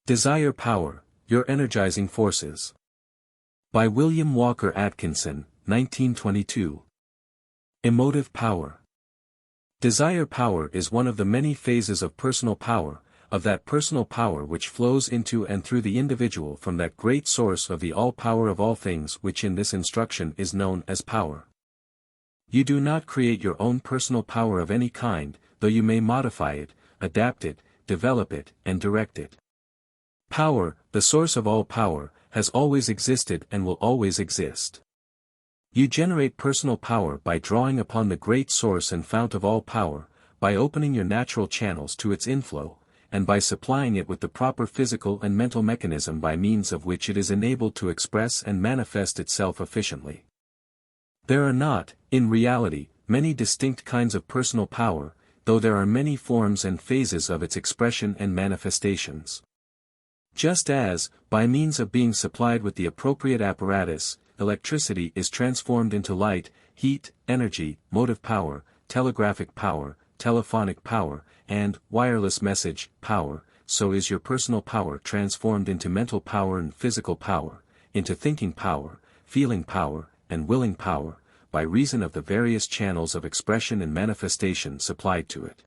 Desire Power, Your Energizing Forces. By William Walker Atkinson, 1922. Emotive Power. Desire power is one of the many phases of personal power, of that personal power which flows into and through the individual from that great source of the all-power of all things which in this instruction is known as power. You do not create your own personal power of any kind, though you may modify it, adapt it, develop it, and direct it. Power, the source of all power, has always existed and will always exist. You generate personal power by drawing upon the great source and fount of all power, by opening your natural channels to its inflow, and by supplying it with the proper physical and mental mechanism by means of which it is enabled to express and manifest itself efficiently. There are not, in reality, many distinct kinds of personal power, though there are many forms and phases of its expression and manifestations. Just as, by means of being supplied with the appropriate apparatus, electricity is transformed into light, heat, energy, motive power, telegraphic power, telephonic power, and wireless message power, so is your personal power transformed into mental power and physical power, into thinking power, feeling power, and willing power, by reason of the various channels of expression and manifestation supplied to it.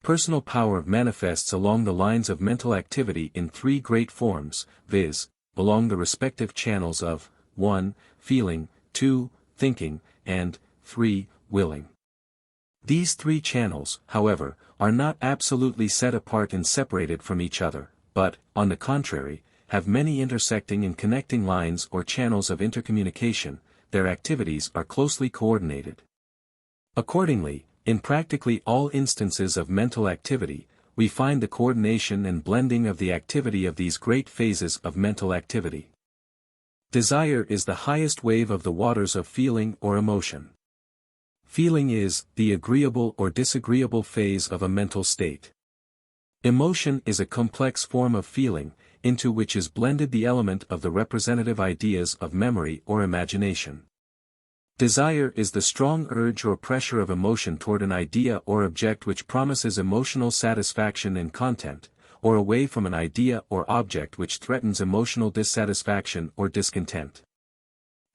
Personal power manifests along the lines of mental activity in three great forms, viz., along the respective channels of 1. Feeling, 2. Thinking, and 3. Willing. These three channels, however, are not absolutely set apart and separated from each other, but, on the contrary, have many intersecting and connecting lines or channels of intercommunication. Their activities are closely coordinated. Accordingly, in practically all instances of mental activity, we find the coordination and blending of the activity of these great phases of mental activity. Desire is the highest wave of the waters of feeling or emotion. Feeling is the agreeable or disagreeable phase of a mental state. Emotion is a complex form of feeling, into which is blended the element of the representative ideas of memory or imagination. Desire is the strong urge or pressure of emotion toward an idea or object which promises emotional satisfaction and content, or away from an idea or object which threatens emotional dissatisfaction or discontent.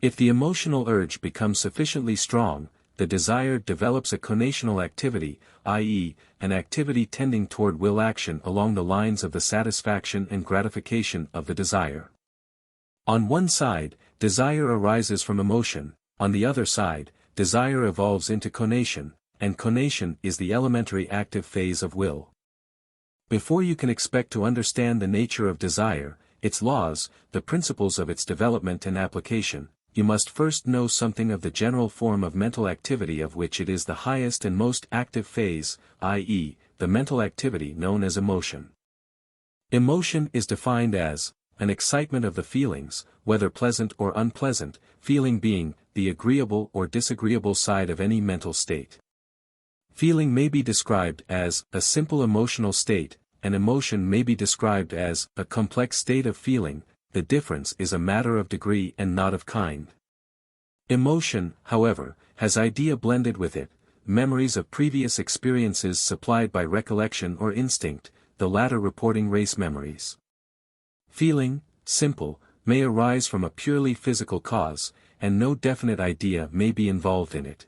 If the emotional urge becomes sufficiently strong, the desire develops a conational activity, i.e., an activity tending toward will action along the lines of the satisfaction and gratification of the desire. On one side, desire arises from emotion, on the other side, desire evolves into conation, and conation is the elementary active phase of will. Before you can expect to understand the nature of desire, its laws, the principles of its development and application, you must first know something of the general form of mental activity of which it is the highest and most active phase, i.e., the mental activity known as emotion. Emotion is defined as an excitement of the feelings, whether pleasant or unpleasant, feeling being the agreeable or disagreeable side of any mental state. Feeling may be described as a simple emotional state, and emotion may be described as a complex state of feeling. The difference is a matter of degree and not of kind. Emotion, however, has idea blended with it, memories of previous experiences supplied by recollection or instinct, the latter reporting race memories. Feeling, simple, may arise from a purely physical cause, and no definite idea may be involved in it.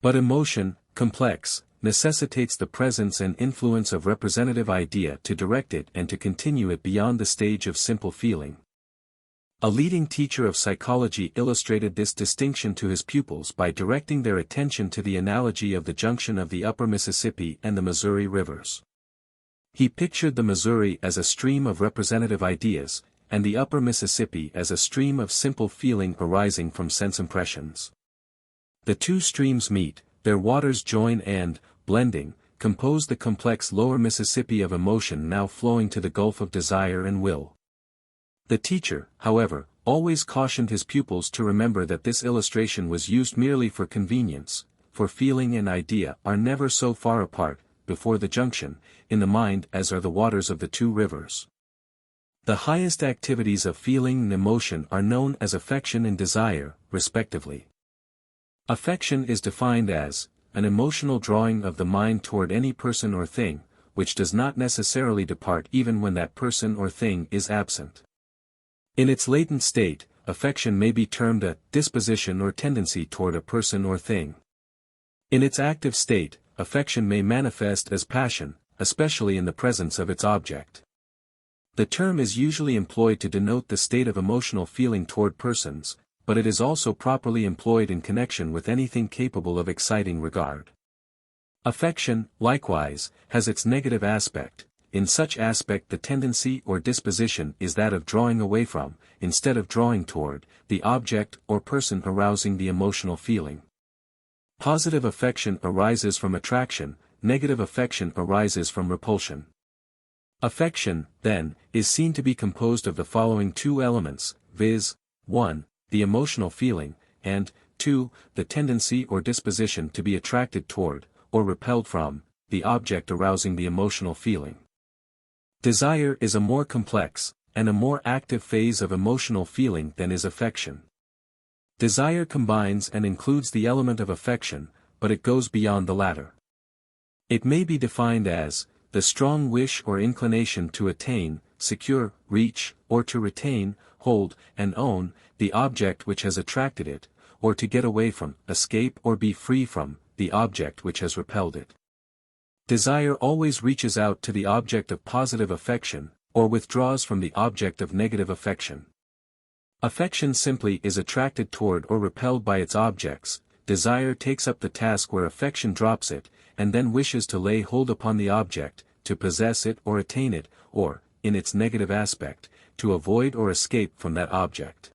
But emotion, complex, necessitates the presence and influence of representative idea to direct it and to continue it beyond the stage of simple feeling. A leading teacher of psychology illustrated this distinction to his pupils by directing their attention to the analogy of the junction of the upper Mississippi and the Missouri rivers. He pictured the Missouri as a stream of representative ideas, and the upper Mississippi as a stream of simple feeling arising from sense impressions. The two streams meet, their waters join and, blending, compose the complex lower Mississippi of emotion now flowing to the gulf of desire and will. The teacher, however, always cautioned his pupils to remember that this illustration was used merely for convenience, for feeling and idea are never so far apart, before the junction, in the mind as are the waters of the two rivers. The highest activities of feeling and emotion are known as affection and desire, respectively. Affection is defined as an emotional drawing of the mind toward any person or thing, which does not necessarily depart even when that person or thing is absent. In its latent state, affection may be termed a disposition or tendency toward a person or thing. In its active state, affection may manifest as passion, especially in the presence of its object. The term is usually employed to denote the state of emotional feeling toward persons, but it is also properly employed in connection with anything capable of exciting regard. Affection, likewise, has its negative aspect. In such aspect the tendency or disposition is that of drawing away from, instead of drawing toward, the object or person arousing the emotional feeling. Positive affection arises from attraction, negative affection arises from repulsion. Affection, then, is seen to be composed of the following two elements, viz. 1. The emotional feeling, and 2. The tendency or disposition to be attracted toward, or repelled from, the object arousing the emotional feeling. Desire is a more complex, and a more active phase of emotional feeling than is affection. Desire combines and includes the element of affection, but it goes beyond the latter. It may be defined as the strong wish or inclination to attain, secure, reach, or to retain, hold, and own, the object which has attracted it, or to get away from, escape or be free from, the object which has repelled it. Desire always reaches out to the object of positive affection, or withdraws from the object of negative affection. Affection simply is attracted toward or repelled by its objects. Desire takes up the task where affection drops it, and then wishes to lay hold upon the object, to possess it or attain it, or, in its negative aspect, to avoid or escape from that object.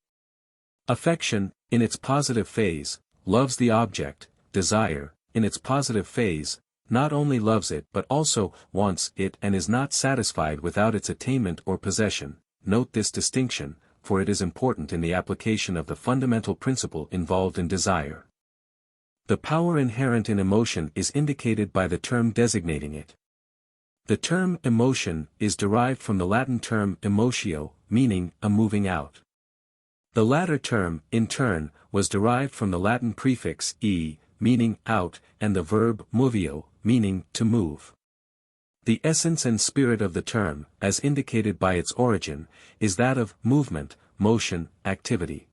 Affection, in its positive phase, loves the object. Desire, in its positive phase, not only loves it but also wants it and is not satisfied without its attainment or possession. Note this distinction, for it is important in the application of the fundamental principle involved in desire. The power inherent in emotion is indicated by the term designating it. The term emotion is derived from the Latin term emotio, meaning a moving out. The latter term, in turn, was derived from the Latin prefix e, meaning out, and the verb movio, meaning to move. The essence and spirit of the term, as indicated by its origin, is that of movement, motion, activity.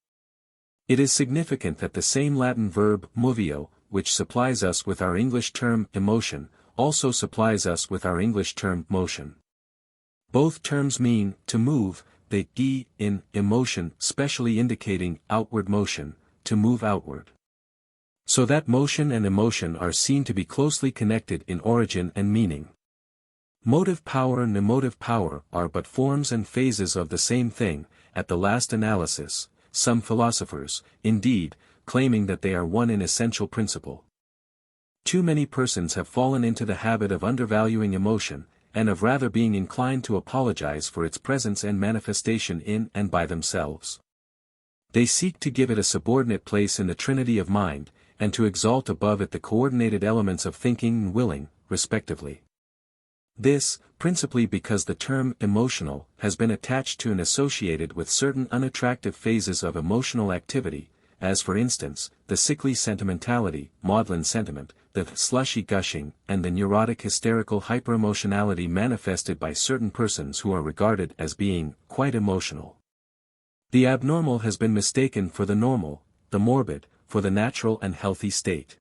It is significant that the same Latin verb movio, which supplies us with our English term emotion, also supplies us with our English term motion. Both terms mean to move, the e in emotion specially indicating outward motion, to move outward. So that motion and emotion are seen to be closely connected in origin and meaning. Motive power and emotive power are but forms and phases of the same thing, at the last analysis, some philosophers, indeed, claiming that they are one in essential principle. Too many persons have fallen into the habit of undervaluing emotion, and of rather being inclined to apologize for its presence and manifestation in and by themselves. They seek to give it a subordinate place in the trinity of mind, and to exalt above it the coordinated elements of thinking and willing, respectively. This, principally because the term emotional has been attached to and associated with certain unattractive phases of emotional activity, as for instance, the sickly sentimentality, maudlin sentiment, the slushy gushing, and the neurotic hysterical hyperemotionality manifested by certain persons who are regarded as being quite emotional. The abnormal has been mistaken for the normal, the morbid, for the natural and healthy state.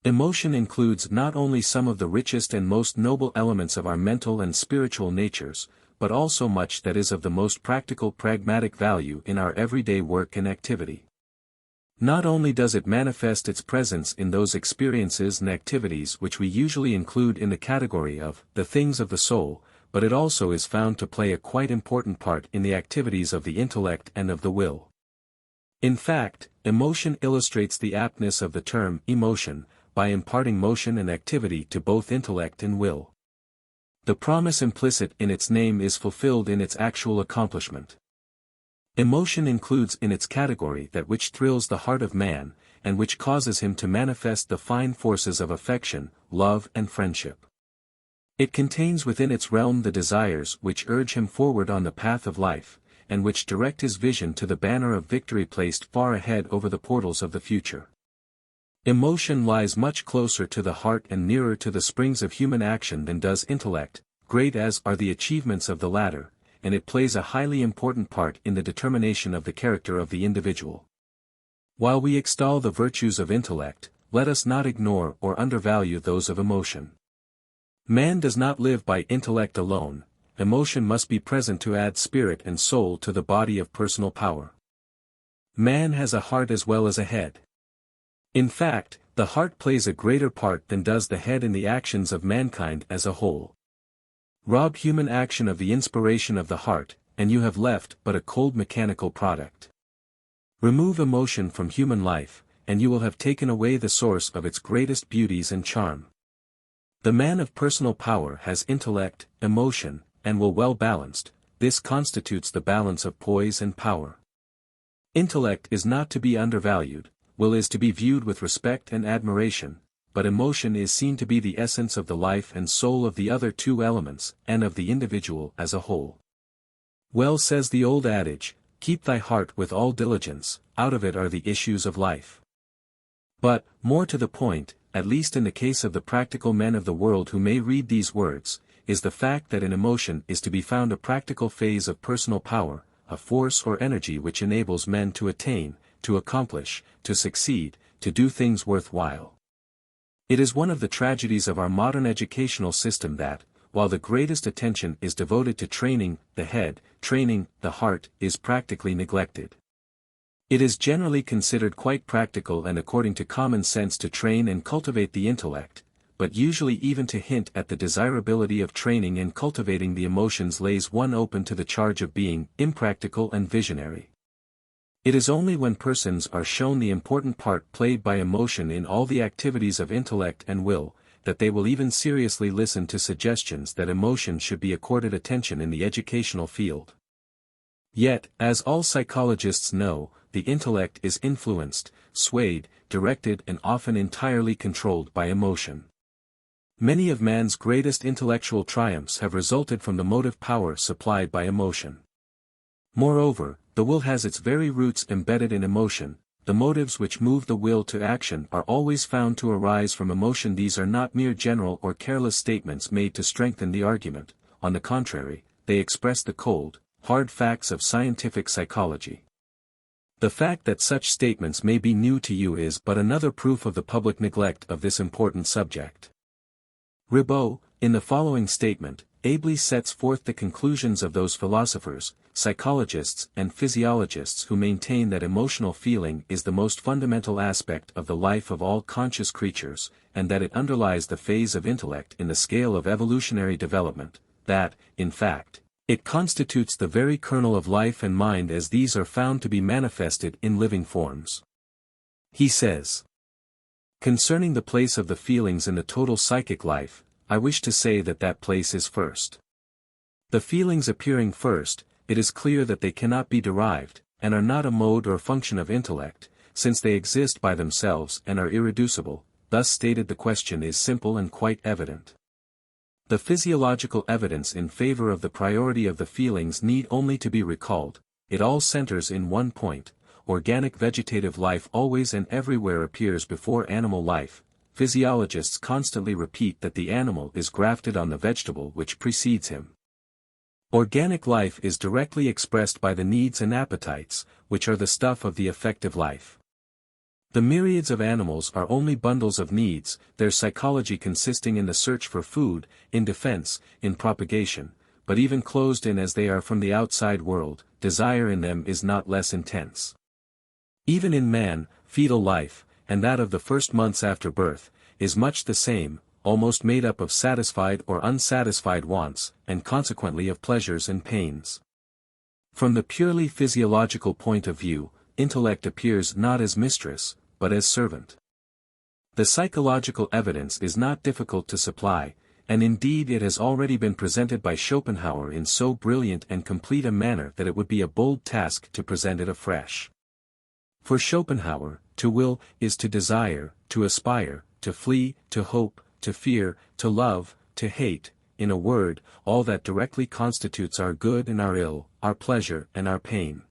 Emotion includes not only some of the richest and most noble elements of our mental and spiritual natures, but also much that is of the most practical pragmatic value in our everyday work and activity. Not only does it manifest its presence in those experiences and activities which we usually include in the category of the things of the soul, but it also is found to play a quite important part in the activities of the intellect and of the will. In fact, emotion illustrates the aptness of the term emotion, by imparting motion and activity to both intellect and will. The promise implicit in its name is fulfilled in its actual accomplishment. Emotion includes in its category that which thrills the heart of man, and which causes him to manifest the fine forces of affection, love and friendship. It contains within its realm the desires which urge him forward on the path of life, and which direct his vision to the banner of victory placed far ahead over the portals of the future. Emotion lies much closer to the heart and nearer to the springs of human action than does intellect, great as are the achievements of the latter, and it plays a highly important part in the determination of the character of the individual. While we extol the virtues of intellect, let us not ignore or undervalue those of emotion. Man does not live by intellect alone, emotion must be present to add spirit and soul to the body of personal power. Man has a heart as well as a head. In fact, the heart plays a greater part than does the head in the actions of mankind as a whole. Rob human action of the inspiration of the heart, and you have left but a cold mechanical product. Remove emotion from human life, and you will have taken away the source of its greatest beauties and charm. The man of personal power has intellect, emotion, and will well balanced. This constitutes the balance of poise and power. Intellect is not to be undervalued, will is to be viewed with respect and admiration, but emotion is seen to be the essence of the life and soul of the other two elements, and of the individual as a whole. Well says the old adage, keep thy heart with all diligence, out of it are the issues of life. But, more to the point, at least in the case of the practical men of the world who may read these words, is the fact that in emotion is to be found a practical phase of personal power, a force or energy which enables men to attain, to accomplish, to succeed, to do things worthwhile. It is one of the tragedies of our modern educational system that, while the greatest attention is devoted to training the head, training the heart is practically neglected. It is generally considered quite practical and according to common sense to train and cultivate the intellect, but usually even to hint at the desirability of training and cultivating the emotions lays one open to the charge of being impractical and visionary. It is only when persons are shown the important part played by emotion in all the activities of intellect and will, that they will even seriously listen to suggestions that emotion should be accorded attention in the educational field. Yet, as all psychologists know, the intellect is influenced, swayed, directed and often entirely controlled by emotion. Many of man's greatest intellectual triumphs have resulted from the motive power supplied by emotion. Moreover, the will has its very roots embedded in emotion. The motives which move the will to action are always found to arise from emotion. These are not mere general or careless statements made to strengthen the argument, on the contrary, they express the cold, hard facts of scientific psychology. The fact that such statements may be new to you is but another proof of the public neglect of this important subject. Ribot, in the following statement, ably sets forth the conclusions of those philosophers, psychologists and physiologists who maintain that emotional feeling is the most fundamental aspect of the life of all conscious creatures, and that it underlies the phase of intellect in the scale of evolutionary development, that, in fact, it constitutes the very kernel of life and mind as these are found to be manifested in living forms. He says, concerning the place of the feelings in the total psychic life, I wish to say that that place is first. The feelings appearing first, it is clear that they cannot be derived, and are not a mode or function of intellect, since they exist by themselves and are irreducible. Thus stated, the question is simple and quite evident. The physiological evidence in favor of the priority of the feelings need only to be recalled. It all centers in one point: organic vegetative life always and everywhere appears before animal life. Physiologists constantly repeat that the animal is grafted on the vegetable which precedes him. Organic life is directly expressed by the needs and appetites, which are the stuff of the affective life. The myriads of animals are only bundles of needs, their psychology consisting in the search for food, in defense, in propagation, but even closed in as they are from the outside world, desire in them is not less intense. Even in man, fetal life, and that of the first months after birth, is much the same, almost made up of satisfied or unsatisfied wants, and consequently of pleasures and pains. From the purely physiological point of view, intellect appears not as mistress, but as servant. The psychological evidence is not difficult to supply, and indeed it has already been presented by Schopenhauer in so brilliant and complete a manner that it would be a bold task to present it afresh. For Schopenhauer, to will, is to desire, to aspire, to flee, to hope, to fear, to love, to hate, in a word, all that directly constitutes our good and our ill, our pleasure and our pain.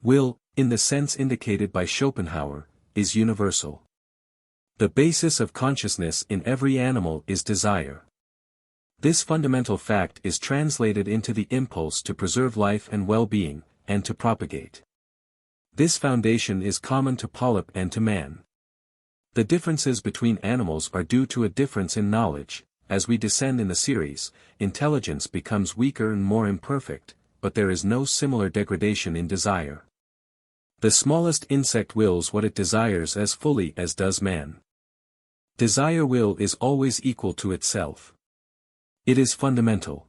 Will, in the sense indicated by Schopenhauer, is universal. The basis of consciousness in every animal is desire. This fundamental fact is translated into the impulse to preserve life and well-being, and to propagate. This foundation is common to polyp and to man. The differences between animals are due to a difference in knowledge. As we descend in the series, intelligence becomes weaker and more imperfect, but there is no similar degradation in desire. The smallest insect wills what it desires as fully as does man. Desire will is always equal to itself. It is fundamental.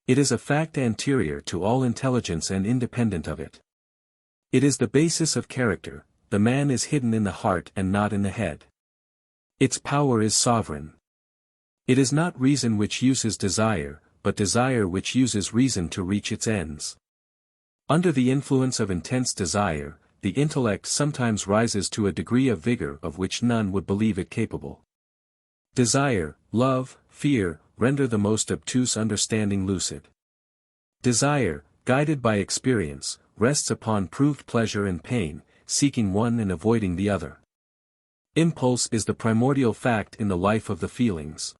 It is a fact anterior to all intelligence and independent of it. It is the basis of character. The man is hidden in the heart and not in the head. Its power is sovereign. It is not reason which uses desire, but desire which uses reason to reach its ends. Under the influence of intense desire, the intellect sometimes rises to a degree of vigor of which none would believe it capable. Desire, love, fear, render the most obtuse understanding lucid. Desire, guided by experience, rests upon proved pleasure and pain, seeking one and avoiding the other. Impulse is the primordial fact in the life of the feelings.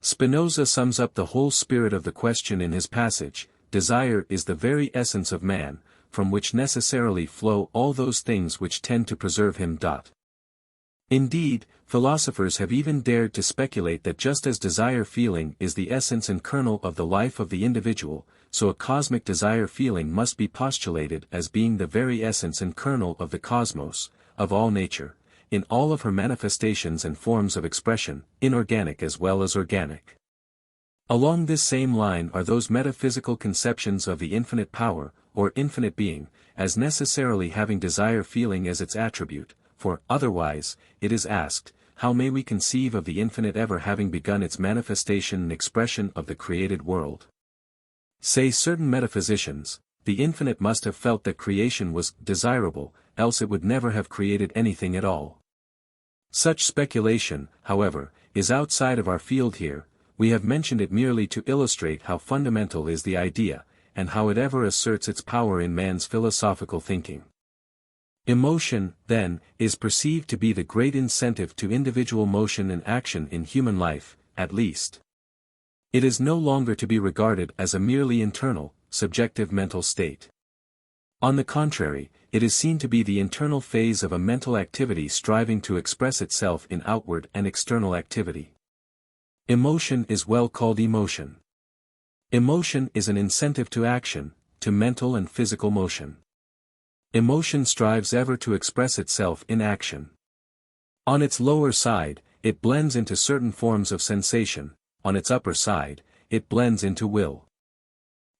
Spinoza sums up the whole spirit of the question in his passage, desire is the very essence of man, from which necessarily flow all those things which tend to preserve him. Indeed, philosophers have even dared to speculate that just as desire feeling is the essence and kernel of the life of the individual, so a cosmic desire feeling must be postulated as being the very essence and kernel of the cosmos, of all nature, in all of her manifestations and forms of expression, inorganic as well as organic. Along this same line are those metaphysical conceptions of the infinite power, or infinite being, as necessarily having desire feeling as its attribute, for, otherwise, it is asked, how may we conceive of the infinite ever having begun its manifestation and expression of the created world? Say certain metaphysicians, the infinite must have felt that creation was desirable, else it would never have created anything at all. Such speculation, however, is outside of our field here. We have mentioned it merely to illustrate how fundamental is the idea, and how it ever asserts its power in man's philosophical thinking. Emotion, then, is perceived to be the great incentive to individual motion and action in human life, at least. It is no longer to be regarded as a merely internal, subjective mental state. On the contrary, it is seen to be the internal phase of a mental activity striving to express itself in outward and external activity. Emotion is well called emotion. Emotion is an incentive to action, to mental and physical motion. Emotion strives ever to express itself in action. On its lower side, it blends into certain forms of sensation, on its upper side, it blends into will.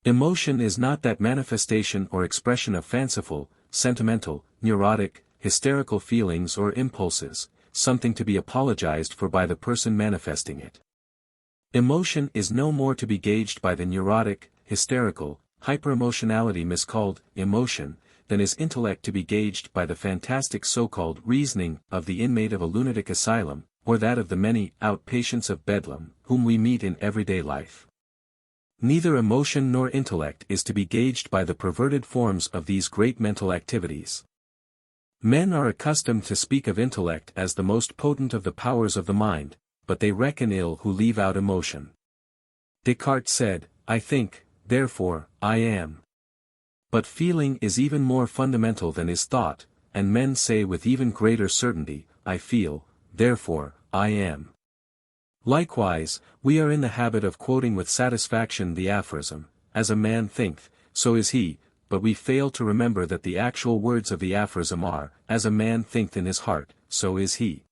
Emotion is not that manifestation or expression of fanciful, sentimental, neurotic, hysterical feelings or impulses, something to be apologized for by the person manifesting it. Emotion is no more to be gauged by the neurotic, hysterical, hyperemotionality miscalled emotion, than is intellect to be gauged by the fantastic so-called reasoning of the inmate of a lunatic asylum, or that of the many outpatients of Bedlam, whom we meet in everyday life. Neither emotion nor intellect is to be gauged by the perverted forms of these great mental activities. Men are accustomed to speak of intellect as the most potent of the powers of the mind, but they reckon ill who leave out emotion. Descartes said, "I think, therefore, I am." But feeling is even more fundamental than is thought, and men say with even greater certainty, "I feel, therefore, I am." Likewise, we are in the habit of quoting with satisfaction the aphorism, "As a man thinketh, so is he," but we fail to remember that the actual words of the aphorism are, "As a man thinketh in his heart, so is he."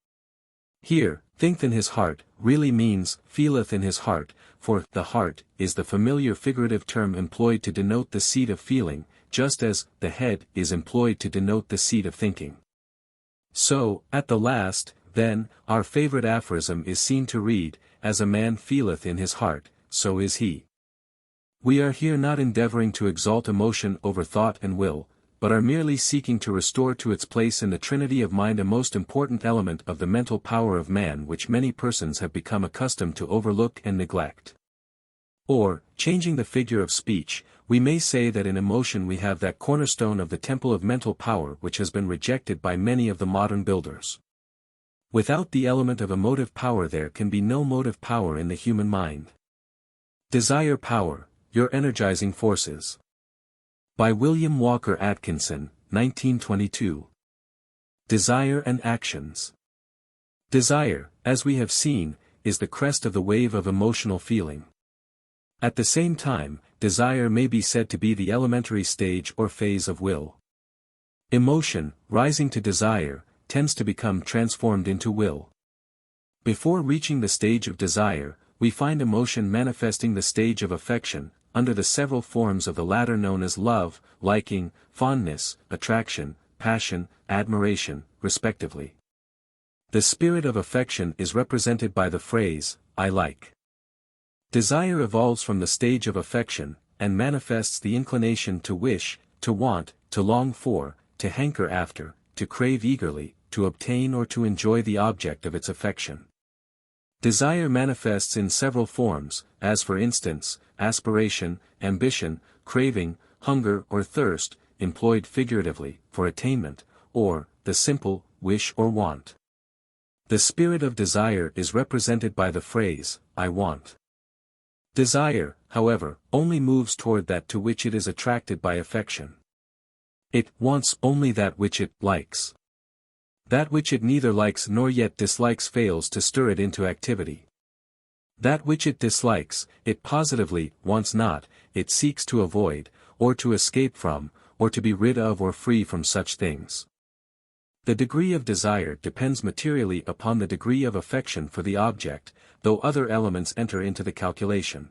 Here, thinketh in his heart, really means, feeleth in his heart, for the heart is the familiar figurative term employed to denote the seat of feeling, just as the head is employed to denote the seat of thinking. So, at the last, then, our favorite aphorism is seen to read, "As a man feeleth in his heart, so is he." We are here not endeavoring to exalt emotion over thought and will, but are merely seeking to restore to its place in the trinity of mind a most important element of the mental power of man which many persons have become accustomed to overlook and neglect. Or, changing the figure of speech, we may say that in emotion we have that cornerstone of the temple of mental power which has been rejected by many of the modern builders. Without the element of emotive power there can be no motive power in the human mind. Desire Power, Your Energizing Forces. By William Walker Atkinson, 1922. Desire and Actions. Desire, as we have seen, is the crest of the wave of emotional feeling. At the same time, desire may be said to be the elementary stage or phase of will. Emotion, rising to desire, tends to become transformed into will. Before reaching the stage of desire, we find emotion manifesting the stage of affection, under the several forms of the latter known as love, liking, fondness, attraction, passion, admiration, respectively. The spirit of affection is represented by the phrase, I like. Desire evolves from the stage of affection, and manifests the inclination to wish, to want, to long for, to hanker after, to crave eagerly, to obtain or to enjoy the object of its affection. Desire manifests in several forms, as for instance, aspiration, ambition, craving, hunger or thirst, employed figuratively, for attainment, or, the simple, wish or want. The spirit of desire is represented by the phrase, I want. Desire, however, only moves toward that to which it is attracted by affection. It wants only that which it likes. That which it neither likes nor yet dislikes fails to stir it into activity. That which it dislikes, it positively wants not, it seeks to avoid, or to escape from, or to be rid of or free from such things. The degree of desire depends materially upon the degree of affection for the object, though other elements enter into the calculation.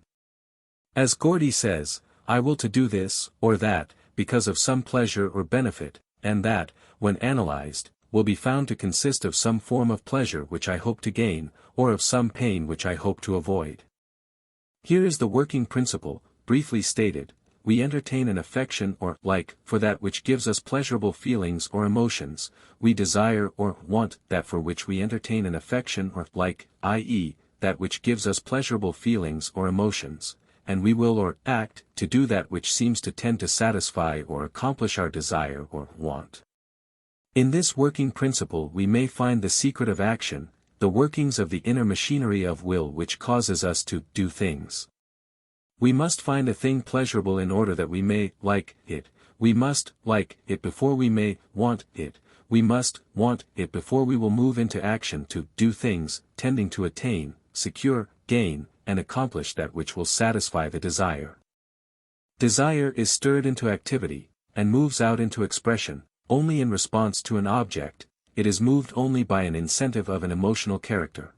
As Gordy says, I will to do this, or that, because of some pleasure or benefit, and that, when analyzed, will be found to consist of some form of pleasure which I hope to gain, or of some pain which I hope to avoid. Here is the working principle, briefly stated. We entertain an affection or like for that which gives us pleasurable feelings or emotions, we desire or want that for which we entertain an affection or like, i.e., that which gives us pleasurable feelings or emotions, and we will or act to do that which seems to tend to satisfy or accomplish our desire or want. In this working principle we may find the secret of action, the workings of the inner machinery of will which causes us to do things. We must find a thing pleasurable in order that we may like it, we must like it before we may want it, we must want it before we will move into action to do things, tending to attain, secure, gain, and accomplish that which will satisfy the desire. Desire is stirred into activity, and moves out into expression, only in response to an object, it is moved only by an incentive of an emotional character.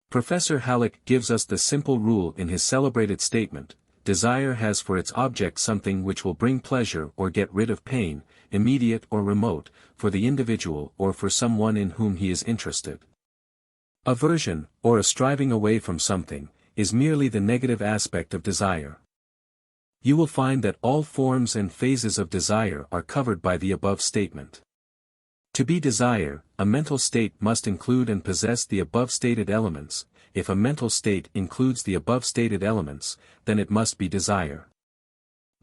Professor Halleck gives us the simple rule in his celebrated statement, desire has for its object something which will bring pleasure or get rid of pain, immediate or remote, for the individual or for someone in whom he is interested. Aversion, or a striving away from something, is merely the negative aspect of desire. You will find that all forms and phases of desire are covered by the above statement. To be desire, a mental state must include and possess the above stated elements. If a mental state includes the above stated elements, then it must be desire.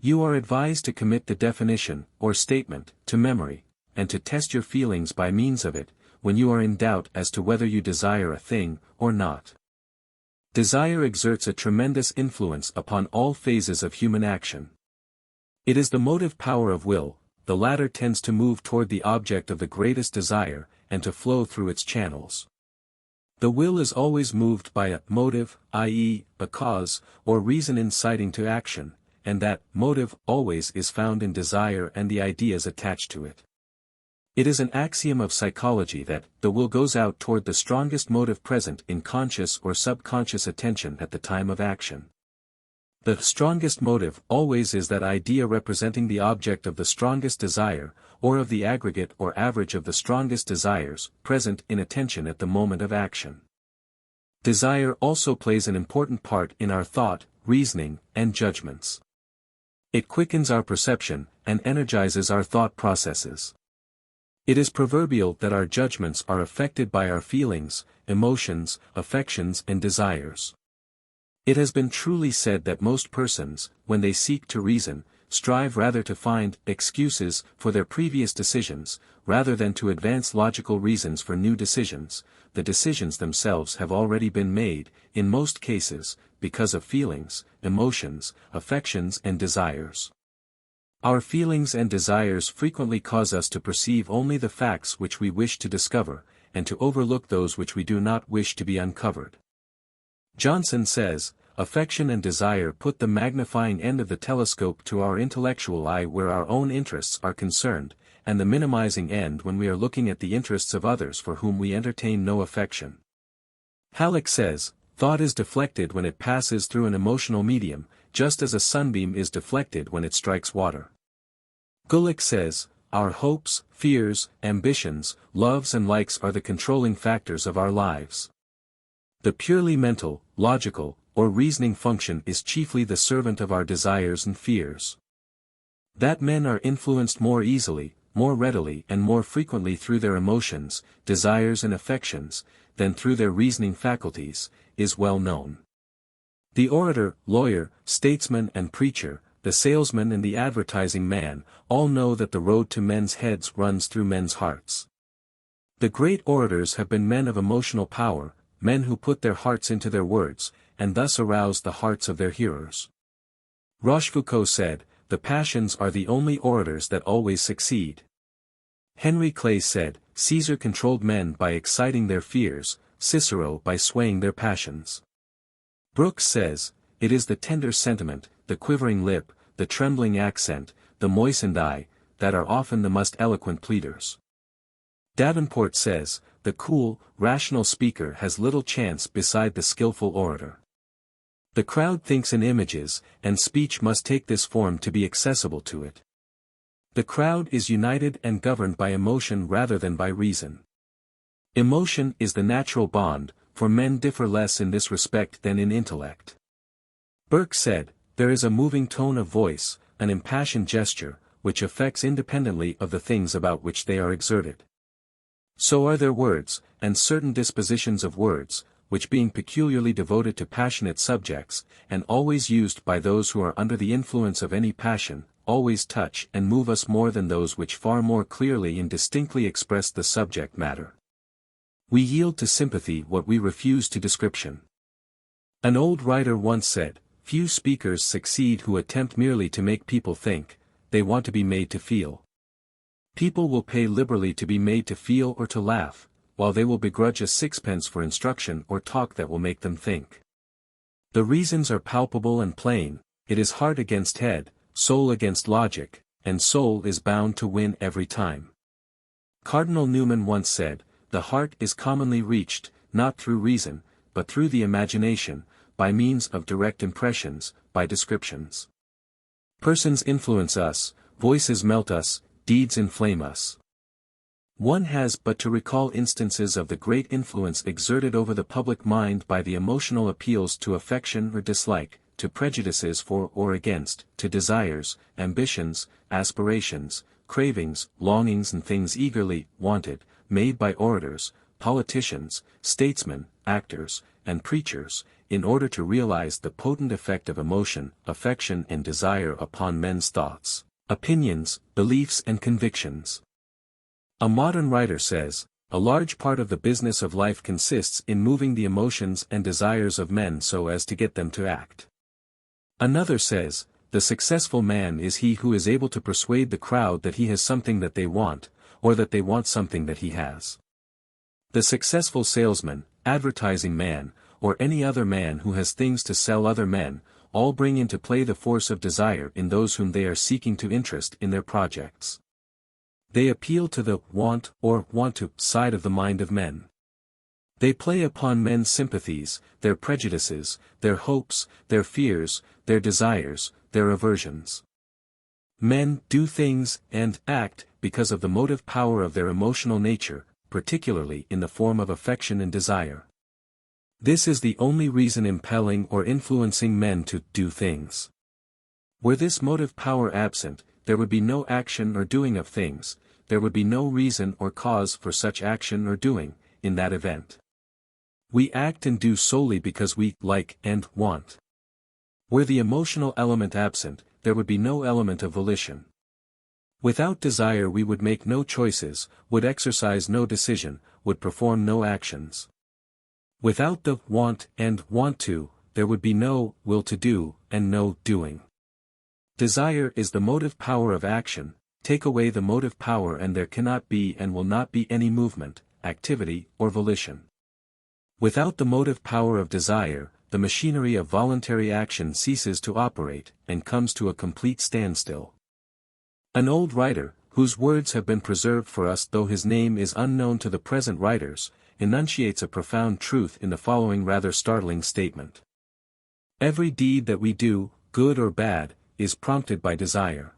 You are advised to commit the definition, or statement, to memory, and to test your feelings by means of it, when you are in doubt as to whether you desire a thing, or not. Desire exerts a tremendous influence upon all phases of human action. It is the motive power of will. The latter tends to move toward the object of the greatest desire, and to flow through its channels. The will is always moved by a motive, i.e., a cause, or reason inciting to action, and that motive always is found in desire and the ideas attached to it. It is an axiom of psychology that the will goes out toward the strongest motive present in conscious or subconscious attention at the time of action. The strongest motive always is that idea representing the object of the strongest desire, or of the aggregate or average of the strongest desires, present in attention at the moment of action. Desire also plays an important part in our thought, reasoning, and judgments. It quickens our perception, and energizes our thought processes. It is proverbial that our judgments are affected by our feelings, emotions, affections and desires. It has been truly said that most persons, when they seek to reason, strive rather to find excuses for their previous decisions, rather than to advance logical reasons for new decisions. The decisions themselves have already been made, in most cases, because of feelings, emotions, affections and desires. Our feelings and desires frequently cause us to perceive only the facts which we wish to discover, and to overlook those which we do not wish to be uncovered. Johnson says, affection and desire put the magnifying end of the telescope to our intellectual eye where our own interests are concerned, and the minimizing end when we are looking at the interests of others for whom we entertain no affection. Halleck says, thought is deflected when it passes through an emotional medium, just as a sunbeam is deflected when it strikes water. Gulick says, our hopes, fears, ambitions, loves and likes are the controlling factors of our lives. The purely mental, logical, or reasoning function is chiefly the servant of our desires and fears. That men are influenced more easily, more readily and more frequently through their emotions, desires and affections, than through their reasoning faculties, is well known. The orator, lawyer, statesman and preacher, the salesman and the advertising man, all know that the road to men's heads runs through men's hearts. The great orators have been men of emotional power, men who put their hearts into their words, and thus arouse the hearts of their hearers. Rochefoucauld said, the passions are the only orators that always succeed. Henry Clay said, Caesar controlled men by exciting their fears, Cicero by swaying their passions. Brooks says, it is the tender sentiment, the quivering lip, the trembling accent, the moistened eye, that are often the most eloquent pleaders. Davenport says, the cool, rational speaker has little chance beside the skillful orator. The crowd thinks in images, and speech must take this form to be accessible to it. The crowd is united and governed by emotion rather than by reason. Emotion is the natural bond, for men differ less in this respect than in intellect. Burke said, there is a moving tone of voice, an impassioned gesture, which affects independently of the things about which they are exerted. So are there words, and certain dispositions of words, which being peculiarly devoted to passionate subjects, and always used by those who are under the influence of any passion, always touch and move us more than those which far more clearly and distinctly express the subject matter. We yield to sympathy what we refuse to description. An old writer once said, few speakers succeed who attempt merely to make people think, they want to be made to feel. People will pay liberally to be made to feel or to laugh, while they will begrudge a sixpence for instruction or talk that will make them think. The reasons are palpable and plain, it is heart against head, soul against logic, and soul is bound to win every time. Cardinal Newman once said, the heart is commonly reached, not through reason, but through the imagination, by means of direct impressions, by descriptions. Persons influence us, voices melt us, deeds inflame us. One has but to recall instances of the great influence exerted over the public mind by the emotional appeals to affection or dislike, to prejudices for or against, to desires, ambitions, aspirations, cravings, longings and things eagerly wanted, made by orators, politicians, statesmen, actors, and preachers, in order to realize the potent effect of emotion, affection and desire upon men's thoughts, opinions, beliefs and convictions. A modern writer says, a large part of the business of life consists in moving the emotions and desires of men so as to get them to act. Another says, the successful man is he who is able to persuade the crowd that he has something that they want, or that they want something that he has. The successful salesman, advertising man, or any other man who has things to sell other men, all bring into play the force of desire in those whom they are seeking to interest in their projects. They appeal to the want to side of the mind of men. They play upon men's sympathies, their prejudices, their hopes, their fears, their desires, their aversions. Men do things and act because of the motive power of their emotional nature, particularly in the form of affection and desire. This is the only reason impelling or influencing men to do things. Were this motive power absent, there would be no action or doing of things, there would be no reason or cause for such action or doing, in that event. We act and do solely because we like and want. Were the emotional element absent, there would be no element of volition. Without desire we would make no choices, would exercise no decision, would perform no actions. Without the want and want to, there would be no will to do, and no doing. Desire is the motive power of action. Take away the motive power and there cannot be and will not be any movement, activity, or volition. Without the motive power of desire, the machinery of voluntary action ceases to operate, and comes to a complete standstill. An old writer, whose words have been preserved for us though his name is unknown to the present writers, enunciates a profound truth in the following rather startling statement. Every deed that we do, good or bad, is prompted by desire.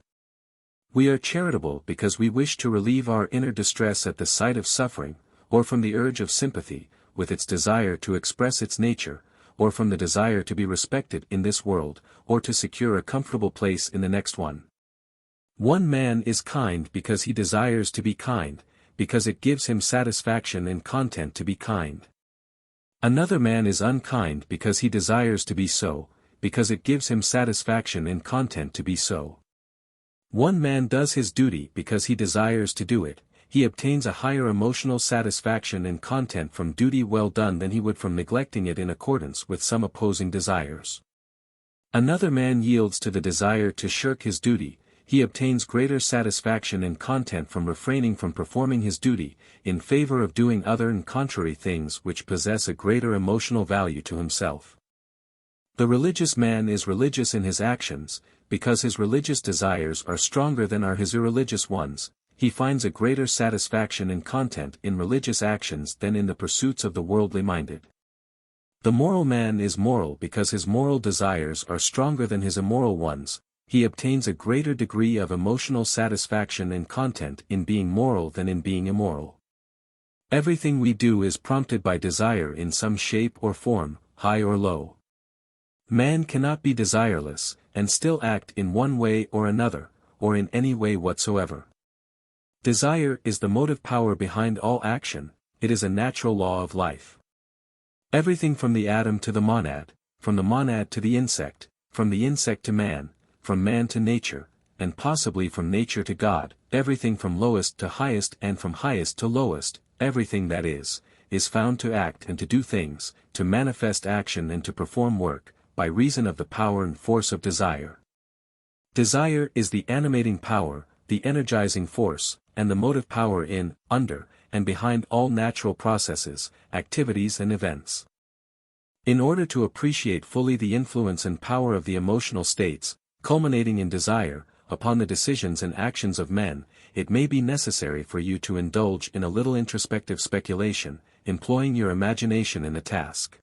We are charitable because we wish to relieve our inner distress at the sight of suffering, or from the urge of sympathy, with its desire to express its nature, or from the desire to be respected in this world, or to secure a comfortable place in the next one. One man is kind because he desires to be kind, because it gives him satisfaction and content to be kind. Another man is unkind because he desires to be so, because it gives him satisfaction and content to be so. One man does his duty because he desires to do it, he obtains a higher emotional satisfaction and content from duty well done than he would from neglecting it in accordance with some opposing desires. Another man yields to the desire to shirk his duty, he obtains greater satisfaction and content from refraining from performing his duty, in favor of doing other and contrary things which possess a greater emotional value to himself. The religious man is religious in his actions, because his religious desires are stronger than are his irreligious ones, he finds a greater satisfaction and content in religious actions than in the pursuits of the worldly minded. The moral man is moral because his moral desires are stronger than his immoral ones, he obtains a greater degree of emotional satisfaction and content in being moral than in being immoral. Everything we do is prompted by desire in some shape or form, high or low. Man cannot be desireless, and still act in one way or another, or in any way whatsoever. Desire is the motive power behind all action, it is a natural law of life. Everything from the atom to the monad, from the monad to the insect, from the insect to man, from man to nature, and possibly from nature to God, everything from lowest to highest and from highest to lowest, everything that is found to act and to do things, to manifest action and to perform work, by reason of the power and force of desire. Desire is the animating power, the energizing force, and the motive power in, under, and behind all natural processes, activities and events. In order to appreciate fully the influence and power of the emotional states, culminating in desire, upon the decisions and actions of men, it may be necessary for you to indulge in a little introspective speculation, employing your imagination in the task.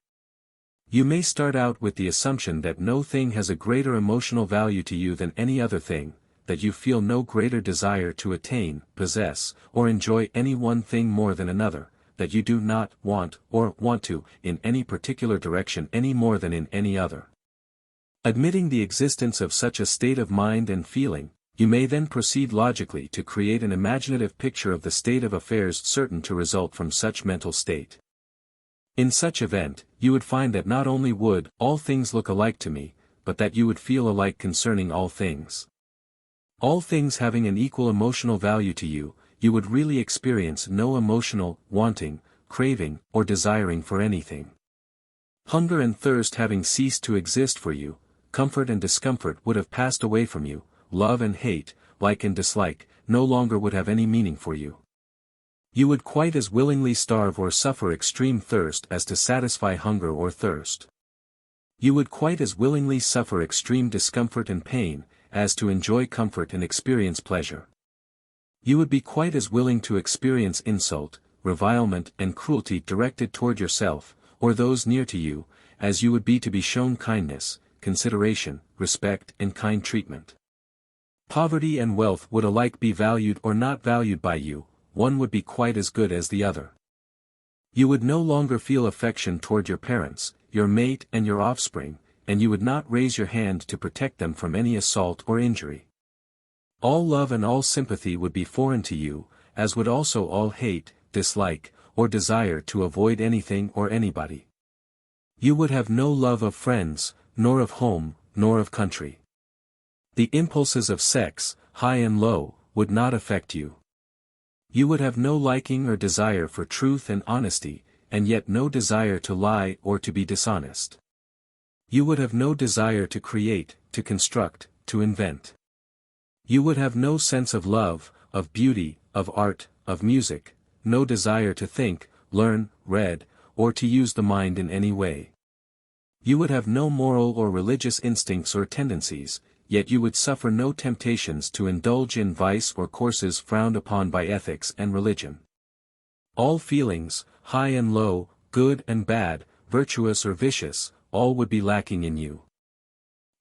You may start out with the assumption that no thing has a greater emotional value to you than any other thing, that you feel no greater desire to attain, possess, or enjoy any one thing more than another, that you do not want or want to in any particular direction any more than in any other. Admitting the existence of such a state of mind and feeling, you may then proceed logically to create an imaginative picture of the state of affairs certain to result from such mental state. In such event, you would find that not only would all things look alike to me, but that you would feel alike concerning all things. All things having an equal emotional value to you, you would really experience no emotional, wanting, craving, or desiring for anything. Hunger and thirst having ceased to exist for you, comfort and discomfort would have passed away from you, love and hate, like and dislike, no longer would have any meaning for you. You would quite as willingly starve or suffer extreme thirst as to satisfy hunger or thirst. You would quite as willingly suffer extreme discomfort and pain, as to enjoy comfort and experience pleasure. You would be quite as willing to experience insult, revilement and cruelty directed toward yourself, or those near to you, as you would be to be shown kindness, consideration, respect and kind treatment. Poverty and wealth would alike be valued or not valued by you, one would be quite as good as the other. You would no longer feel affection toward your parents, your mate and your offspring, and you would not raise your hand to protect them from any assault or injury. All love and all sympathy would be foreign to you, as would also all hate, dislike, or desire to avoid anything or anybody. You would have no love of friends, nor of home, nor of country. The impulses of sex, high and low, would not affect you. You would have no liking or desire for truth and honesty, and yet no desire to lie or to be dishonest. You would have no desire to create, to construct, to invent. You would have no sense of love, of beauty, of art, of music, no desire to think, learn, read, or to use the mind in any way. You would have no moral or religious instincts or tendencies, yet you would suffer no temptations to indulge in vice or courses frowned upon by ethics and religion. All feelings, high and low, good and bad, virtuous or vicious, all would be lacking in you.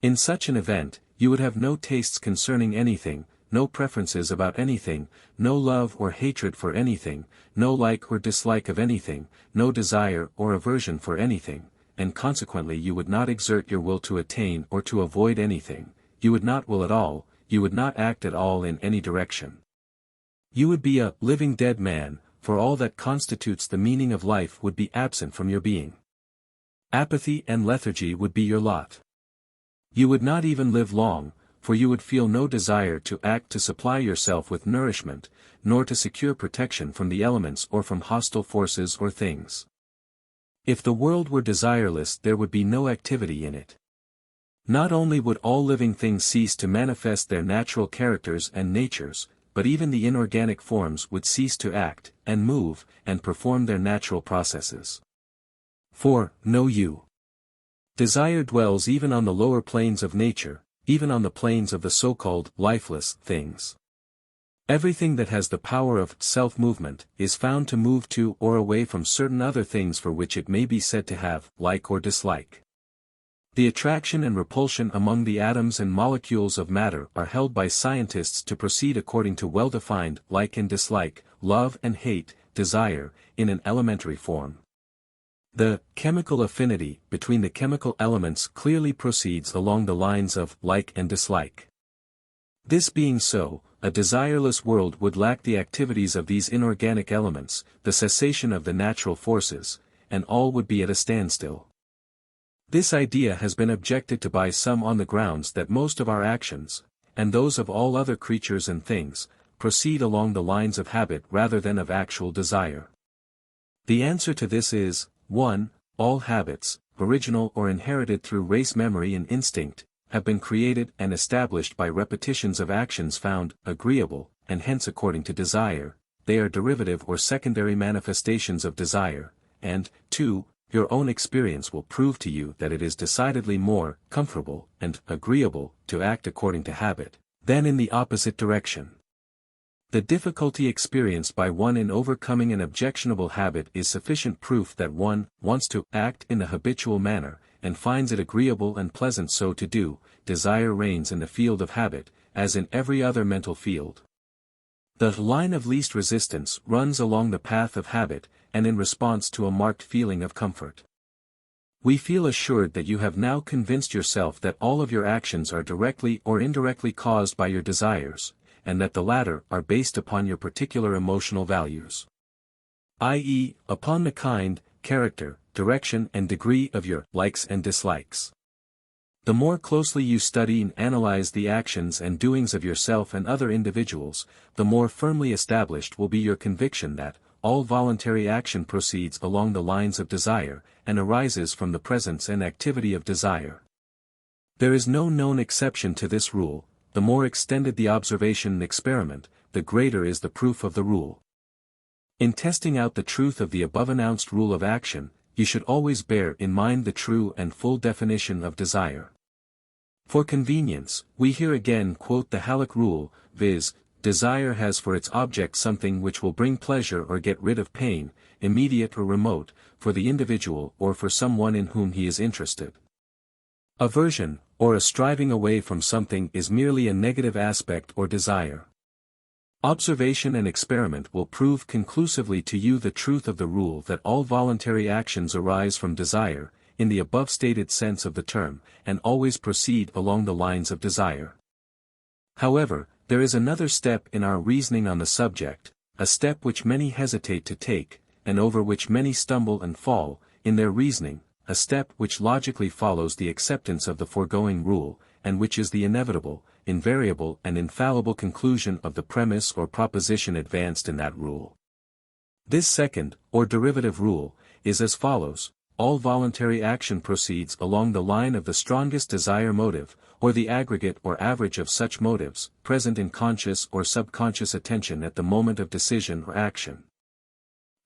In such an event, you would have no tastes concerning anything, no preferences about anything, no love or hatred for anything, no like or dislike of anything, no desire or aversion for anything, and consequently you would not exert your will to attain or to avoid anything, you would not will at all, you would not act at all in any direction. You would be a living dead man, for all that constitutes the meaning of life would be absent from your being. Apathy and lethargy would be your lot. You would not even live long, for you would feel no desire to act to supply yourself with nourishment, nor to secure protection from the elements or from hostile forces or things. If the world were desireless, there would be no activity in it. Not only would all living things cease to manifest their natural characters and natures, but even the inorganic forms would cease to act, and move, and perform their natural processes. For, know you, desire dwells even on the lower planes of nature, even on the planes of the so-called lifeless things. Everything that has the power of self-movement is found to move to or away from certain other things for which it may be said to have like or dislike. The attraction and repulsion among the atoms and molecules of matter are held by scientists to proceed according to well-defined like and dislike, love and hate, desire, in an elementary form. The chemical affinity between the chemical elements clearly proceeds along the lines of like and dislike. This being so, a desireless world would lack the activities of these inorganic elements, the cessation of the natural forces, and all would be at a standstill. This idea has been objected to by some on the grounds that most of our actions, and those of all other creatures and things, proceed along the lines of habit rather than of actual desire. The answer to this is, 1. All habits, original or inherited through race memory and instinct, have been created and established by repetitions of actions found agreeable, and hence according to desire, they are derivative or secondary manifestations of desire, and 2. Your own experience will prove to you that it is decidedly more comfortable and agreeable to act according to habit, than in the opposite direction. The difficulty experienced by one in overcoming an objectionable habit is sufficient proof that one wants to act in a habitual manner, and finds it agreeable and pleasant so to do. Desire reigns in the field of habit, as in every other mental field. The line of least resistance runs along the path of habit, and in response to a marked feeling of comfort. We feel assured that you have now convinced yourself that all of your actions are directly or indirectly caused by your desires, and that the latter are based upon your particular emotional values. i.e., upon the kind, character, direction and degree of your likes and dislikes. The more closely you study and analyze the actions and doings of yourself and other individuals, the more firmly established will be your conviction that all voluntary action proceeds along the lines of desire, and arises from the presence and activity of desire. There is no known exception to this rule. The more extended the observation and experiment, the greater is the proof of the rule. In testing out the truth of the above-announced rule of action, you should always bear in mind the true and full definition of desire. For convenience, we here again quote the Halleck rule, viz., desire has for its object something which will bring pleasure or get rid of pain, immediate or remote, for the individual or for someone in whom he is interested. Aversion, or a striving away from something, is merely a negative aspect or desire. Observation and experiment will prove conclusively to you the truth of the rule that all voluntary actions arise from desire, in the above stated sense of the term, and always proceed along the lines of desire. However, there is another step in our reasoning on the subject, a step which many hesitate to take, and over which many stumble and fall, in their reasoning, a step which logically follows the acceptance of the foregoing rule, and which is the inevitable, invariable and infallible conclusion of the premise or proposition advanced in that rule. This second, or derivative rule, is as follows: all voluntary action proceeds along the line of the strongest desire motive, or the aggregate or average of such motives, present in conscious or subconscious attention at the moment of decision or action.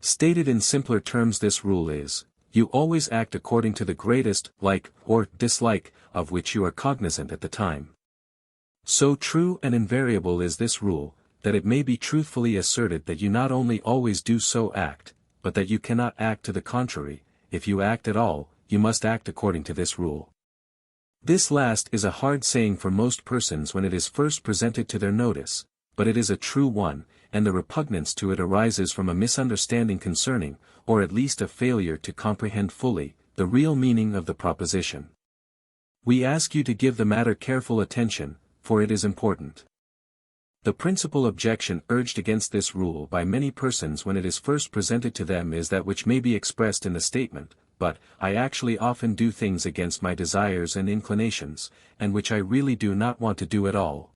Stated in simpler terms, this rule is: you always act according to the greatest like or dislike of which you are cognizant at the time. So true and invariable is this rule, that it may be truthfully asserted that you not only always do so act, but that you cannot act to the contrary. If you act at all, you must act according to this rule. This last is a hard saying for most persons when it is first presented to their notice, but it is a true one, and the repugnance to it arises from a misunderstanding concerning, or at least a failure to comprehend fully, the real meaning of the proposition. We ask you to give the matter careful attention, for it is important. The principal objection urged against this rule by many persons when it is first presented to them is that which may be expressed in the statement, but I actually often do things against my desires and inclinations, and which I really do not want to do at all.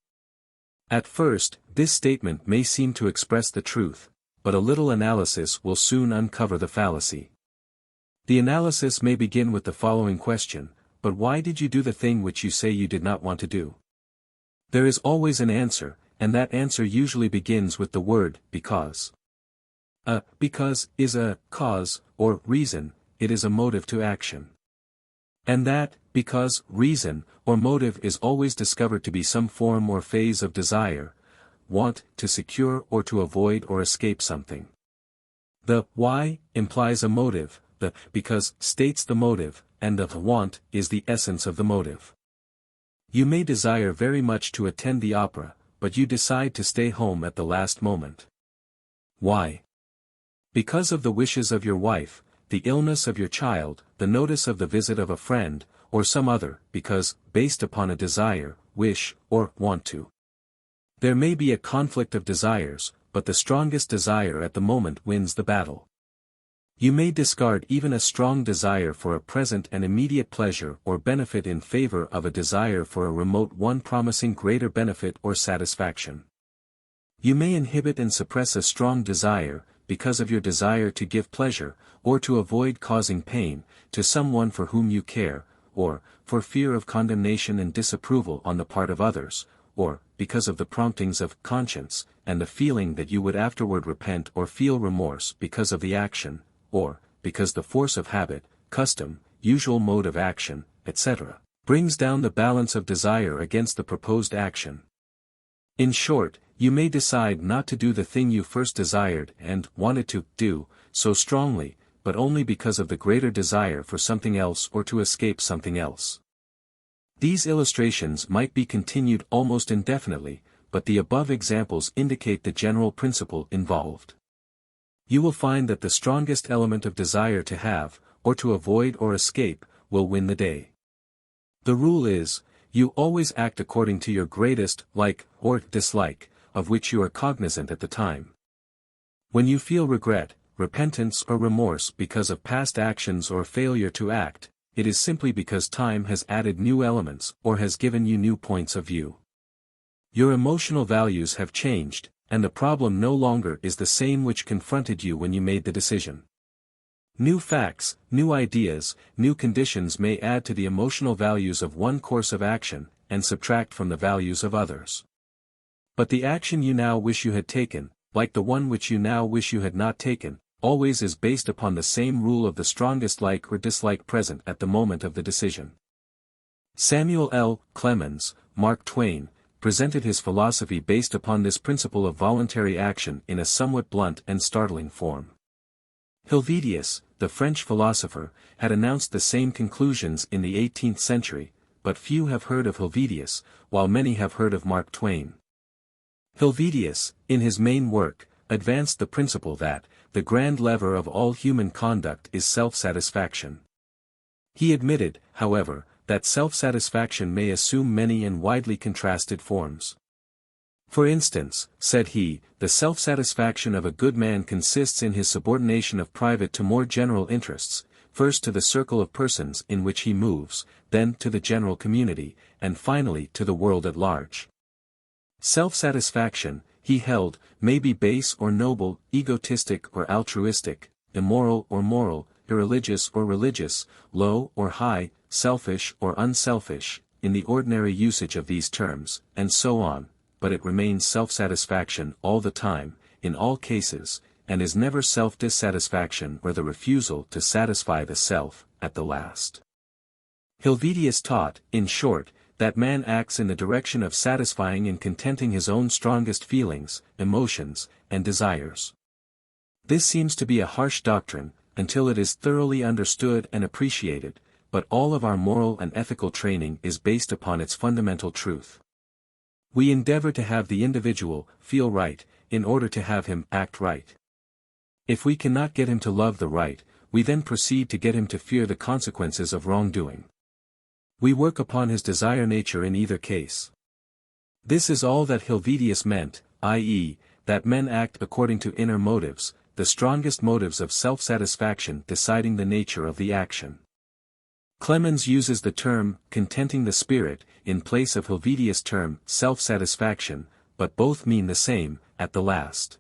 At first, this statement may seem to express the truth, but a little analysis will soon uncover the fallacy. The analysis may begin with the following question: but why did you do the thing which you say you did not want to do? There is always an answer, and that answer usually begins with the word because. Because is a cause, or reason, it is a motive to action. And that, because, reason, or motive is always discovered to be some form or phase of desire, want, to secure or to avoid or escape something. The why implies a motive, the because states the motive, and the want is the essence of the motive. You may desire very much to attend the opera, but you decide to stay home at the last moment. Why? Because of the wishes of your wife, the illness of your child, the notice of the visit of a friend, or some other, because, based upon a desire, wish, or want to. There may be a conflict of desires, but the strongest desire at the moment wins the battle. You may discard even a strong desire for a present and immediate pleasure or benefit in favor of a desire for a remote one promising greater benefit or satisfaction. You may inhibit and suppress a strong desire, because of your desire to give pleasure, or to avoid causing pain, to someone for whom you care, or, for fear of condemnation and disapproval on the part of others, or, because of the promptings of conscience, and the feeling that you would afterward repent or feel remorse because of the action, or, because the force of habit, custom, usual mode of action, etc., brings down the balance of desire against the proposed action. In short, you may decide not to do the thing you first desired and wanted to do, so strongly, but only because of the greater desire for something else or to escape something else. These illustrations might be continued almost indefinitely, but the above examples indicate the general principle involved. You will find that the strongest element of desire to have, or to avoid or escape, will win the day. The rule is, you always act according to your greatest like or dislike, of which you are cognizant at the time. When you feel regret, repentance or remorse because of past actions or failure to act, it is simply because time has added new elements or has given you new points of view. Your emotional values have changed, and the problem no longer is the same which confronted you when you made the decision. New facts, new ideas, new conditions may add to the emotional values of one course of action, and subtract from the values of others. But the action you now wish you had taken, like the one which you now wish you had not taken, always is based upon the same rule of the strongest like or dislike present at the moment of the decision. Samuel L. Clemens, Mark Twain, presented his philosophy based upon this principle of voluntary action in a somewhat blunt and startling form. Helvetius, the French philosopher, had announced the same conclusions in the 18th century, but few have heard of Helvetius, while many have heard of Mark Twain. Helvetius, in his main work, advanced the principle that, the grand lever of all human conduct is self-satisfaction. He admitted, however, that self-satisfaction may assume many and widely contrasted forms. For instance, said he, the self-satisfaction of a good man consists in his subordination of private to more general interests, first to the circle of persons in which he moves, then to the general community, and finally to the world at large. Self-satisfaction, he held, may be base or noble, egotistic or altruistic, immoral or moral, irreligious or religious, low or high, selfish or unselfish, in the ordinary usage of these terms, and so on, but it remains self-satisfaction all the time, in all cases, and is never self-dissatisfaction or the refusal to satisfy the self, at the last. Helvetius taught, in short, that man acts in the direction of satisfying and contenting his own strongest feelings, emotions, and desires. This seems to be a harsh doctrine, until it is thoroughly understood and appreciated, but all of our moral and ethical training is based upon its fundamental truth. We endeavor to have the individual feel right, in order to have him act right. If we cannot get him to love the right, we then proceed to get him to fear the consequences of wrongdoing. We work upon his desire nature in either case. This is all that Helvetius meant, i.e., that men act according to inner motives, the strongest motives of self-satisfaction deciding the nature of the action. Clemens uses the term, contenting the spirit, in place of Helvetius' term, self-satisfaction, but both mean the same, at the last.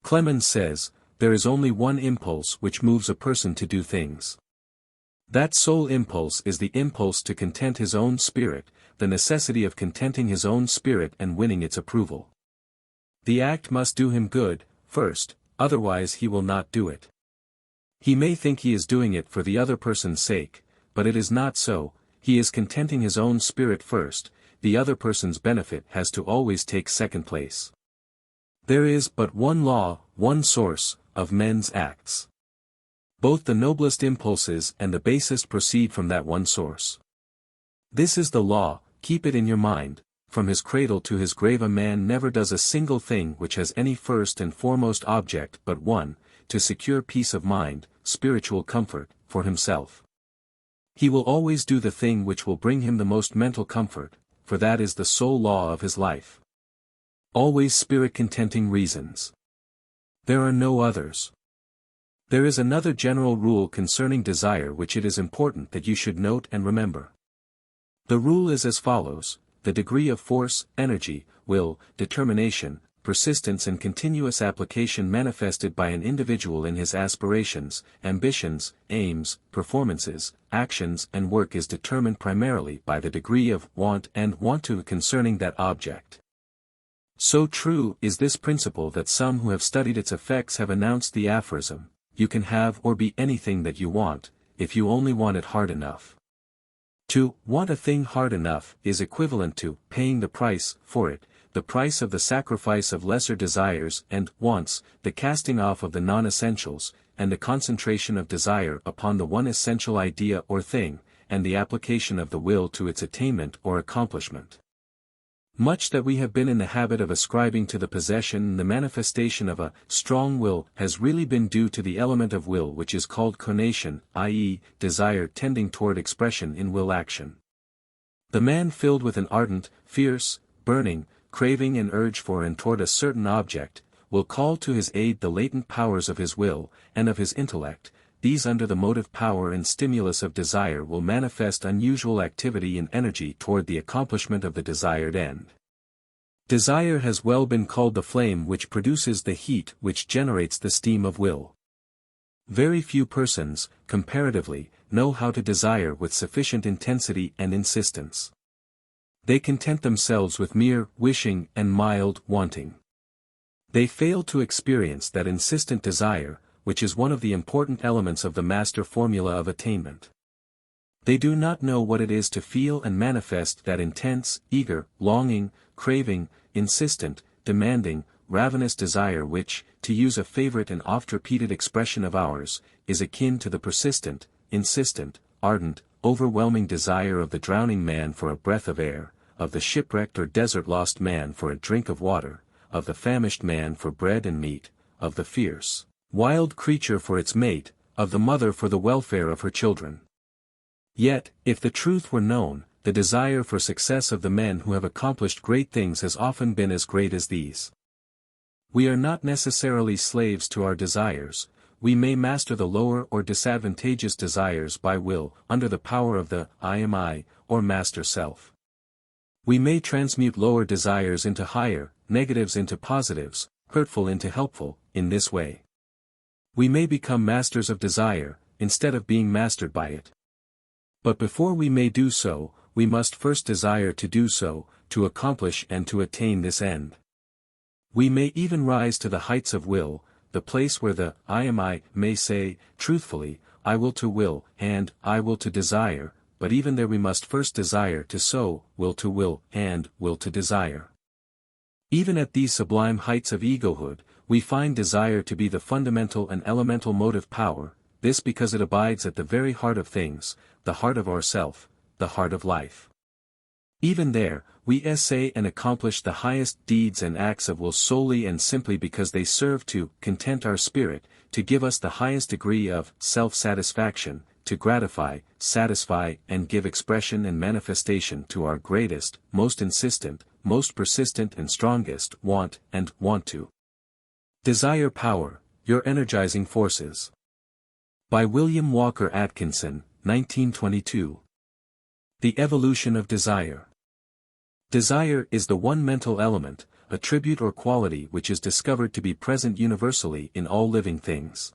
Clemens says, there is only one impulse which moves a person to do things. That sole impulse is the impulse to content his own spirit, the necessity of contenting his own spirit and winning its approval. The act must do him good, first, otherwise he will not do it. He may think he is doing it for the other person's sake, but it is not so, he is contenting his own spirit first, the other person's benefit has to always take second place. There is but one law, one source, of men's acts. Both the noblest impulses and the basest proceed from that one source. This is the law, keep it in your mind, from his cradle to his grave a man never does a single thing which has any first and foremost object but one, to secure peace of mind, spiritual comfort, for himself. He will always do the thing which will bring him the most mental comfort, for that is the sole law of his life. Always spirit-contenting reasons. There are no others. There is another general rule concerning desire which it is important that you should note and remember. The rule is as follows: the degree of force, energy, will, determination, persistence and continuous application manifested by an individual in his aspirations, ambitions, aims, performances, actions and work is determined primarily by the degree of want to concerning that object. So true is this principle that some who have studied its effects have announced the aphorism, you can have or be anything that you want, if you only want it hard enough. To want a thing hard enough is equivalent to paying the price for it, the price of the sacrifice of lesser desires and wants, the casting off of the non-essentials, and the concentration of desire upon the one essential idea or thing, and the application of the will to its attainment or accomplishment. Much that we have been in the habit of ascribing to the possession and the manifestation of a strong will has really been due to the element of will which is called conation, i.e., desire tending toward expression in will action. The man filled with an ardent, fierce, burning, craving and urge for and toward a certain object, will call to his aid the latent powers of his will, and of his intellect. These under the motive power and stimulus of desire will manifest unusual activity and energy toward the accomplishment of the desired end. Desire has well been called the flame which produces the heat which generates the steam of will. Very few persons, comparatively, know how to desire with sufficient intensity and insistence. They content themselves with mere wishing and mild wanting. They fail to experience that insistent desire, which is one of the important elements of the master formula of attainment. They do not know what it is to feel and manifest that intense, eager, longing, craving, insistent, demanding, ravenous desire which, to use a favorite and oft-repeated expression of ours, is akin to the persistent, insistent, ardent, overwhelming desire of the drowning man for a breath of air, of the shipwrecked or desert-lost man for a drink of water, of the famished man for bread and meat, of the fierce, wild creature for its mate, of the mother for the welfare of her children. Yet, if the truth were known, the desire for success of the men who have accomplished great things has often been as great as these. We are not necessarily slaves to our desires, we may master the lower or disadvantageous desires by will, under the power of the I am I, or master self. We may transmute lower desires into higher, negatives into positives, hurtful into helpful, in this way. We may become masters of desire, instead of being mastered by it. But before we may do so, we must first desire to do so, to accomplish and to attain this end. We may even rise to the heights of will, the place where the I am I may say, truthfully, I will to will, and I will to desire, but even there we must first desire to so, will, and will to desire. Even at these sublime heights of egohood, we find desire to be the fundamental and elemental motive power, this because it abides at the very heart of things, the heart of ourself, the heart of life. Even there, we essay and accomplish the highest deeds and acts of will solely and simply because they serve to content our spirit, to give us the highest degree of self-satisfaction, to gratify, satisfy and give expression and manifestation to our greatest, most insistent, most persistent and strongest want to. Desire Power, Your Energizing Forces. By William Walker Atkinson, 1922. The Evolution of Desire. Desire is the one mental element, attribute or quality which is discovered to be present universally in all living things.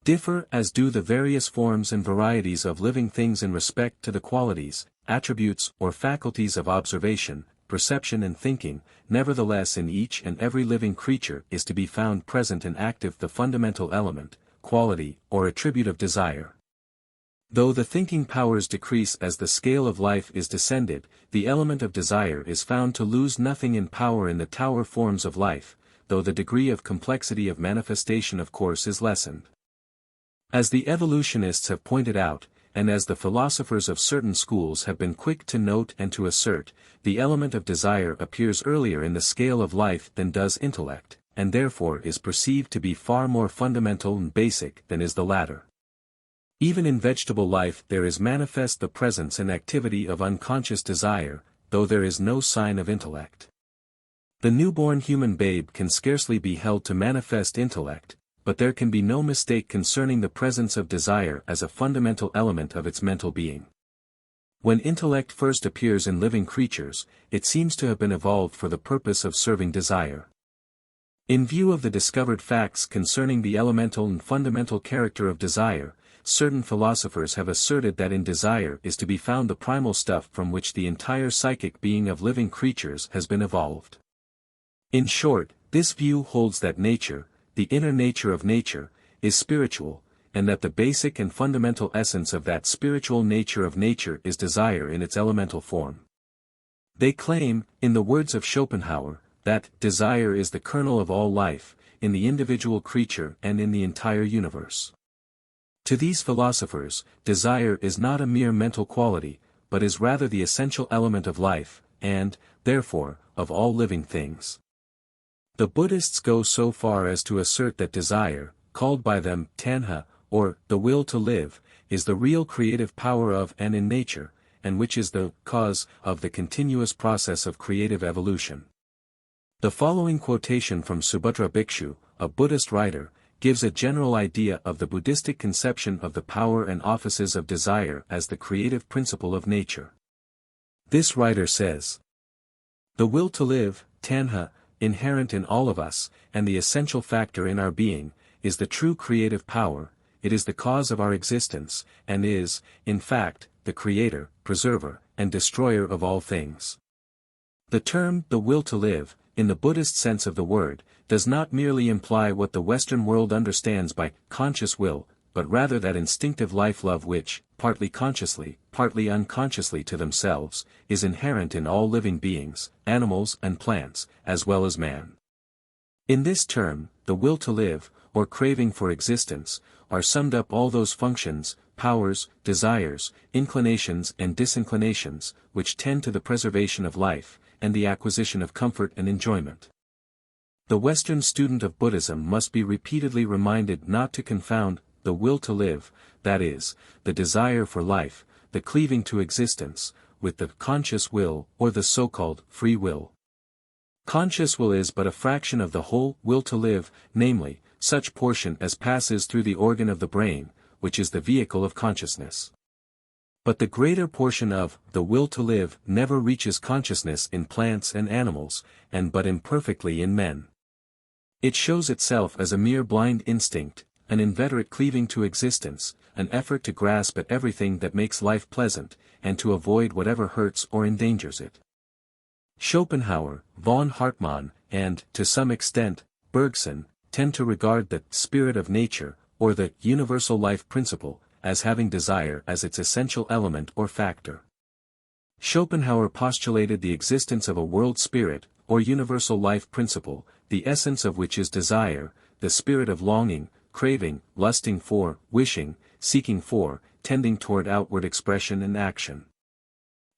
Differ as do the various forms and varieties of living things in respect to the qualities, attributes or faculties of observation, perception and thinking, nevertheless in each and every living creature is to be found present and active the fundamental element, quality or attribute of desire. Though the thinking powers decrease as the scale of life is descended, the element of desire is found to lose nothing in power in the tower forms of life, though the degree of complexity of manifestation of course is lessened. As the evolutionists have pointed out, and as the philosophers of certain schools have been quick to note and to assert, the element of desire appears earlier in the scale of life than does intellect, and therefore is perceived to be far more fundamental and basic than is the latter. Even in vegetable life there is manifest the presence and activity of unconscious desire, though there is no sign of intellect. The newborn human babe can scarcely be held to manifest intellect, but there can be no mistake concerning the presence of desire as a fundamental element of its mental being. When intellect first appears in living creatures, it seems to have been evolved for the purpose of serving desire. In view of the discovered facts concerning the elemental and fundamental character of desire, certain philosophers have asserted that in desire is to be found the primal stuff from which the entire psychic being of living creatures has been evolved. In short, this view holds that nature, the inner nature of nature, is spiritual, and that the basic and fundamental essence of that spiritual nature of nature is desire in its elemental form. They claim, in the words of Schopenhauer, that desire is the kernel of all life, in the individual creature and in the entire universe. To these philosophers, desire is not a mere mental quality, but is rather the essential element of life, and, therefore, of all living things. The Buddhists go so far as to assert that desire, called by them tanha, or the will to live, is the real creative power of and in nature, and which is the cause of the continuous process of creative evolution. The following quotation from Subhadra Bhikshu, a Buddhist writer, gives a general idea of the Buddhistic conception of the power and offices of desire as the creative principle of nature. This writer says, "The will to live, tanha, inherent in all of us, and the essential factor in our being, is the true creative power, it is the cause of our existence, and is, in fact, the creator, preserver, and destroyer of all things." The term, the will to live, in the Buddhist sense of the word, does not merely imply what the Western world understands by conscious will, but rather that instinctive life-love which, partly consciously, partly unconsciously to themselves, is inherent in all living beings, animals and plants, as well as man. In this term, the will to live, or craving for existence, are summed up all those functions, powers, desires, inclinations and disinclinations, which tend to the preservation of life, and the acquisition of comfort and enjoyment. The Western student of Buddhism must be repeatedly reminded not to confound the will to live, that is, the desire for life, the cleaving to existence, with the conscious will or the so-called free will. Conscious will is but a fraction of the whole will to live, namely, such portion as passes through the organ of the brain, which is the vehicle of consciousness. But the greater portion of the will to live never reaches consciousness in plants and animals, and but imperfectly in men. It shows itself as a mere blind instinct, an inveterate cleaving to existence, an effort to grasp at everything that makes life pleasant, and to avoid whatever hurts or endangers it. Schopenhauer, von Hartmann, and, to some extent, Bergson, tend to regard the spirit of nature, or the universal life principle, as having desire as its essential element or factor. Schopenhauer postulated the existence of a world spirit, or universal life principle, the essence of which is desire, the spirit of longing, craving, lusting for, wishing, seeking for, tending toward outward expression and action.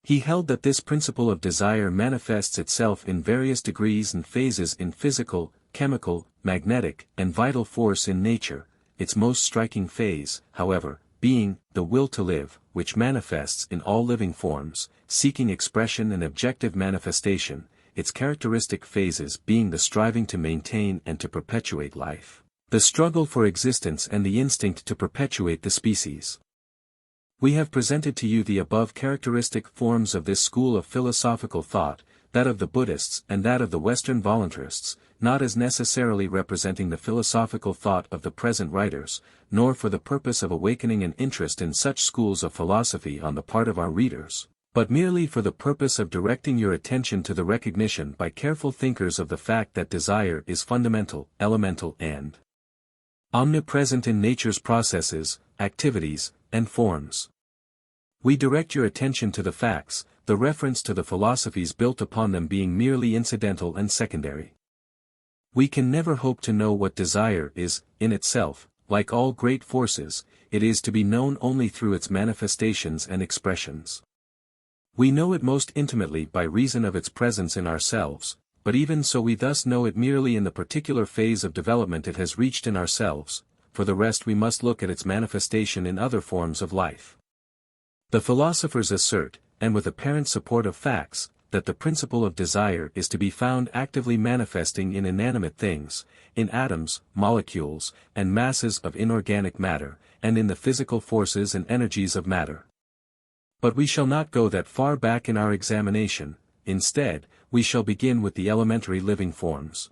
He held that this principle of desire manifests itself in various degrees and phases in physical, chemical, magnetic, and vital force in nature, its most striking phase, however, being the will to live, which manifests in all living forms, seeking expression and objective manifestation, its characteristic phases being the striving to maintain and to perpetuate life, the struggle for existence and the instinct to perpetuate the species. We have presented to you the above characteristic forms of this school of philosophical thought, that of the Buddhists and that of the Western voluntarists, not as necessarily representing the philosophical thought of the present writers, nor for the purpose of awakening an interest in such schools of philosophy on the part of our readers, but merely for the purpose of directing your attention to the recognition by careful thinkers of the fact that desire is fundamental, elemental and omnipresent in nature's processes, activities, and forms. We direct your attention to the facts, the reference to the philosophies built upon them being merely incidental and secondary. We can never hope to know what desire is, in itself. Like all great forces, it is to be known only through its manifestations and expressions. We know it most intimately by reason of its presence in ourselves, but even so we thus know it merely in the particular phase of development it has reached in ourselves. For the rest we must look at its manifestation in other forms of life. The philosophers assert, and with apparent support of facts, that the principle of desire is to be found actively manifesting in inanimate things, in atoms, molecules, and masses of inorganic matter, and in the physical forces and energies of matter. But we shall not go that far back in our examination. Instead, we shall begin with the elementary living forms.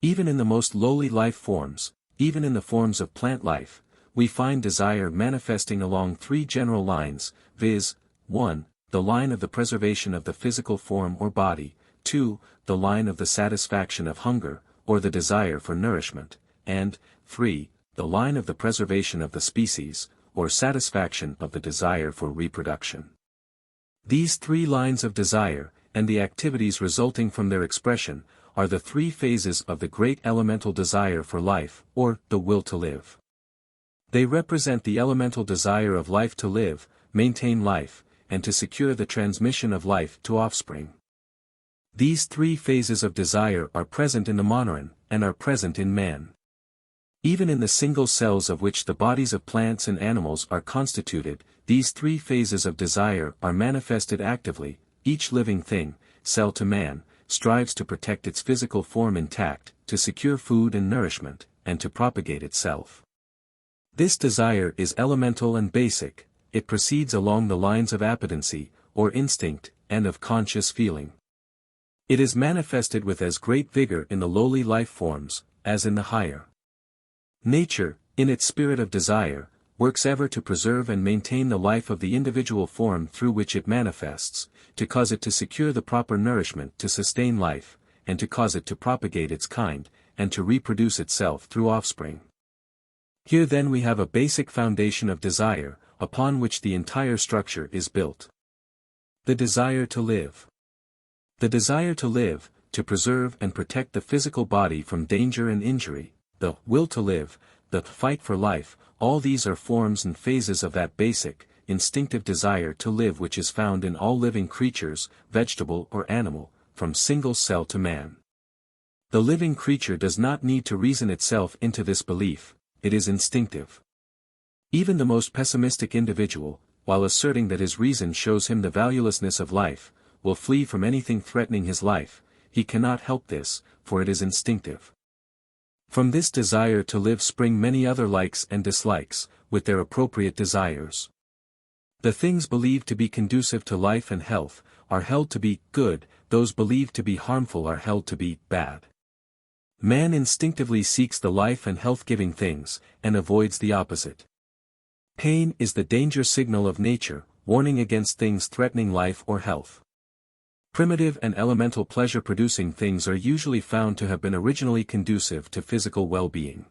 Even in the most lowly life forms, even in the forms of plant life, we find desire manifesting along three general lines, viz. 1. The line of the preservation of the physical form or body, 2. The line of the satisfaction of hunger, or the desire for nourishment, and 3. The line of the preservation of the species, or satisfaction of the desire for reproduction. These three lines of desire, and the activities resulting from their expression, are the three phases of the great elemental desire for life, or the will to live. They represent the elemental desire of life to live, maintain life, and to secure the transmission of life to offspring. These three phases of desire are present in the monoran, and are present in man. Even in the single cells of which the bodies of plants and animals are constituted, these three phases of desire are manifested actively. Each living thing, cell to man, strives to protect its physical form intact, to secure food and nourishment, and to propagate itself. This desire is elemental and basic. It proceeds along the lines of appetency, or instinct, and of conscious feeling. It is manifested with as great vigor in the lowly life forms, as in the higher. Nature, in its spirit of desire, works ever to preserve and maintain the life of the individual form through which it manifests, to cause it to secure the proper nourishment to sustain life, and to cause it to propagate its kind, and to reproduce itself through offspring. Here then we have a basic foundation of desire, upon which the entire structure is built. The desire to live. The desire to live, to preserve and protect the physical body from danger and injury, the will to live, the fight for life, all these are forms and phases of that basic, instinctive desire to live which is found in all living creatures, vegetable or animal, from single cell to man. The living creature does not need to reason itself into this belief, it is instinctive. Even the most pessimistic individual, while asserting that his reason shows him the valuelessness of life, will flee from anything threatening his life, he cannot help this, for it is instinctive. From this desire to live spring many other likes and dislikes, with their appropriate desires. The things believed to be conducive to life and health, are held to be good, those believed to be harmful are held to be bad. Man instinctively seeks the life and health-giving things, and avoids the opposite. Pain is the danger signal of nature, warning against things threatening life or health. Primitive and elemental pleasure-producing things are usually found to have been originally conducive to physical well-being.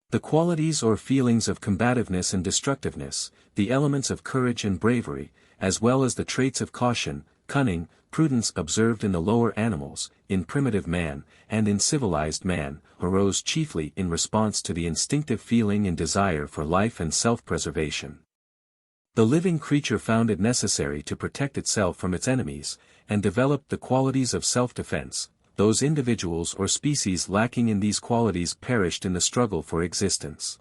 The qualities or feelings of combativeness and destructiveness, the elements of courage and bravery, as well as the traits of caution, cunning, prudence observed in the lower animals, in primitive man, and in civilized man, arose chiefly in response to the instinctive feeling and desire for life and self-preservation. The living creature found it necessary to protect itself from its enemies, and developed the qualities of self-defense. Those individuals or species lacking in these qualities perished in the struggle for existence.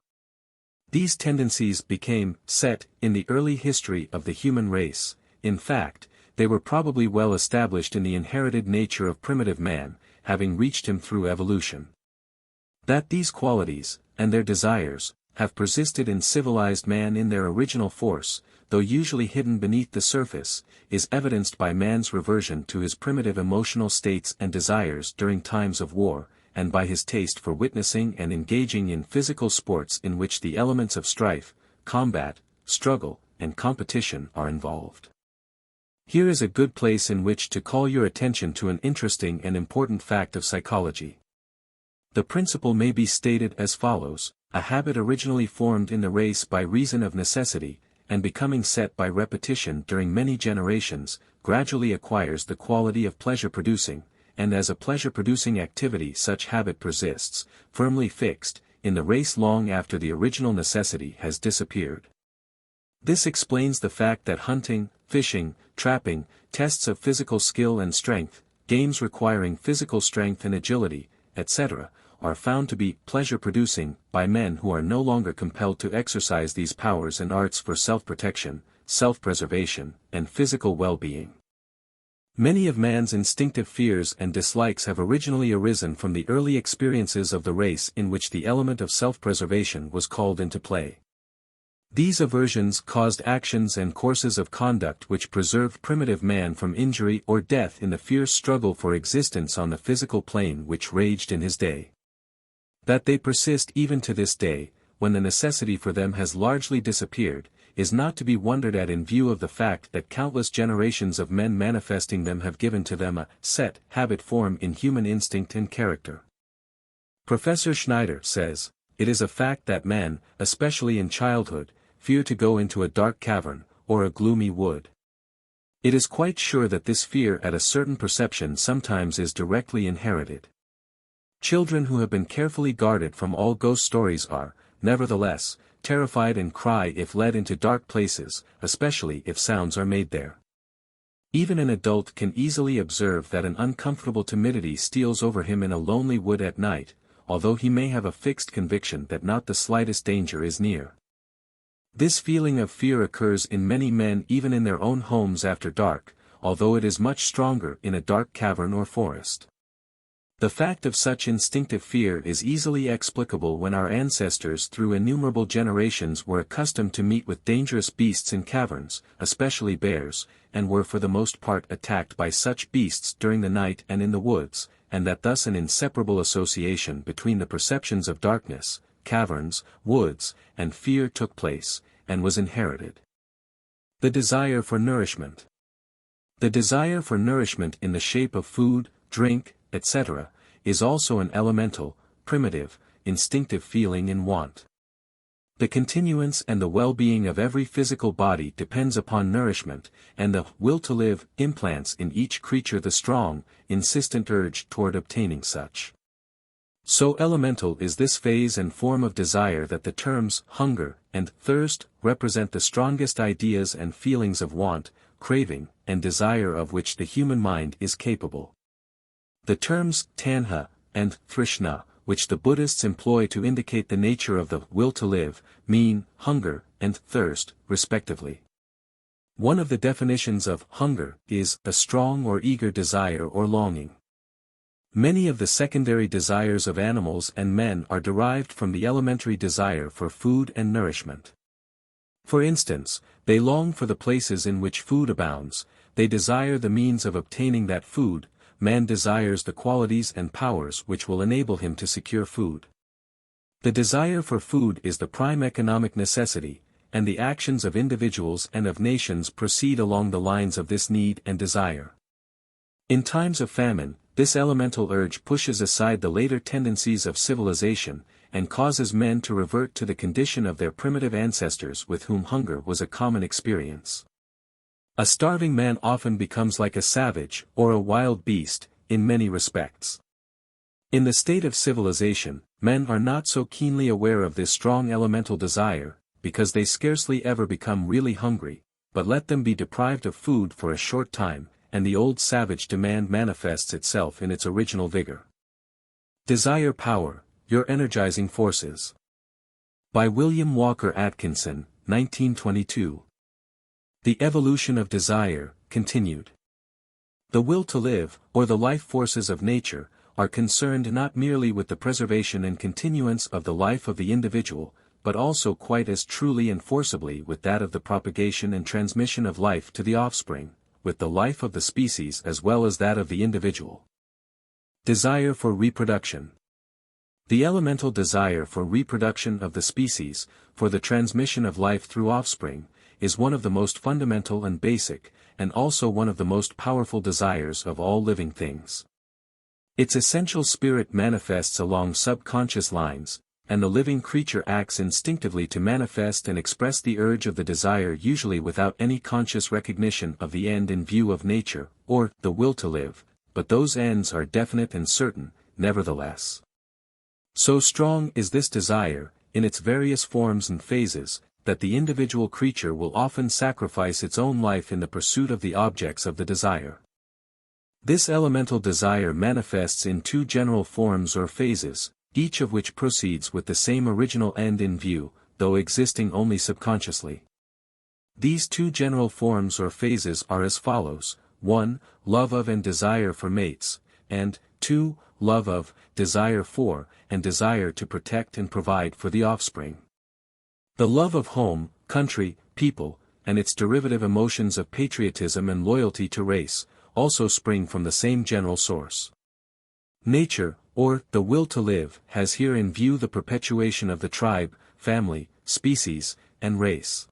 These tendencies became set in the early history of the human race. In fact, they were probably well established in the inherited nature of primitive man, having reached him through evolution. That these qualities, and their desires, have persisted in civilized man in their original force, though usually hidden beneath the surface, is evidenced by man's reversion to his primitive emotional states and desires during times of war, and by his taste for witnessing and engaging in physical sports in which the elements of strife, combat, struggle, and competition are involved. Here is a good place in which to call your attention to an interesting and important fact of psychology. The principle may be stated as follows: a habit originally formed in the race by reason of necessity, and becoming set by repetition during many generations, gradually acquires the quality of pleasure-producing, and as a pleasure-producing activity such habit persists, firmly fixed, in the race long after the original necessity has disappeared. This explains the fact that hunting, fishing, trapping, tests of physical skill and strength, games requiring physical strength and agility, etc., are found to be pleasure-producing by men who are no longer compelled to exercise these powers and arts for self-protection, self-preservation, and physical well-being. Many of man's instinctive fears and dislikes have originally arisen from the early experiences of the race in which the element of self-preservation was called into play. These aversions caused actions and courses of conduct which preserved primitive man from injury or death in the fierce struggle for existence on the physical plane which raged in his day. That they persist even to this day, when the necessity for them has largely disappeared, is not to be wondered at in view of the fact that countless generations of men manifesting them have given to them a set habit form in human instinct and character. Professor Schneider says, "It is a fact that men, especially in childhood, fear to go into a dark cavern, or a gloomy wood. It is quite sure that this fear at a certain perception sometimes is directly inherited. Children who have been carefully guarded from all ghost stories are, nevertheless, terrified and cry if led into dark places, especially if sounds are made there. Even an adult can easily observe that an uncomfortable timidity steals over him in a lonely wood at night, although he may have a fixed conviction that not the slightest danger is near. This feeling of fear occurs in many men even in their own homes after dark, although it is much stronger in a dark cavern or forest. The fact of such instinctive fear is easily explicable when our ancestors through innumerable generations were accustomed to meet with dangerous beasts in caverns, especially bears, and were for the most part attacked by such beasts during the night and in the woods, and that thus an inseparable association between the perceptions of darkness, caverns, woods, and fear took place, and was inherited. The desire for nourishment. The desire for nourishment in the shape of food, drink, etc., is also an elemental, primitive, instinctive feeling in want. The continuance and the well-being of every physical body depends upon nourishment, and the will to live implants in each creature the strong, insistent urge toward obtaining such. So elemental is this phase and form of desire that the terms hunger and thirst represent the strongest ideas and feelings of want, craving, and desire of which the human mind is capable. The terms tanha and trishna, which the Buddhists employ to indicate the nature of the will to live, mean hunger and thirst, respectively. One of the definitions of hunger is a strong or eager desire or longing. Many of the secondary desires of animals and men are derived from the elementary desire for food and nourishment. For instance, they long for the places in which food abounds, they desire the means of obtaining that food, man desires the qualities and powers which will enable him to secure food. The desire for food is the prime economic necessity, and the actions of individuals and of nations proceed along the lines of this need and desire. In times of famine, this elemental urge pushes aside the later tendencies of civilization, and causes men to revert to the condition of their primitive ancestors with whom hunger was a common experience. A starving man often becomes like a savage or a wild beast, in many respects. In the state of civilization, men are not so keenly aware of this strong elemental desire, because they scarcely ever become really hungry, but let them be deprived of food for a short time, and the old savage demand manifests itself in its original vigor. Desire Power, Your Energizing Forces. By William Walker Atkinson, 1922. The Evolution of Desire, Continued. The will to live, or the life forces of nature, are concerned not merely with the preservation and continuance of the life of the individual, but also quite as truly and forcibly with that of the propagation and transmission of life to the offspring, with the life of the species as well as that of the individual. Desire for reproduction. The elemental desire for reproduction of the species, for the transmission of life through offspring, is one of the most fundamental and basic, and also one of the most powerful desires of all living things. Its essential spirit manifests along subconscious lines, and the living creature acts instinctively to manifest and express the urge of the desire, usually without any conscious recognition of the end in view of nature, or the will to live, but those ends are definite and certain, nevertheless. So strong is this desire, in its various forms and phases, that the individual creature will often sacrifice its own life in the pursuit of the objects of the desire. This elemental desire manifests in two general forms or phases, each of which proceeds with the same original end in view, though existing only subconsciously. These two general forms or phases are as follows: 1. Love of and desire for mates, and 2. Love of, desire for, and desire to protect and provide for the offspring. The love of home, country, people, and its derivative emotions of patriotism and loyalty to race, also spring from the same general source. Nature, or the will to live, has here in view the perpetuation of the tribe, family, species, and race.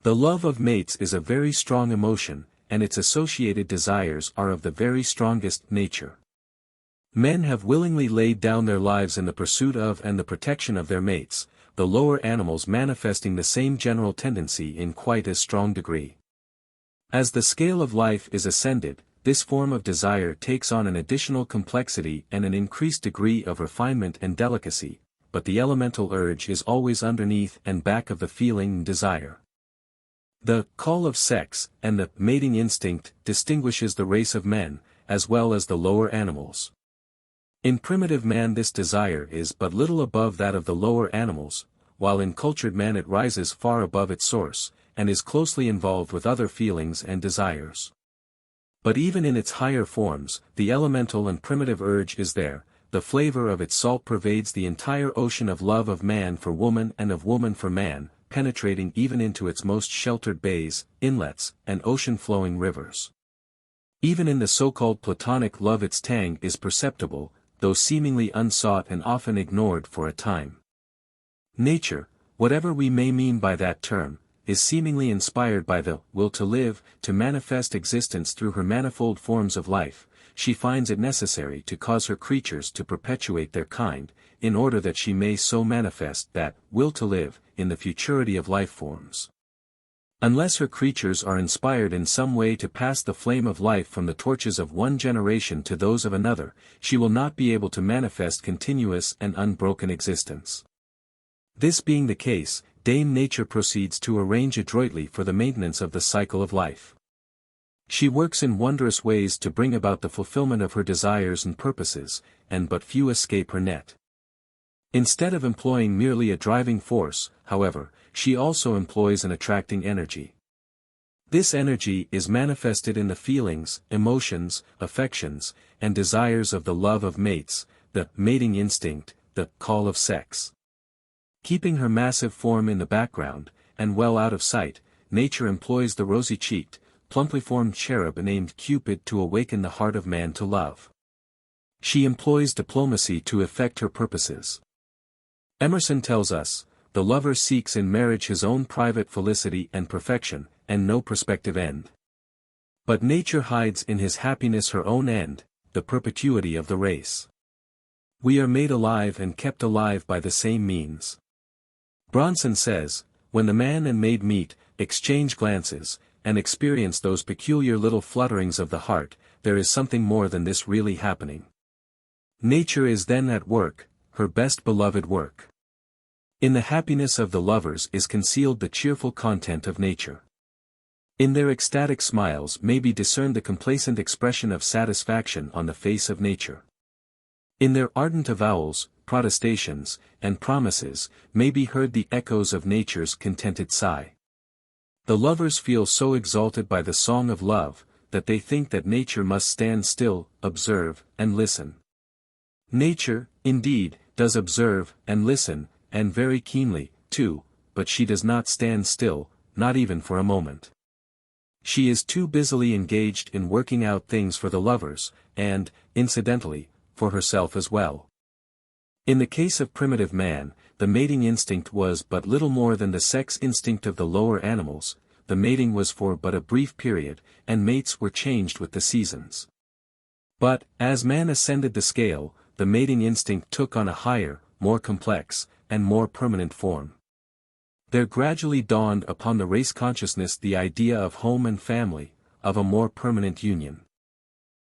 The love of mates is a very strong emotion, and its associated desires are of the very strongest nature. Men have willingly laid down their lives in the pursuit of and the protection of their mates, the lower animals manifesting the same general tendency in quite as strong degree. As the scale of life is ascended, this form of desire takes on an additional complexity and an increased degree of refinement and delicacy, but the elemental urge is always underneath and back of the feeling and desire. The call of sex and the mating instinct distinguishes the race of men, as well as the lower animals. In primitive man this desire is but little above that of the lower animals, while in cultured man it rises far above its source, and is closely involved with other feelings and desires. But even in its higher forms, the elemental and primitive urge is there, the flavor of its salt pervades the entire ocean of love of man for woman and of woman for man, penetrating even into its most sheltered bays, inlets, and ocean-flowing rivers. Even in the so-called platonic love its tang is perceptible, though seemingly unsought and often ignored for a time. Nature, whatever we may mean by that term, is seemingly inspired by the will to live, to manifest existence through her manifold forms of life. She finds it necessary to cause her creatures to perpetuate their kind, in order that she may so manifest that will to live, in the futurity of life forms. Unless her creatures are inspired in some way to pass the flame of life from the torches of one generation to those of another, she will not be able to manifest continuous and unbroken existence. This being the case, Dame Nature proceeds to arrange adroitly for the maintenance of the cycle of life. She works in wondrous ways to bring about the fulfillment of her desires and purposes, and but few escape her net. Instead of employing merely a driving force, however, she also employs an attracting energy. This energy is manifested in the feelings, emotions, affections, and desires of the love of mates, the mating instinct, the call of sex. Keeping her massive form in the background, and well out of sight, nature employs the rosy-cheeked, plumply formed cherub named Cupid to awaken the heart of man to love. She employs diplomacy to effect her purposes. Emerson tells us, the lover seeks in marriage his own private felicity and perfection, and no prospective end. But nature hides in his happiness her own end, the perpetuity of the race. We are made alive and kept alive by the same means. Bronson says, when the man and maid meet, exchange glances, and experience those peculiar little flutterings of the heart, there is something more than this really happening. Nature is then at work, her best beloved work. In the happiness of the lovers is concealed the cheerful content of nature. In their ecstatic smiles may be discerned the complacent expression of satisfaction on the face of nature. In their ardent avowals, protestations, and promises, may be heard the echoes of nature's contented sigh. The lovers feel so exalted by the song of love, that they think that nature must stand still, observe, and listen. Nature, indeed, does observe, and listen, and very keenly, too, but she does not stand still, not even for a moment. She is too busily engaged in working out things for the lovers, and, incidentally, for herself as well. In the case of primitive man, the mating instinct was but little more than the sex instinct of the lower animals. The mating was for but a brief period, and mates were changed with the seasons. But, as man ascended the scale, the mating instinct took on a higher, more complex, and more permanent form. There gradually dawned upon the race consciousness the idea of home and family, of a more permanent union.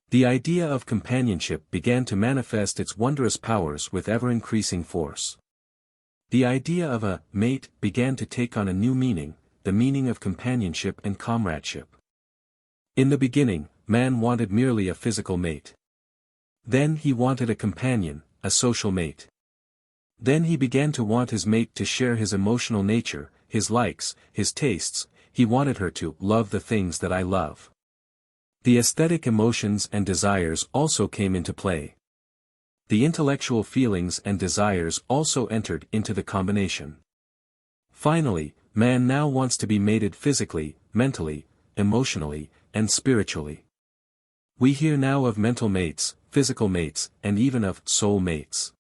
The idea of companionship began to manifest its wondrous powers with ever-increasing force. The idea of a mate began to take on a new meaning, the meaning of companionship and comradeship. In the beginning, man wanted merely a physical mate. Then he wanted a companion, a social mate. Then he began to want his mate to share his emotional nature, his likes, his tastes. He wanted her to love the things that I love. The aesthetic emotions and desires also came into play. The intellectual feelings and desires also entered into the combination. Finally, man now wants to be mated physically, mentally, emotionally, and spiritually. We hear now of mental mates, physical mates, and even of soul mates.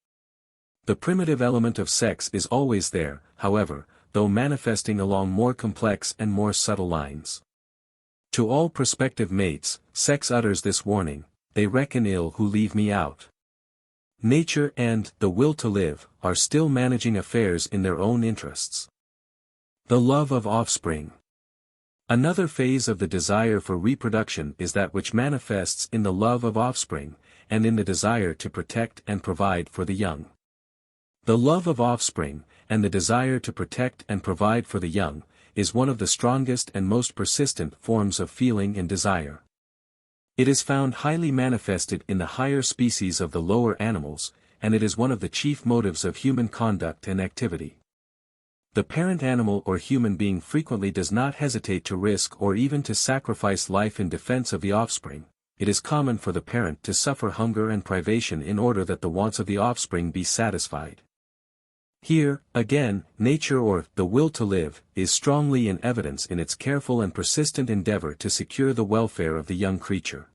The primitive element of sex is always there, however, though manifesting along more complex and more subtle lines. To all prospective mates, sex utters this warning, they reckon ill who leave me out. Nature and the will to live are still managing affairs in their own interests. The love of offspring. Another phase of the desire for reproduction is that which manifests in the love of offspring, and in the desire to protect and provide for the young. The love of offspring, and the desire to protect and provide for the young, is one of the strongest and most persistent forms of feeling and desire. It is found highly manifested in the higher species of the lower animals, and it is one of the chief motives of human conduct and activity. The parent animal or human being frequently does not hesitate to risk or even to sacrifice life in defense of the offspring. It is common for the parent to suffer hunger and privation in order that the wants of the offspring be satisfied. Here, again, nature or the will to live is strongly in evidence in its careful and persistent endeavor to secure the welfare of the young creature.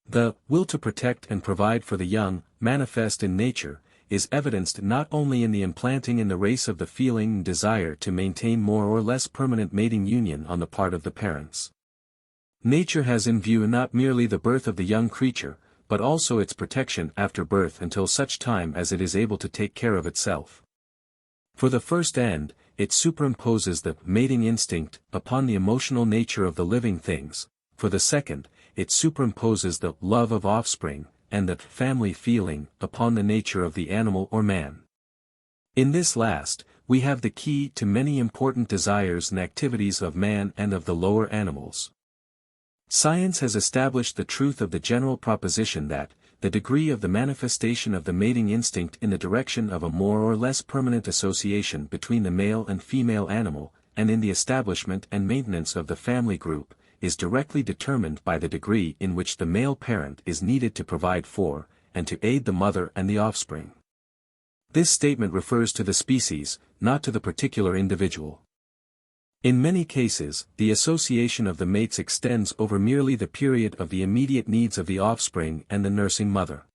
The will to protect and provide for the young, manifest in nature, is evidenced not only in the implanting in the race of the feeling and desire to maintain more or less permanent mating union on the part of the parents. Nature has in view not merely the birth of the young creature, but also its protection after birth until such time as it is able to take care of itself. For the first end, it superimposes the mating instinct upon the emotional nature of the living things. For the second, it superimposes the love of offspring, and the family feeling, upon the nature of the animal or man. In this last, we have the key to many important desires and activities of man and of the lower animals. Science has established the truth of the general proposition that, the degree of the manifestation of the mating instinct in the direction of a more or less permanent association between the male and female animal, and in the establishment and maintenance of the family group, is directly determined by the degree in which the male parent is needed to provide for, and to aid the mother and the offspring. This statement refers to the species, not to the particular individual. In many cases, the association of the mates extends over merely the period of the immediate needs of the offspring and the nursing mother.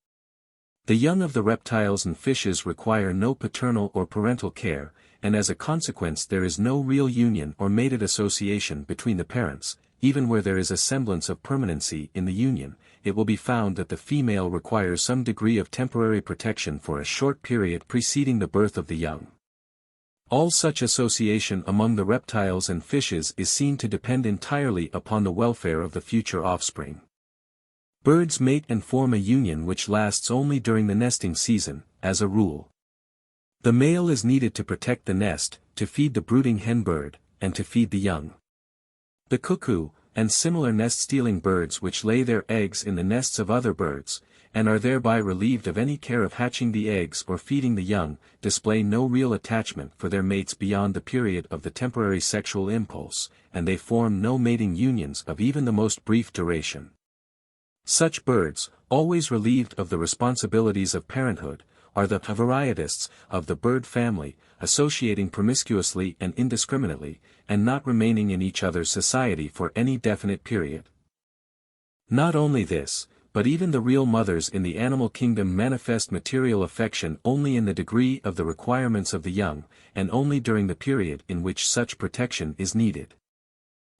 The young of the reptiles and fishes require no paternal or parental care, and as a consequence there is no real union or mated association between the parents. Even where there is a semblance of permanency in the union, it will be found that the female requires some degree of temporary protection for a short period preceding the birth of the young. All such association among the reptiles and fishes is seen to depend entirely upon the welfare of the future offspring. Birds mate and form a union which lasts only during the nesting season, as a rule. The male is needed to protect the nest, to feed the brooding hen bird, and to feed the young. The cuckoo, and similar nest-stealing birds which lay their eggs in the nests of other birds, and are thereby relieved of any care of hatching the eggs or feeding the young, display no real attachment for their mates beyond the period of the temporary sexual impulse, and they form no mating unions of even the most brief duration. Such birds, always relieved of the responsibilities of parenthood, are the varietists of the bird family, associating promiscuously and indiscriminately, and not remaining in each other's society for any definite period. Not only this, but even the real mothers in the animal kingdom manifest material affection only in the degree of the requirements of the young, and only during the period in which such protection is needed.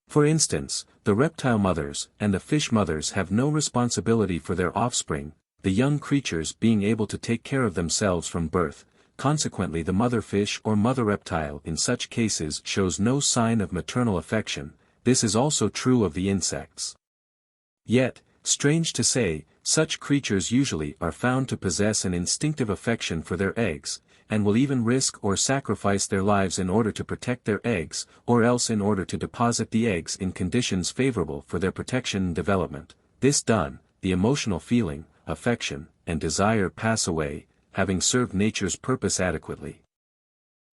For instance, the reptile mothers and the fish mothers have no responsibility for their offspring, the young creatures being able to take care of themselves from birth. Consequently the mother fish or mother reptile in such cases shows no sign of maternal affection. This is also true of the insects. Yet, strange to say, such creatures usually are found to possess an instinctive affection for their eggs, and will even risk or sacrifice their lives in order to protect their eggs, or else in order to deposit the eggs in conditions favorable for their protection and development. This done, the emotional feeling, affection, and desire pass away, having served nature's purpose adequately.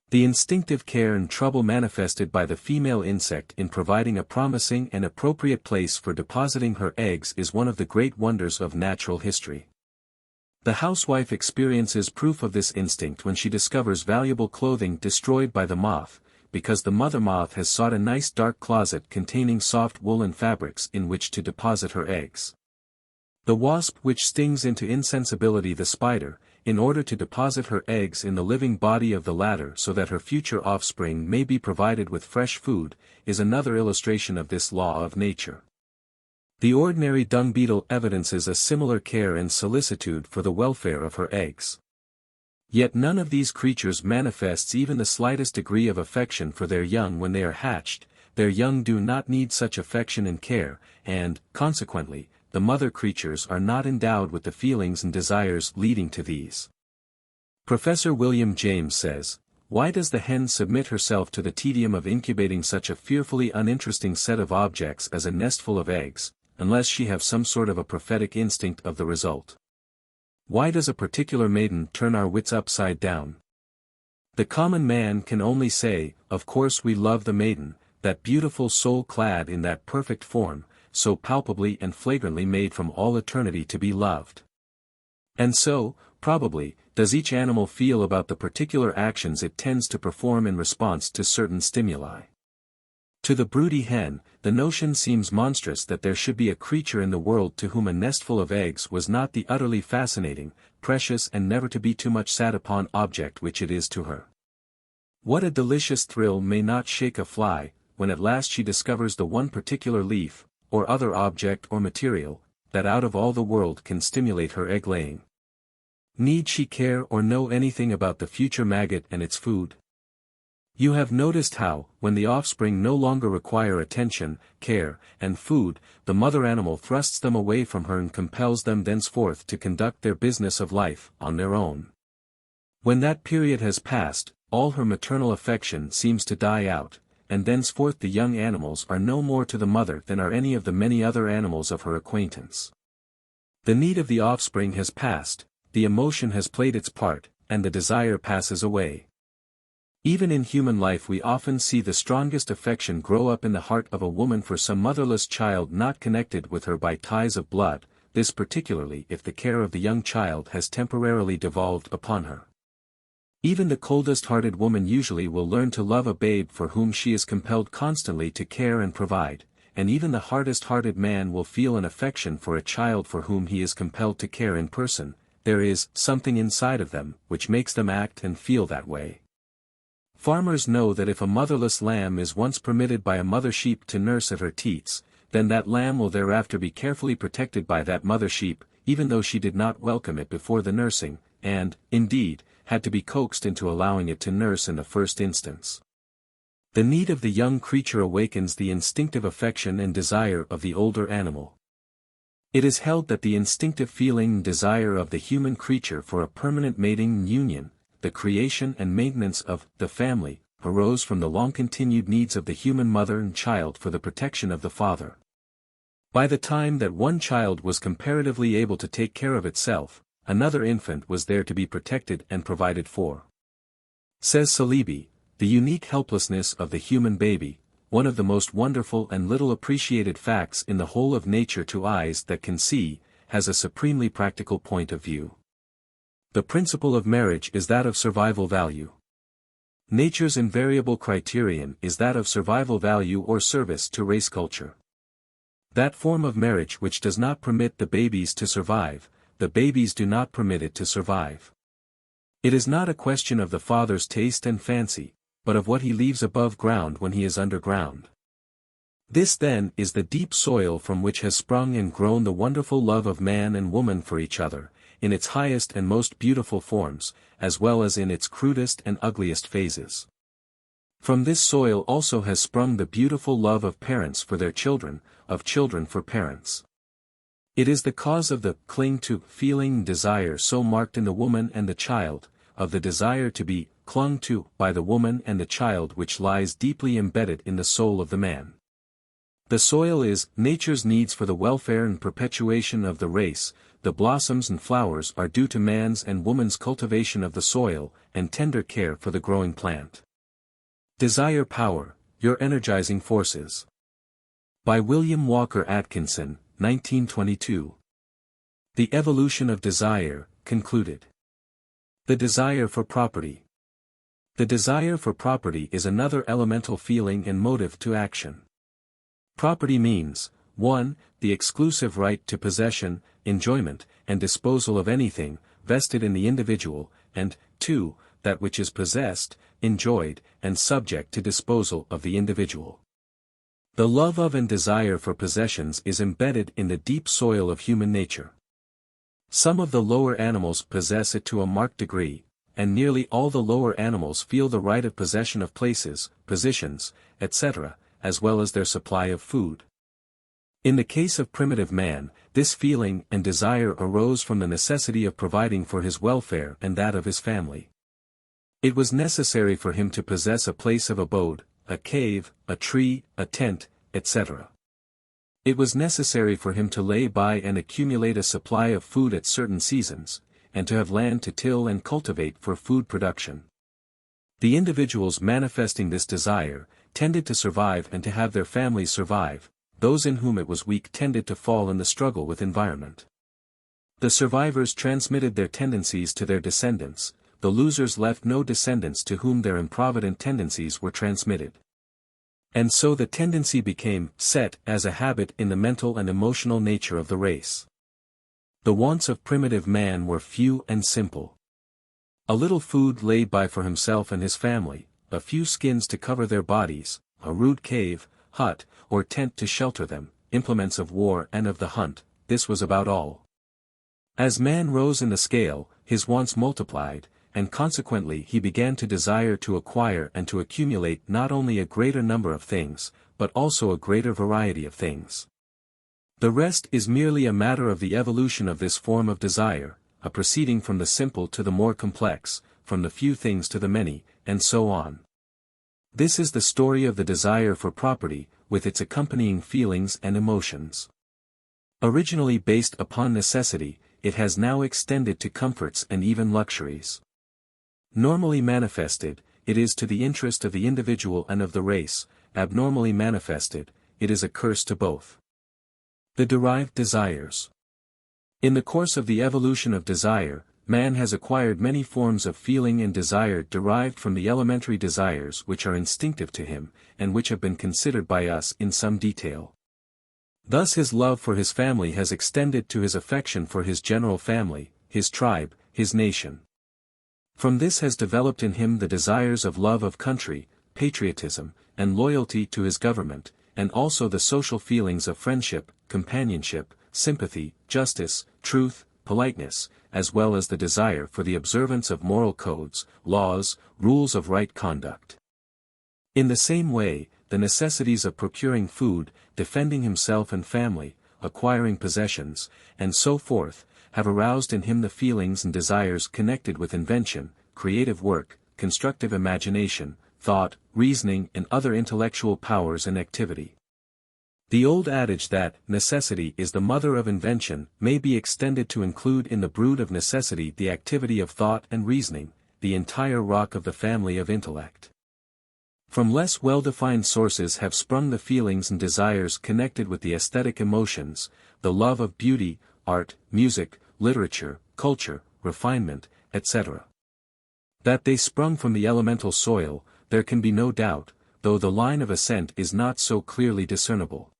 The instinctive care and trouble manifested by the female insect in providing a promising and appropriate place for depositing her eggs is one of the great wonders of natural history. The housewife experiences proof of this instinct when she discovers valuable clothing destroyed by the moth, because the mother moth has sought a nice dark closet containing soft woolen fabrics in which to deposit her eggs. The wasp which stings into insensibility the spider, in order to deposit her eggs in the living body of the latter so that her future offspring may be provided with fresh food, is another illustration of this law of nature. The ordinary dung beetle evidences a similar care and solicitude for the welfare of her eggs. Yet none of these creatures manifests even the slightest degree of affection for their young when they are hatched. Their young do not need such affection and care, and, consequently, the mother creatures are not endowed with the feelings and desires leading to these. Professor William James says, "Why does the hen submit herself to the tedium of incubating such a fearfully uninteresting set of objects as a nestful of eggs, unless she have some sort of a prophetic instinct of the result? Why does a particular maiden turn our wits upside down? The common man can only say, of course we love the maiden, that beautiful soul clad in that perfect form, so palpably and flagrantly made from all eternity to be loved. And so, probably, does each animal feel about the particular actions it tends to perform in response to certain stimuli. To the broody hen, the notion seems monstrous that there should be a creature in the world to whom a nestful of eggs was not the utterly fascinating, precious and never to be too much sat upon object which it is to her. What a delicious thrill may not shake a fly, when at last she discovers the one particular leaf, or other object or material, that out of all the world can stimulate her egg-laying. Need she care or know anything about the future maggot and its food? You have noticed how, when the offspring no longer require attention, care, and food, the mother animal thrusts them away from her and compels them thenceforth to conduct their business of life on their own. When that period has passed, all her maternal affection seems to die out, and thenceforth the young animals are no more to the mother than are any of the many other animals of her acquaintance. The need of the offspring has passed, the emotion has played its part, and the desire passes away. Even in human life we often see the strongest affection grow up in the heart of a woman for some motherless child not connected with her by ties of blood, this particularly if the care of the young child has temporarily devolved upon her. Even the coldest-hearted woman usually will learn to love a babe for whom she is compelled constantly to care and provide, and even the hardest-hearted man will feel an affection for a child for whom he is compelled to care in person. There is something inside of them which makes them act and feel that way. Farmers know that if a motherless lamb is once permitted by a mother sheep to nurse at her teats, then that lamb will thereafter be carefully protected by that mother sheep, even though she did not welcome it before the nursing, and, indeed, had to be coaxed into allowing it to nurse in the first instance. The need of the young creature awakens the instinctive affection and desire of the older animal. It is held that the instinctive feeling and desire of the human creature for a permanent mating union, the creation and maintenance of the family, arose from the long-continued needs of the human mother and child for the protection of the father. By the time that one child was comparatively able to take care of itself, another infant was there to be protected and provided for. Says Salibi, the unique helplessness of the human baby, one of the most wonderful and little appreciated facts in the whole of nature to eyes that can see, has a supremely practical point of view. The principle of marriage is that of survival value. Nature's invariable criterion is that of survival value or service to race culture. That form of marriage which does not permit the babies to survive, the babies do not permit it to survive. It is not a question of the father's taste and fancy, but of what he leaves above ground when he is underground. This then is the deep soil from which has sprung and grown the wonderful love of man and woman for each other, in its highest and most beautiful forms, as well as in its crudest and ugliest phases. From this soil also has sprung the beautiful love of parents for their children, of children for parents. It is the cause of the cling to feeling and desire so marked in the woman and the child, of the desire to be clung to by the woman and the child which lies deeply embedded in the soul of the man. The soil is nature's needs for the welfare and perpetuation of the race. The blossoms and flowers are due to man's and woman's cultivation of the soil, and tender care for the growing plant. Desire Power, Your Energizing Forces. By William Walker Atkinson, 1922. The Evolution of Desire, concluded. The desire for property. The desire for property is another elemental feeling and motive to action. Property means, 1. The exclusive right to possession, enjoyment, and disposal of anything, vested in the individual, and, 2. That which is possessed, enjoyed, and subject to disposal of the individual. The love of and desire for possessions is embedded in the deep soil of human nature. Some of the lower animals possess it to a marked degree, and nearly all the lower animals feel the right of possession of places, positions, etc., as well as their supply of food. In the case of primitive man, this feeling and desire arose from the necessity of providing for his welfare and that of his family. It was necessary for him to possess a place of abode, a cave, a tree, a tent, etc. It was necessary for him to lay by and accumulate a supply of food at certain seasons, and to have land to till and cultivate for food production. The individuals manifesting this desire tended to survive and to have their families survive. Those in whom it was weak tended to fall in the struggle with environment. The survivors transmitted their tendencies to their descendants, the losers left no descendants to whom their improvident tendencies were transmitted. And so the tendency became set as a habit in the mental and emotional nature of the race. The wants of primitive man were few and simple. A little food laid by for himself and his family, a few skins to cover their bodies, a rude cave, hut, or tent to shelter them, implements of war and of the hunt, this was about all. As man rose in the scale, his wants multiplied, and consequently he began to desire to acquire and to accumulate not only a greater number of things, but also a greater variety of things. The rest is merely a matter of the evolution of this form of desire, a proceeding from the simple to the more complex, from the few things to the many, and so on. This is the story of the desire for property, with its accompanying feelings and emotions. Originally based upon necessity, it has now extended to comforts and even luxuries. Normally manifested, it is to the interest of the individual and of the race; abnormally manifested, it is a curse to both. The derived desires. In the course of the evolution of desire, man has acquired many forms of feeling and desire derived from the elementary desires which are instinctive to him, and which have been considered by us in some detail. Thus his love for his family has extended to his affection for his general family, his tribe, his nation. From this has developed in him the desires of love of country, patriotism, and loyalty to his government, and also the social feelings of friendship, companionship, sympathy, justice, truth, politeness, as well as the desire for the observance of moral codes, laws, rules of right conduct. In the same way, the necessities of procuring food, defending himself and family, acquiring possessions, and so forth, have aroused in him the feelings and desires connected with invention, creative work, constructive imagination, thought, reasoning, and other intellectual powers and activity. The old adage that necessity is the mother of invention may be extended to include in the brood of necessity the activity of thought and reasoning, the entire rock of the family of intellect. From less well-defined sources have sprung the feelings and desires connected with the aesthetic emotions, the love of beauty, art, music, literature, culture, refinement, etc. That they sprung from the elemental soil, there can be no doubt, though the line of ascent is not so clearly discernible.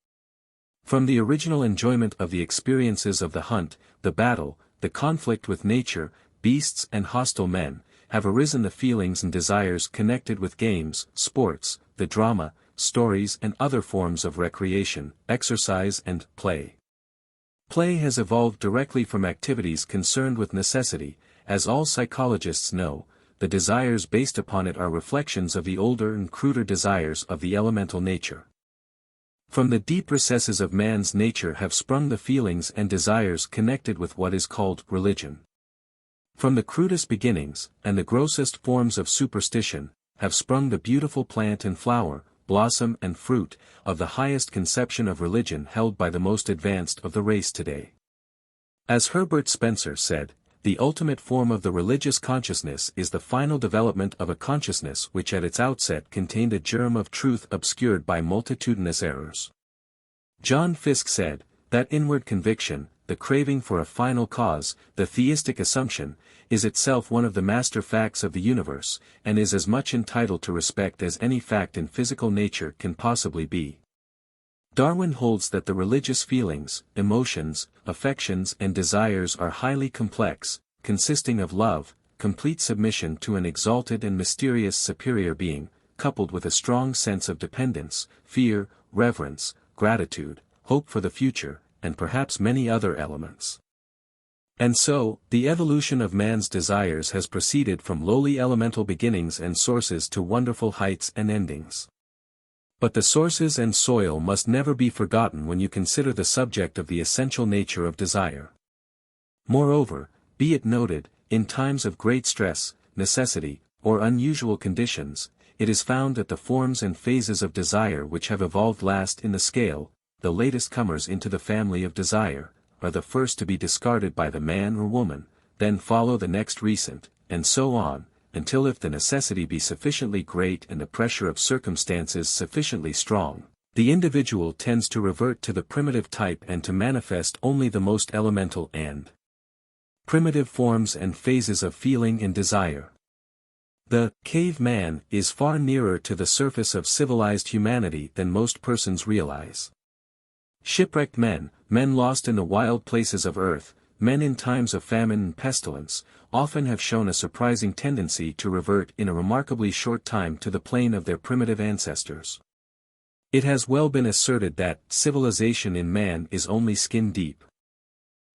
From the original enjoyment of the experiences of the hunt, the battle, the conflict with nature, beasts and hostile men, have arisen the feelings and desires connected with games, sports, the drama, stories and other forms of recreation, exercise and play. Play has evolved directly from activities concerned with necessity, as all psychologists know. The desires based upon it are reflections of the older and cruder desires of the elemental nature. From the deep recesses of man's nature have sprung the feelings and desires connected with what is called religion. From the crudest beginnings, and the grossest forms of superstition, have sprung the beautiful plant and flower, blossom and fruit, of the highest conception of religion held by the most advanced of the race today. As Herbert Spencer said, the ultimate form of the religious consciousness is the final development of a consciousness which at its outset contained a germ of truth obscured by multitudinous errors. John Fiske said, that inward conviction, the craving for a final cause, the theistic assumption, is itself one of the master facts of the universe, and is as much entitled to respect as any fact in physical nature can possibly be. Darwin holds that the religious feelings, emotions, affections and desires are highly complex, consisting of love, complete submission to an exalted and mysterious superior being, coupled with a strong sense of dependence, fear, reverence, gratitude, hope for the future, and perhaps many other elements. And so, the evolution of man's desires has proceeded from lowly elemental beginnings and sources to wonderful heights and endings. But the sources and soil must never be forgotten when you consider the subject of the essential nature of desire. Moreover, be it noted, in times of great stress, necessity, or unusual conditions, it is found that the forms and phases of desire which have evolved last in the scale, the latest comers into the family of desire, are the first to be discarded by the man or woman, then follow the next recent, and so on, until if the necessity be sufficiently great and the pressure of circumstances sufficiently strong, the individual tends to revert to the primitive type and to manifest only the most elemental and primitive forms and phases of feeling and desire. The cave man is far nearer to the surface of civilized humanity than most persons realize. Shipwrecked men, men lost in the wild places of earth, men in times of famine and pestilence, often have shown a surprising tendency to revert in a remarkably short time to the plane of their primitive ancestors. It has well been asserted that civilization in man is only skin deep.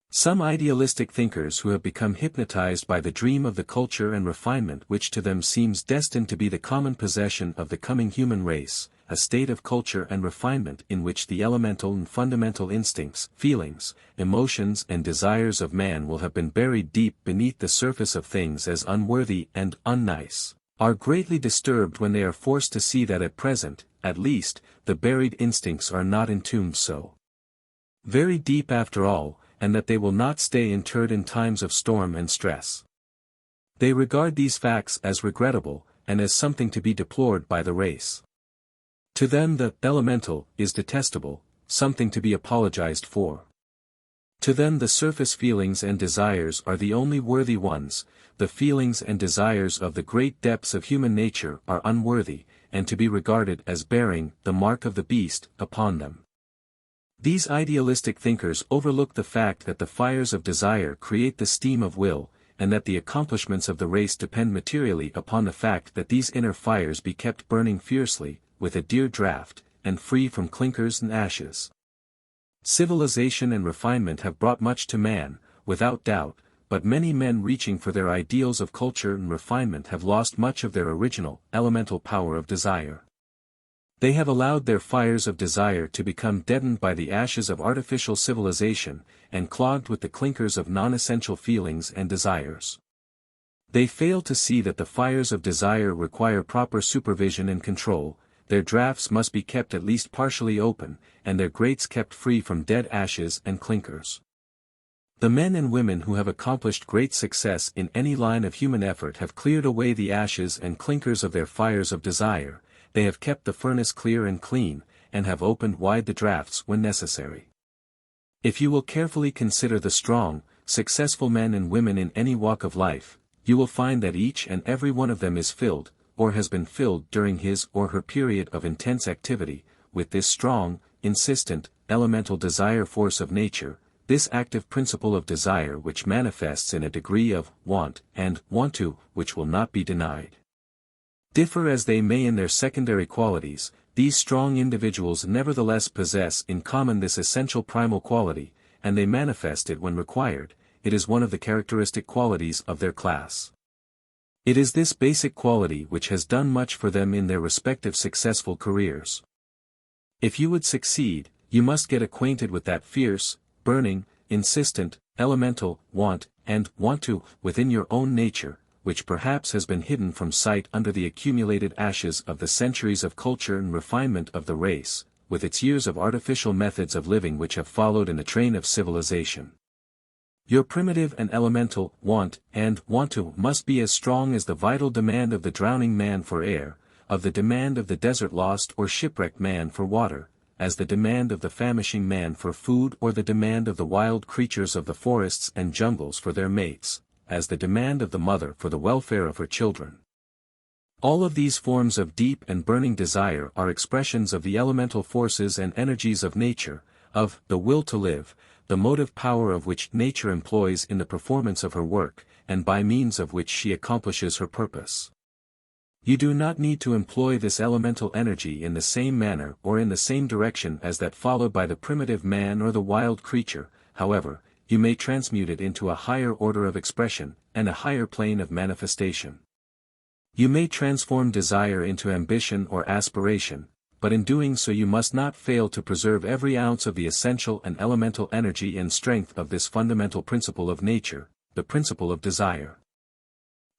Some idealistic thinkers who have become hypnotized by the dream of the culture and refinement which to them seems destined to be the common possession of the coming human race, a state of culture and refinement in which the elemental and fundamental instincts, feelings, emotions and desires of man will have been buried deep beneath the surface of things as unworthy and unnice, are greatly disturbed when they are forced to see that at present, at least, the buried instincts are not entombed so very deep after all, and that they will not stay interred in times of storm and stress. They regard these facts as regrettable, and as something to be deplored by the race. To them the elemental is detestable, something to be apologized for. To them the surface feelings and desires are the only worthy ones, the feelings and desires of the great depths of human nature are unworthy, and to be regarded as bearing the mark of the beast upon them. These idealistic thinkers overlook the fact that the fires of desire create the steam of will, and that the accomplishments of the race depend materially upon the fact that these inner fires be kept burning fiercely, with a dear draught, and free from clinkers and ashes. Civilization and refinement have brought much to man, without doubt, but many men reaching for their ideals of culture and refinement have lost much of their original, elemental power of desire. They have allowed their fires of desire to become deadened by the ashes of artificial civilization, and clogged with the clinkers of non-essential feelings and desires. They fail to see that the fires of desire require proper supervision and control, their draughts must be kept at least partially open, and their grates kept free from dead ashes and clinkers. The men and women who have accomplished great success in any line of human effort have cleared away the ashes and clinkers of their fires of desire, they have kept the furnace clear and clean, and have opened wide the draughts when necessary. If you will carefully consider the strong, successful men and women in any walk of life, you will find that each and every one of them is filled, or has been filled during his or her period of intense activity, with this strong, insistent, elemental desire force of nature, this active principle of desire which manifests in a degree of want and want to which will not be denied. Differ as they may in their secondary qualities, these strong individuals nevertheless possess in common this essential primal quality, and they manifest it when required. It is one of the characteristic qualities of their class. It is this basic quality which has done much for them in their respective successful careers. If you would succeed, you must get acquainted with that fierce, burning, insistent, elemental, want, and want to, within your own nature, which perhaps has been hidden from sight under the accumulated ashes of the centuries of culture and refinement of the race, with its years of artificial methods of living which have followed in the train of civilization. Your primitive and elemental want and want to must be as strong as the vital demand of the drowning man for air, of the demand of the desert lost or shipwrecked man for water, as the demand of the famishing man for food or the demand of the wild creatures of the forests and jungles for their mates, as the demand of the mother for the welfare of her children. All of these forms of deep and burning desire are expressions of the elemental forces and energies of nature, of the will to live, the motive power of which nature employs in the performance of her work, and by means of which she accomplishes her purpose. You do not need to employ this elemental energy in the same manner or in the same direction as that followed by the primitive man or the wild creature, however, you may transmute it into a higher order of expression, and a higher plane of manifestation. You may transform desire into ambition or aspiration, but in doing so you must not fail to preserve every ounce of the essential and elemental energy and strength of this fundamental principle of nature, the principle of desire.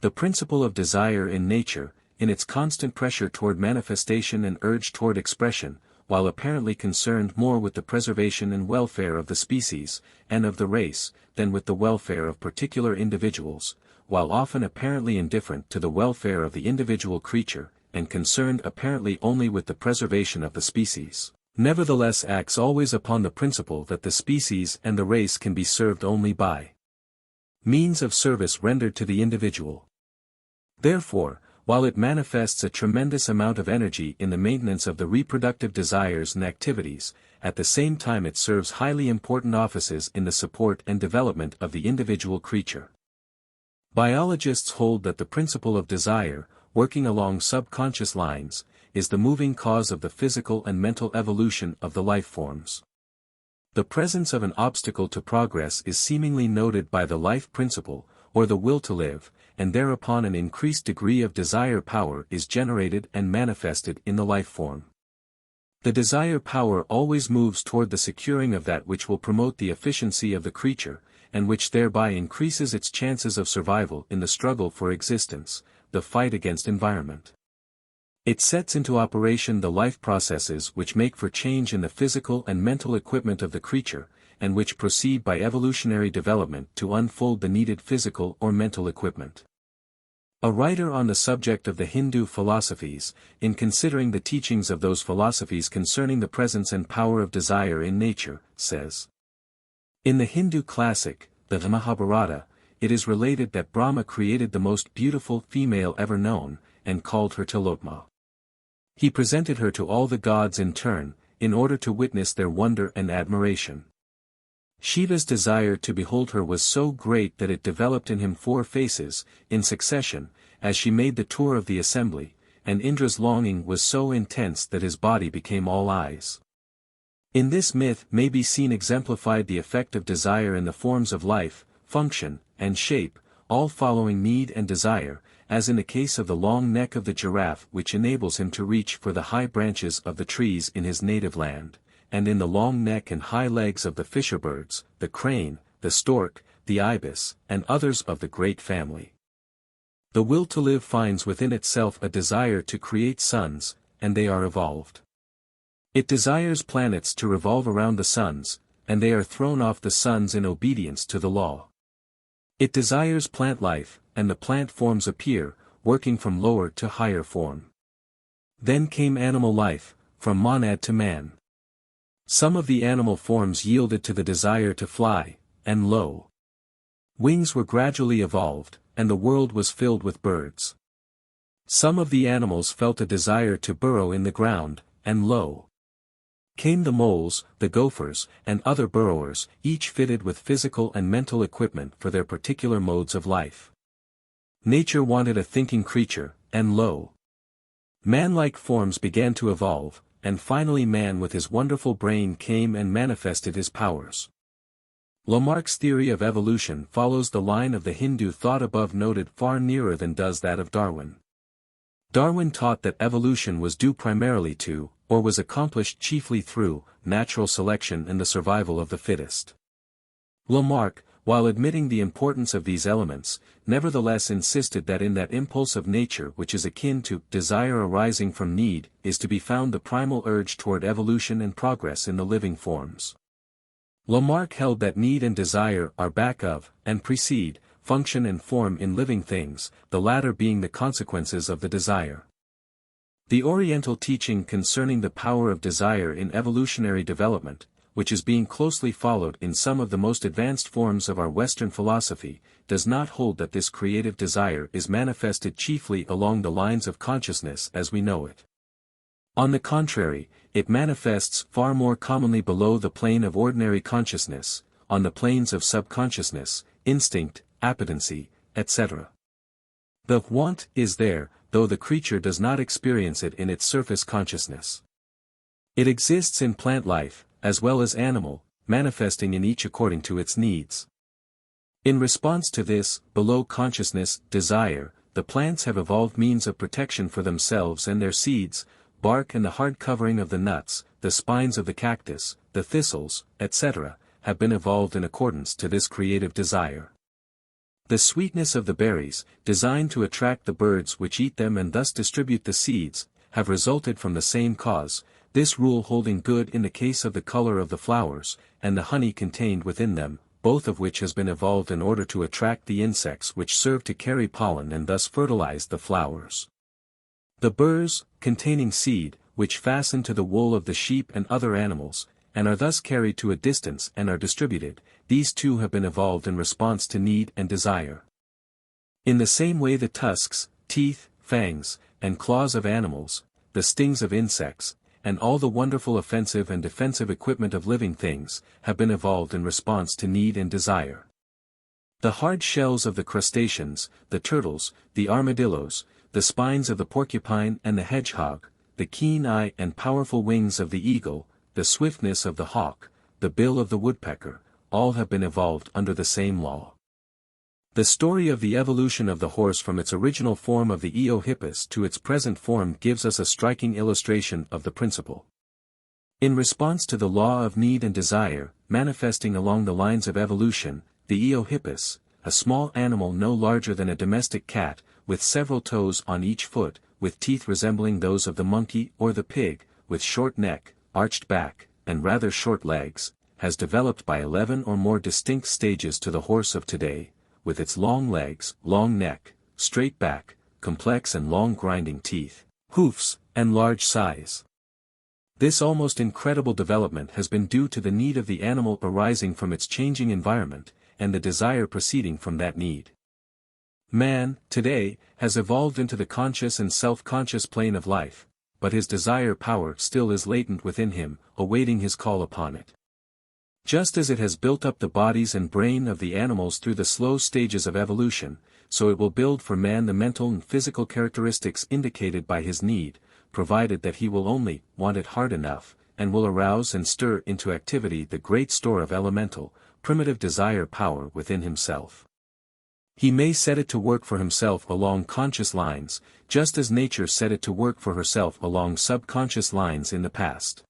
The principle of desire in nature, in its constant pressure toward manifestation and urge toward expression, while apparently concerned more with the preservation and welfare of the species, and of the race, than with the welfare of particular individuals, while often apparently indifferent to the welfare of the individual creature, and concerned apparently only with the preservation of the species, nevertheless acts always upon the principle that the species and the race can be served only by means of service rendered to the individual. Therefore, while it manifests a tremendous amount of energy in the maintenance of the reproductive desires and activities, at the same time it serves highly important offices in the support and development of the individual creature. Biologists hold that the principle of desire, working along subconscious lines, is the moving cause of the physical and mental evolution of the life forms. The presence of an obstacle to progress is seemingly noted by the life principle, or the will to live, and thereupon an increased degree of desire power is generated and manifested in the life form. The desire power always moves toward the securing of that which will promote the efficiency of the creature, and which thereby increases its chances of survival in the struggle for existence, the fight against environment. It sets into operation the life processes which make for change in the physical and mental equipment of the creature, and which proceed by evolutionary development to unfold the needed physical or mental equipment. A writer on the subject of the Hindu philosophies, in considering the teachings of those philosophies concerning the presence and power of desire in nature, says, in the Hindu classic, the Mahabharata, it is related that Brahma created the most beautiful female ever known, and called her Tilotma. He presented her to all the gods in turn, in order to witness their wonder and admiration. Shiva's desire to behold her was so great that it developed in him 4 faces, in succession, as she made the tour of the assembly, and Indra's longing was so intense that his body became all eyes. In this myth may be seen exemplified the effect of desire in the forms of life, function, and shape, all following need and desire, as in the case of the long neck of the giraffe which enables him to reach for the high branches of the trees in his native land, and in the long neck and high legs of the fisher-birds, the crane, the stork, the ibis, and others of the great family. The will to live finds within itself a desire to create suns, and they are evolved. It desires planets to revolve around the suns, and they are thrown off the suns in obedience to the law. It desires plant life, and the plant forms appear, working from lower to higher form. Then came animal life, from monad to man. Some of the animal forms yielded to the desire to fly, and lo! Wings were gradually evolved, and the world was filled with birds. Some of the animals felt a desire to burrow in the ground, and lo! Came the moles, the gophers, and other burrowers, each fitted with physical and mental equipment for their particular modes of life. Nature wanted a thinking creature, and lo! Man-like forms began to evolve, and finally man with his wonderful brain came and manifested his powers. Lamarck's theory of evolution follows the line of the Hindu thought above noted far nearer than does that of Darwin. Darwin taught that evolution was due primarily to, or was accomplished chiefly through, natural selection and the survival of the fittest. Lamarck, while admitting the importance of these elements, nevertheless insisted that in that impulse of nature which is akin to desire arising from need, is to be found the primal urge toward evolution and progress in the living forms. Lamarck held that need and desire are back of, and precede, function and form in living things, the latter being the consequences of the desire. The Oriental teaching concerning the power of desire in evolutionary development, which is being closely followed in some of the most advanced forms of our Western philosophy, does not hold that this creative desire is manifested chiefly along the lines of consciousness as we know it. On the contrary, it manifests far more commonly below the plane of ordinary consciousness, on the planes of subconsciousness, instinct, appetency, etc. The want is there, though the creature does not experience it in its surface consciousness. It exists in plant life, as well as animal, manifesting in each according to its needs. In response to this, below consciousness, desire, the plants have evolved means of protection for themselves and their seeds, bark and the hard covering of the nuts, the spines of the cactus, the thistles, etc., have been evolved in accordance to this creative desire. The sweetness of the berries, designed to attract the birds which eat them and thus distribute the seeds, have resulted from the same cause, this rule holding good in the case of the color of the flowers, and the honey contained within them, both of which has been evolved in order to attract the insects which serve to carry pollen and thus fertilize the flowers. The burrs, containing seed, which fasten to the wool of the sheep and other animals, and are thus carried to a distance and are distributed, these too have been evolved in response to need and desire. In the same way the tusks, teeth, fangs, and claws of animals, the stings of insects, and all the wonderful offensive and defensive equipment of living things, have been evolved in response to need and desire. The hard shells of the crustaceans, the turtles, the armadillos, the spines of the porcupine and the hedgehog, the keen eye and powerful wings of the eagle, the swiftness of the hawk, the bill of the woodpecker, all have been evolved under the same law. The story of the evolution of the horse from its original form of the Eohippus to its present form gives us a striking illustration of the principle. In response to the law of need and desire, manifesting along the lines of evolution, the Eohippus, a small animal no larger than a domestic cat, with several toes on each foot, with teeth resembling those of the monkey or the pig, with short neck, arched back, and rather short legs, has developed by 11 or more distinct stages to the horse of today, with its long legs, long neck, straight back, complex and long grinding teeth, hoofs, and large size. This almost incredible development has been due to the need of the animal arising from its changing environment, and the desire proceeding from that need. Man, today, has evolved into the conscious and self-conscious plane of life, but his desire power still is latent within him, awaiting his call upon it. Just as it has built up the bodies and brain of the animals through the slow stages of evolution, so it will build for man the mental and physical characteristics indicated by his need, provided that he will only want it hard enough, and will arouse and stir into activity the great store of elemental, primitive desire power within himself. He may set it to work for himself along conscious lines, just as nature set it to work for herself along subconscious lines in the past.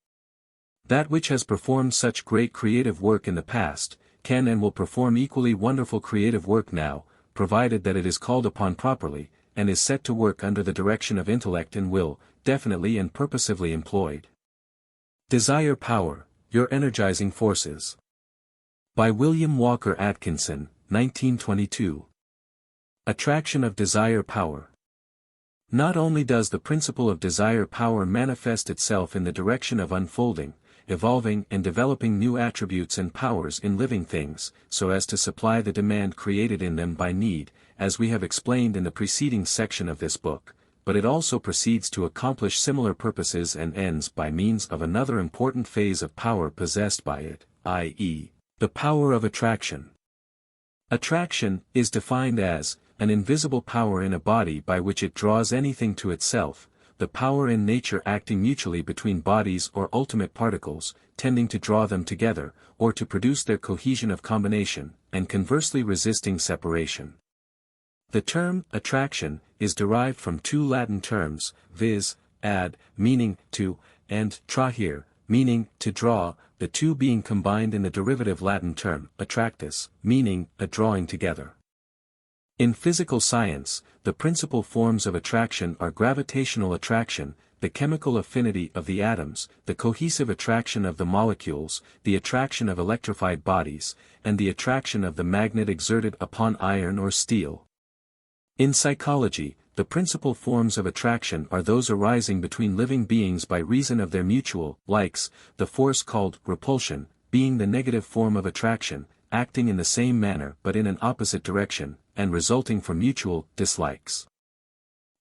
That which has performed such great creative work in the past, can and will perform equally wonderful creative work now, provided that it is called upon properly, and is set to work under the direction of intellect and will, definitely and purposively employed. Desire Power, Your Energizing Forces. By William Walker Atkinson, 1922. Attraction of desire power. Not only does the principle of desire power manifest itself in the direction of unfolding, evolving and developing new attributes and powers in living things, so as to supply the demand created in them by need, as we have explained in the preceding section of this book, but it also proceeds to accomplish similar purposes and ends by means of another important phase of power possessed by it, i.e., the power of attraction. Attraction is defined as an invisible power in a body by which it draws anything to itself, the power in nature acting mutually between bodies or ultimate particles, tending to draw them together, or to produce their cohesion of combination, and conversely resisting separation. The term attraction is derived from two Latin terms, viz., ad, meaning to, and trahere, meaning to draw, the two being combined in the derivative Latin term attractus, meaning a drawing together. In physical science, the principal forms of attraction are gravitational attraction, the chemical affinity of the atoms, the cohesive attraction of the molecules, the attraction of electrified bodies, and the attraction of the magnet exerted upon iron or steel. In psychology, the principal forms of attraction are those arising between living beings by reason of their mutual likes, the force called repulsion, being the negative form of attraction, acting in the same manner but in an opposite direction, and resulting from mutual dislikes.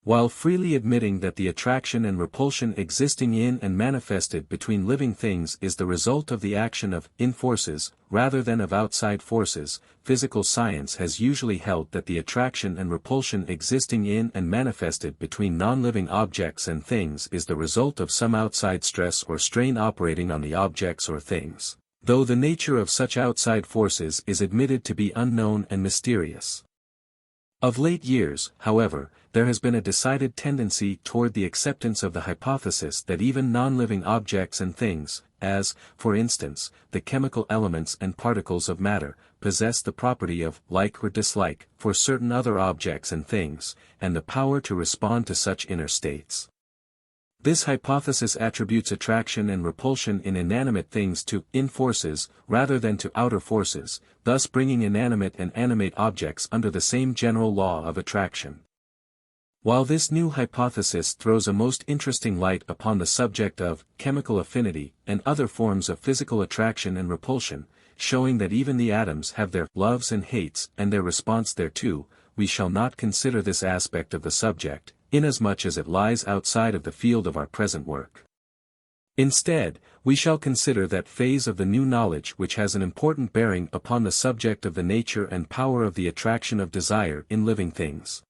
While freely admitting that the attraction and repulsion existing in and manifested between living things is the result of the action of in-forces, rather than of outside forces, physical science has usually held that the attraction and repulsion existing in and manifested between non-living objects and things is the result of some outside stress or strain operating on the objects or things, though the nature of such outside forces is admitted to be unknown and mysterious. Of late years, however, there has been a decided tendency toward the acceptance of the hypothesis that even non-living objects and things, as, for instance, the chemical elements and particles of matter, possess the property of like or dislike for certain other objects and things, and the power to respond to such inner states. This hypothesis attributes attraction and repulsion in inanimate things to in-forces, rather than to outer forces, thus bringing inanimate and animate objects under the same general law of attraction. While this new hypothesis throws a most interesting light upon the subject of chemical affinity and other forms of physical attraction and repulsion, showing that even the atoms have their loves and hates and their response thereto, we shall not consider this aspect of the subject, inasmuch as it lies outside of the field of our present work. Instead, we shall consider that phase of the new knowledge which has an important bearing upon the subject of the nature and power of the attraction of desire in living things.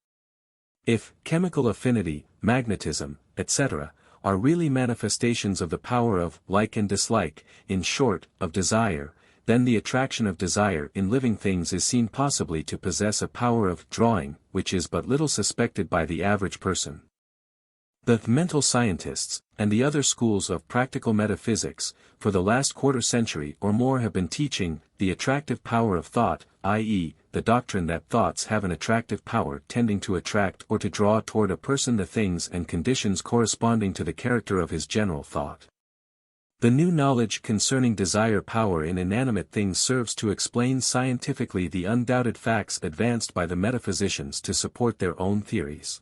If chemical affinity, magnetism, etc., are really manifestations of the power of like and dislike, in short, of desire, then the attraction of desire in living things is seen possibly to possess a power of drawing, which is but little suspected by the average person. The mental scientists, and the other schools of practical metaphysics, for the last quarter century or more have been teaching the attractive power of thought, i.e., the doctrine that thoughts have an attractive power tending to attract or to draw toward a person the things and conditions corresponding to the character of his general thought. The new knowledge concerning desire power in inanimate things serves to explain scientifically the undoubted facts advanced by the metaphysicians to support their own theories.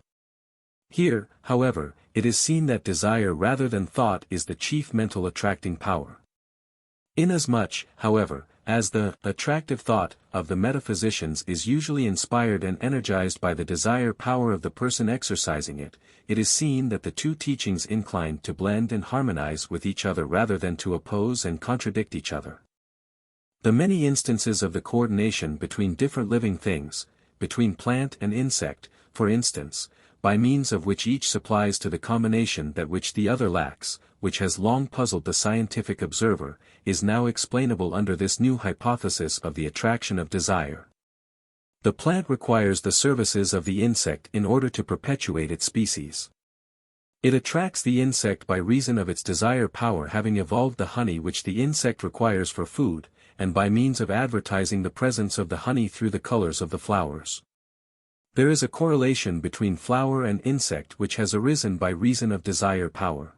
Here, however, it is seen that desire rather than thought is the chief mental attracting power. Inasmuch, however, as the attractive thought of the metaphysicians is usually inspired and energized by the desire power of the person exercising it, it is seen that the two teachings incline to blend and harmonize with each other rather than to oppose and contradict each other. The many instances of the coordination between different living things, between plant and insect, for instance, by means of which each supplies to the combination that which the other lacks, which has long puzzled the scientific observer, is now explainable under this new hypothesis of the attraction of desire. The plant requires the services of the insect in order to perpetuate its species. It attracts the insect by reason of its desire power having evolved the honey which the insect requires for food, and by means of advertising the presence of the honey through the colors of the flowers. There is a correlation between flower and insect which has arisen by reason of desire power.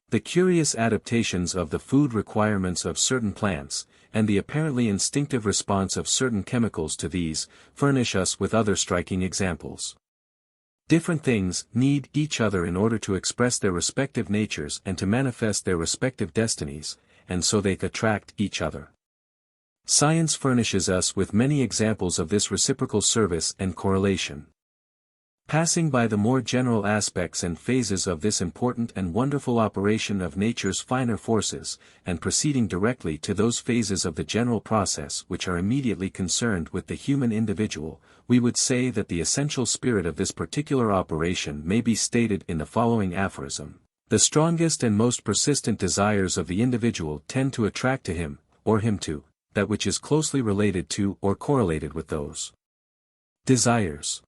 The curious adaptations of the food requirements of certain plants, and the apparently instinctive response of certain chemicals to these, furnish us with other striking examples. Different things need each other in order to express their respective natures and to manifest their respective destinies, and so they attract each other. Science furnishes us with many examples of this reciprocal service and correlation. Passing by the more general aspects and phases of this important and wonderful operation of nature's finer forces, and proceeding directly to those phases of the general process which are immediately concerned with the human individual, we would say that the essential spirit of this particular operation may be stated in the following aphorism: the strongest and most persistent desires of the individual tend to attract to him, or him to, that which is closely related to or correlated with those desires.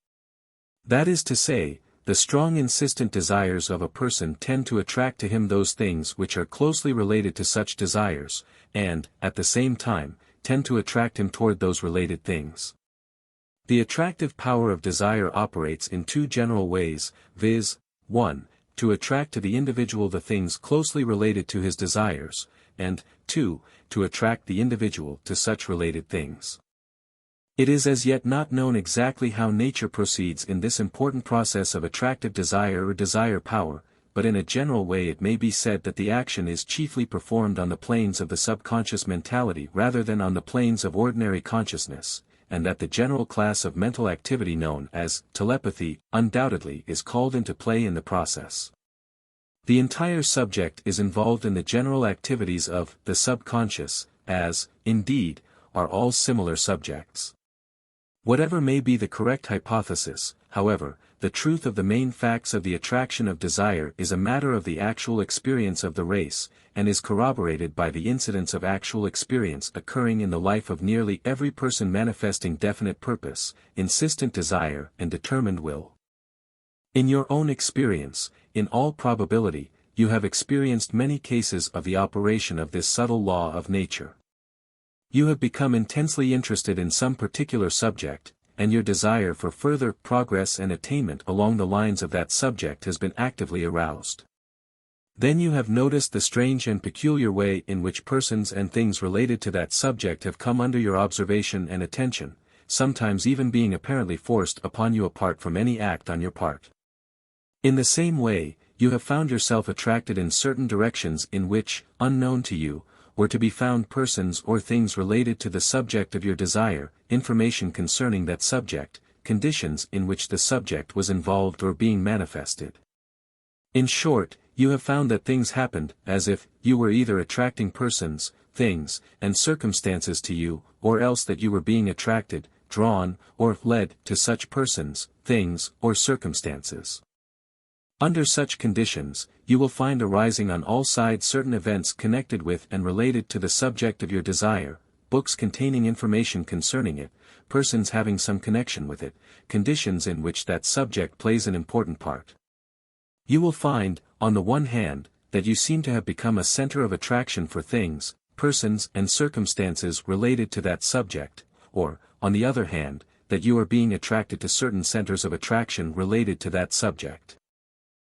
That is to say, the strong insistent desires of a person tend to attract to him those things which are closely related to such desires, and, at the same time, tend to attract him toward those related things. The attractive power of desire operates in two general ways, viz., 1. To attract to the individual the things closely related to his desires, and, 2. To attract the individual to such related things. It is as yet not known exactly how nature proceeds in this important process of attractive desire or desire power, but in a general way it may be said that the action is chiefly performed on the planes of the subconscious mentality rather than on the planes of ordinary consciousness, and that the general class of mental activity known as telepathy undoubtedly is called into play in the process. The entire subject is involved in the general activities of the subconscious, as, indeed, are all similar subjects. Whatever may be the correct hypothesis, however, the truth of the main facts of the attraction of desire is a matter of the actual experience of the race, and is corroborated by the incidents of actual experience occurring in the life of nearly every person manifesting definite purpose, insistent desire and determined will. In your own experience, in all probability, you have experienced many cases of the operation of this subtle law of nature. You have become intensely interested in some particular subject, and your desire for further progress and attainment along the lines of that subject has been actively aroused. Then you have noticed the strange and peculiar way in which persons and things related to that subject have come under your observation and attention, sometimes even being apparently forced upon you apart from any act on your part. In the same way, you have found yourself attracted in certain directions in which, unknown to you, were to be found persons or things related to the subject of your desire, information concerning that subject, conditions in which the subject was involved or being manifested. In short, you have found that things happened as if you were either attracting persons, things, and circumstances to you, or else that you were being attracted, drawn, or led to such persons, things, or circumstances. Under such conditions, you will find arising on all sides certain events connected with and related to the subject of your desire, books containing information concerning it, persons having some connection with it, conditions in which that subject plays an important part. You will find, on the one hand, that you seem to have become a center of attraction for things, persons and circumstances related to that subject, or, on the other hand, that you are being attracted to certain centers of attraction related to that subject.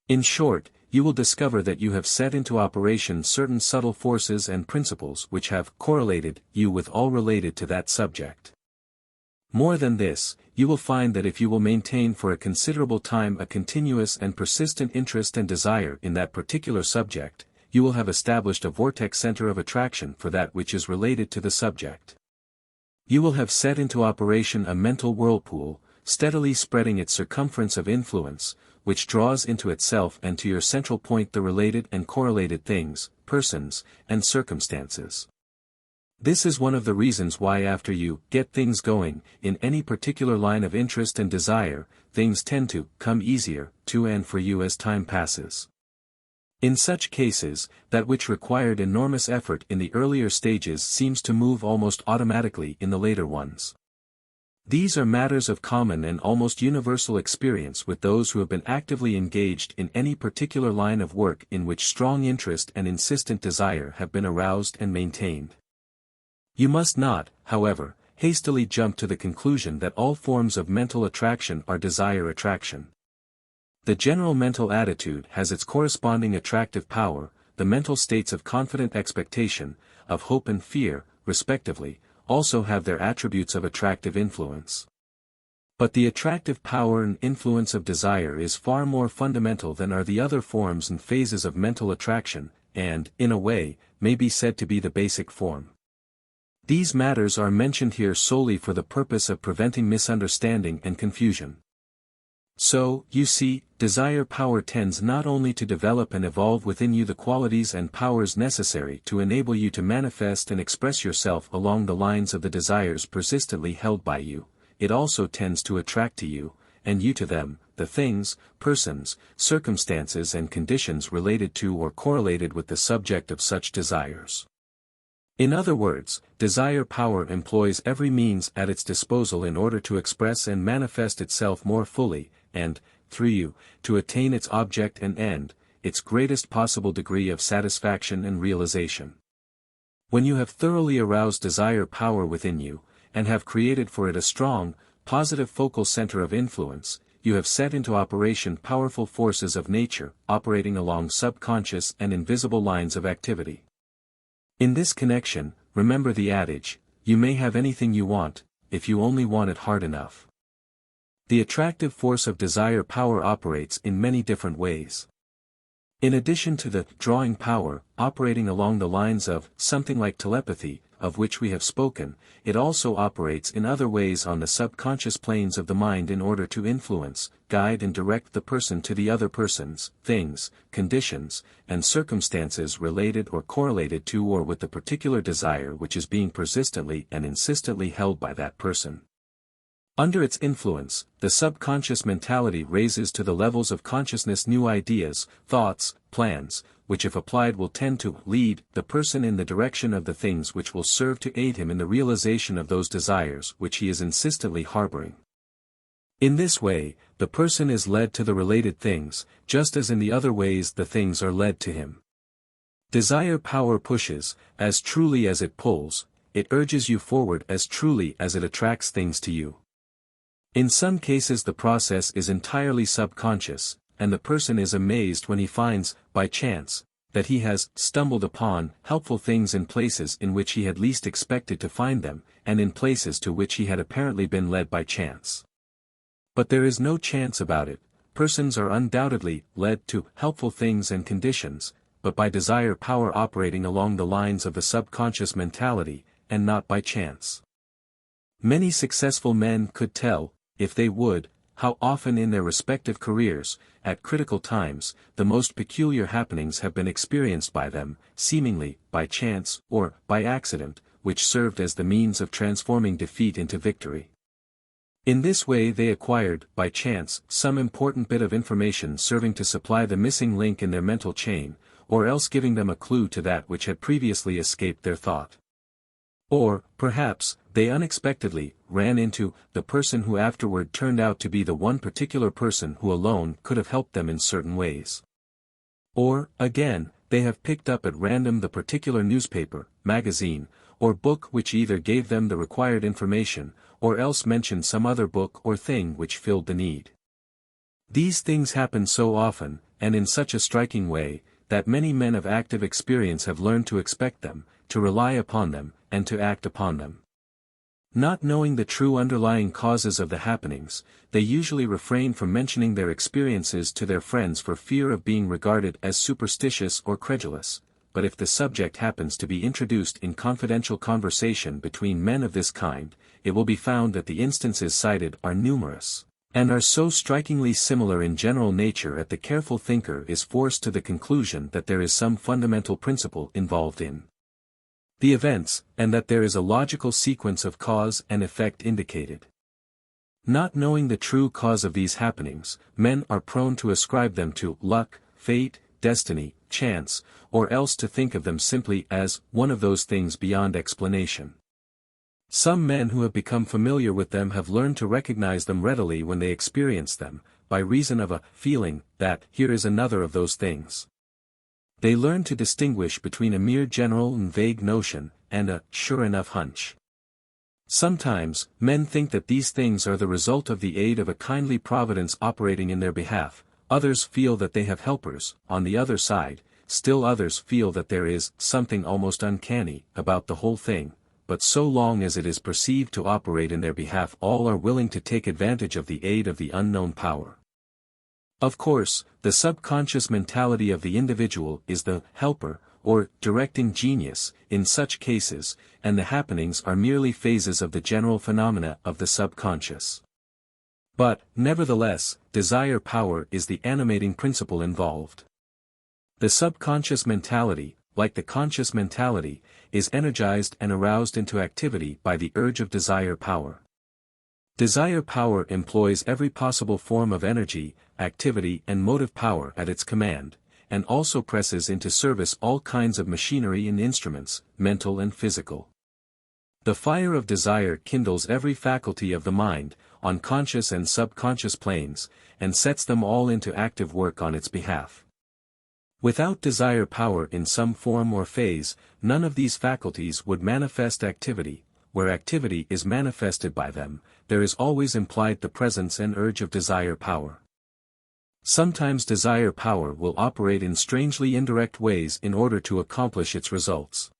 In short, you will discover that you have set into operation certain subtle forces and principles which have correlated you with all related to that subject. More than this, you will find that if you will maintain for a considerable time a continuous and persistent interest and desire in that particular subject, you will have established a vortex center of attraction for that which is related to the subject. You will have set into operation a mental whirlpool, steadily spreading its circumference of influence, which draws into itself and to your central point the related and correlated things, persons, and circumstances. This is one of the reasons why after you get things going, in any particular line of interest and desire, things tend to come easier to and for you as time passes. In such cases, that which required enormous effort in the earlier stages seems to move almost automatically in the later ones. These are matters of common and almost universal experience with those who have been actively engaged in any particular line of work in which strong interest and insistent desire have been aroused and maintained. You must not, however, hastily jump to the conclusion that all forms of mental attraction are desire attraction. The general mental attitude has its corresponding attractive power, the mental states of confident expectation, of hope and fear, respectively, also have their attributes of attractive influence. But the attractive power and influence of desire is far more fundamental than are the other forms and phases of mental attraction, and, in a way, may be said to be the basic form. These matters are mentioned here solely for the purpose of preventing misunderstanding and confusion. So, you see, desire power tends not only to develop and evolve within you the qualities and powers necessary to enable you to manifest and express yourself along the lines of the desires persistently held by you, it also tends to attract to you, and you to them, the things, persons, circumstances and conditions related to or correlated with the subject of such desires. In other words, desire power employs every means at its disposal in order to express and manifest itself more fully, and, through you, to attain its object and end, its greatest possible degree of satisfaction and realization. When you have thoroughly aroused desire power within you, and have created for it a strong, positive focal center of influence, you have set into operation powerful forces of nature, operating along subconscious and invisible lines of activity. In this connection, remember the adage, you may have anything you want, if you only want it hard enough. The attractive force of desire power operates in many different ways. In addition to the drawing power, operating along the lines of something like telepathy, of which we have spoken, it also operates in other ways on the subconscious planes of the mind in order to influence, guide and direct the person to the other persons, things, conditions, and circumstances related or correlated to or with the particular desire which is being persistently and insistently held by that person. Under its influence, the subconscious mentality raises to the levels of consciousness new ideas, thoughts, plans, which if applied will tend to lead the person in the direction of the things which will serve to aid him in the realization of those desires which he is insistently harboring. In this way, the person is led to the related things, just as in the other ways the things are led to him. Desire power pushes, as truly as it pulls, it urges you forward as truly as it attracts things to you. In some cases the process is entirely subconscious, and the person is amazed when he finds, by chance, that he has stumbled upon helpful things in places in which he had least expected to find them, and in places to which he had apparently been led by chance. But there is no chance about it, persons are undoubtedly led to helpful things and conditions, but by desire power operating along the lines of the subconscious mentality, and not by chance. Many successful men could tell, if they would, how often in their respective careers, at critical times, the most peculiar happenings have been experienced by them, seemingly, by chance, or, by accident, which served as the means of transforming defeat into victory. In this way they acquired, by chance, some important bit of information serving to supply the missing link in their mental chain, or else giving them a clue to that which had previously escaped their thought. Or, perhaps, they unexpectedly ran into the person who afterward turned out to be the one particular person who alone could have helped them in certain ways. Or, again, they have picked up at random the particular newspaper, magazine, or book which either gave them the required information, or else mentioned some other book or thing which filled the need. These things happen so often, and in such a striking way, that many men of active experience have learned to expect them, to rely upon them, and to act upon them. Not knowing the true underlying causes of the happenings, they usually refrain from mentioning their experiences to their friends for fear of being regarded as superstitious or credulous, but if the subject happens to be introduced in confidential conversation between men of this kind, it will be found that the instances cited are numerous, and are so strikingly similar in general nature that the careful thinker is forced to the conclusion that there is some fundamental principle involved in the events, and that there is a logical sequence of cause and effect indicated. Not knowing the true cause of these happenings, men are prone to ascribe them to luck, fate, destiny, chance, or else to think of them simply as one of those things beyond explanation. Some men who have become familiar with them have learned to recognize them readily when they experience them, by reason of a feeling that here is another of those things. They learn to distinguish between a mere general and vague notion, and a sure enough hunch. Sometimes, men think that these things are the result of the aid of a kindly providence operating in their behalf, others feel that they have helpers, on the other side, still others feel that there is something almost uncanny about the whole thing, but so long as it is perceived to operate in their behalf all are willing to take advantage of the aid of the unknown power. Of course, the subconscious mentality of the individual is the helper, or directing genius, in such cases, and the happenings are merely phases of the general phenomena of the subconscious. But, nevertheless, desire power is the animating principle involved. The subconscious mentality, like the conscious mentality, is energized and aroused into activity by the urge of desire power. Desire power employs every possible form of energy, activity and motive power at its command, and also presses into service all kinds of machinery and instruments, mental and physical. The fire of desire kindles every faculty of the mind, on conscious and subconscious planes, and sets them all into active work on its behalf. Without desire power in some form or phase, none of these faculties would manifest activity. Where activity is manifested by them, there is always implied the presence and urge of desire power. Sometimes desire power will operate in strangely indirect ways in order to accomplish its results.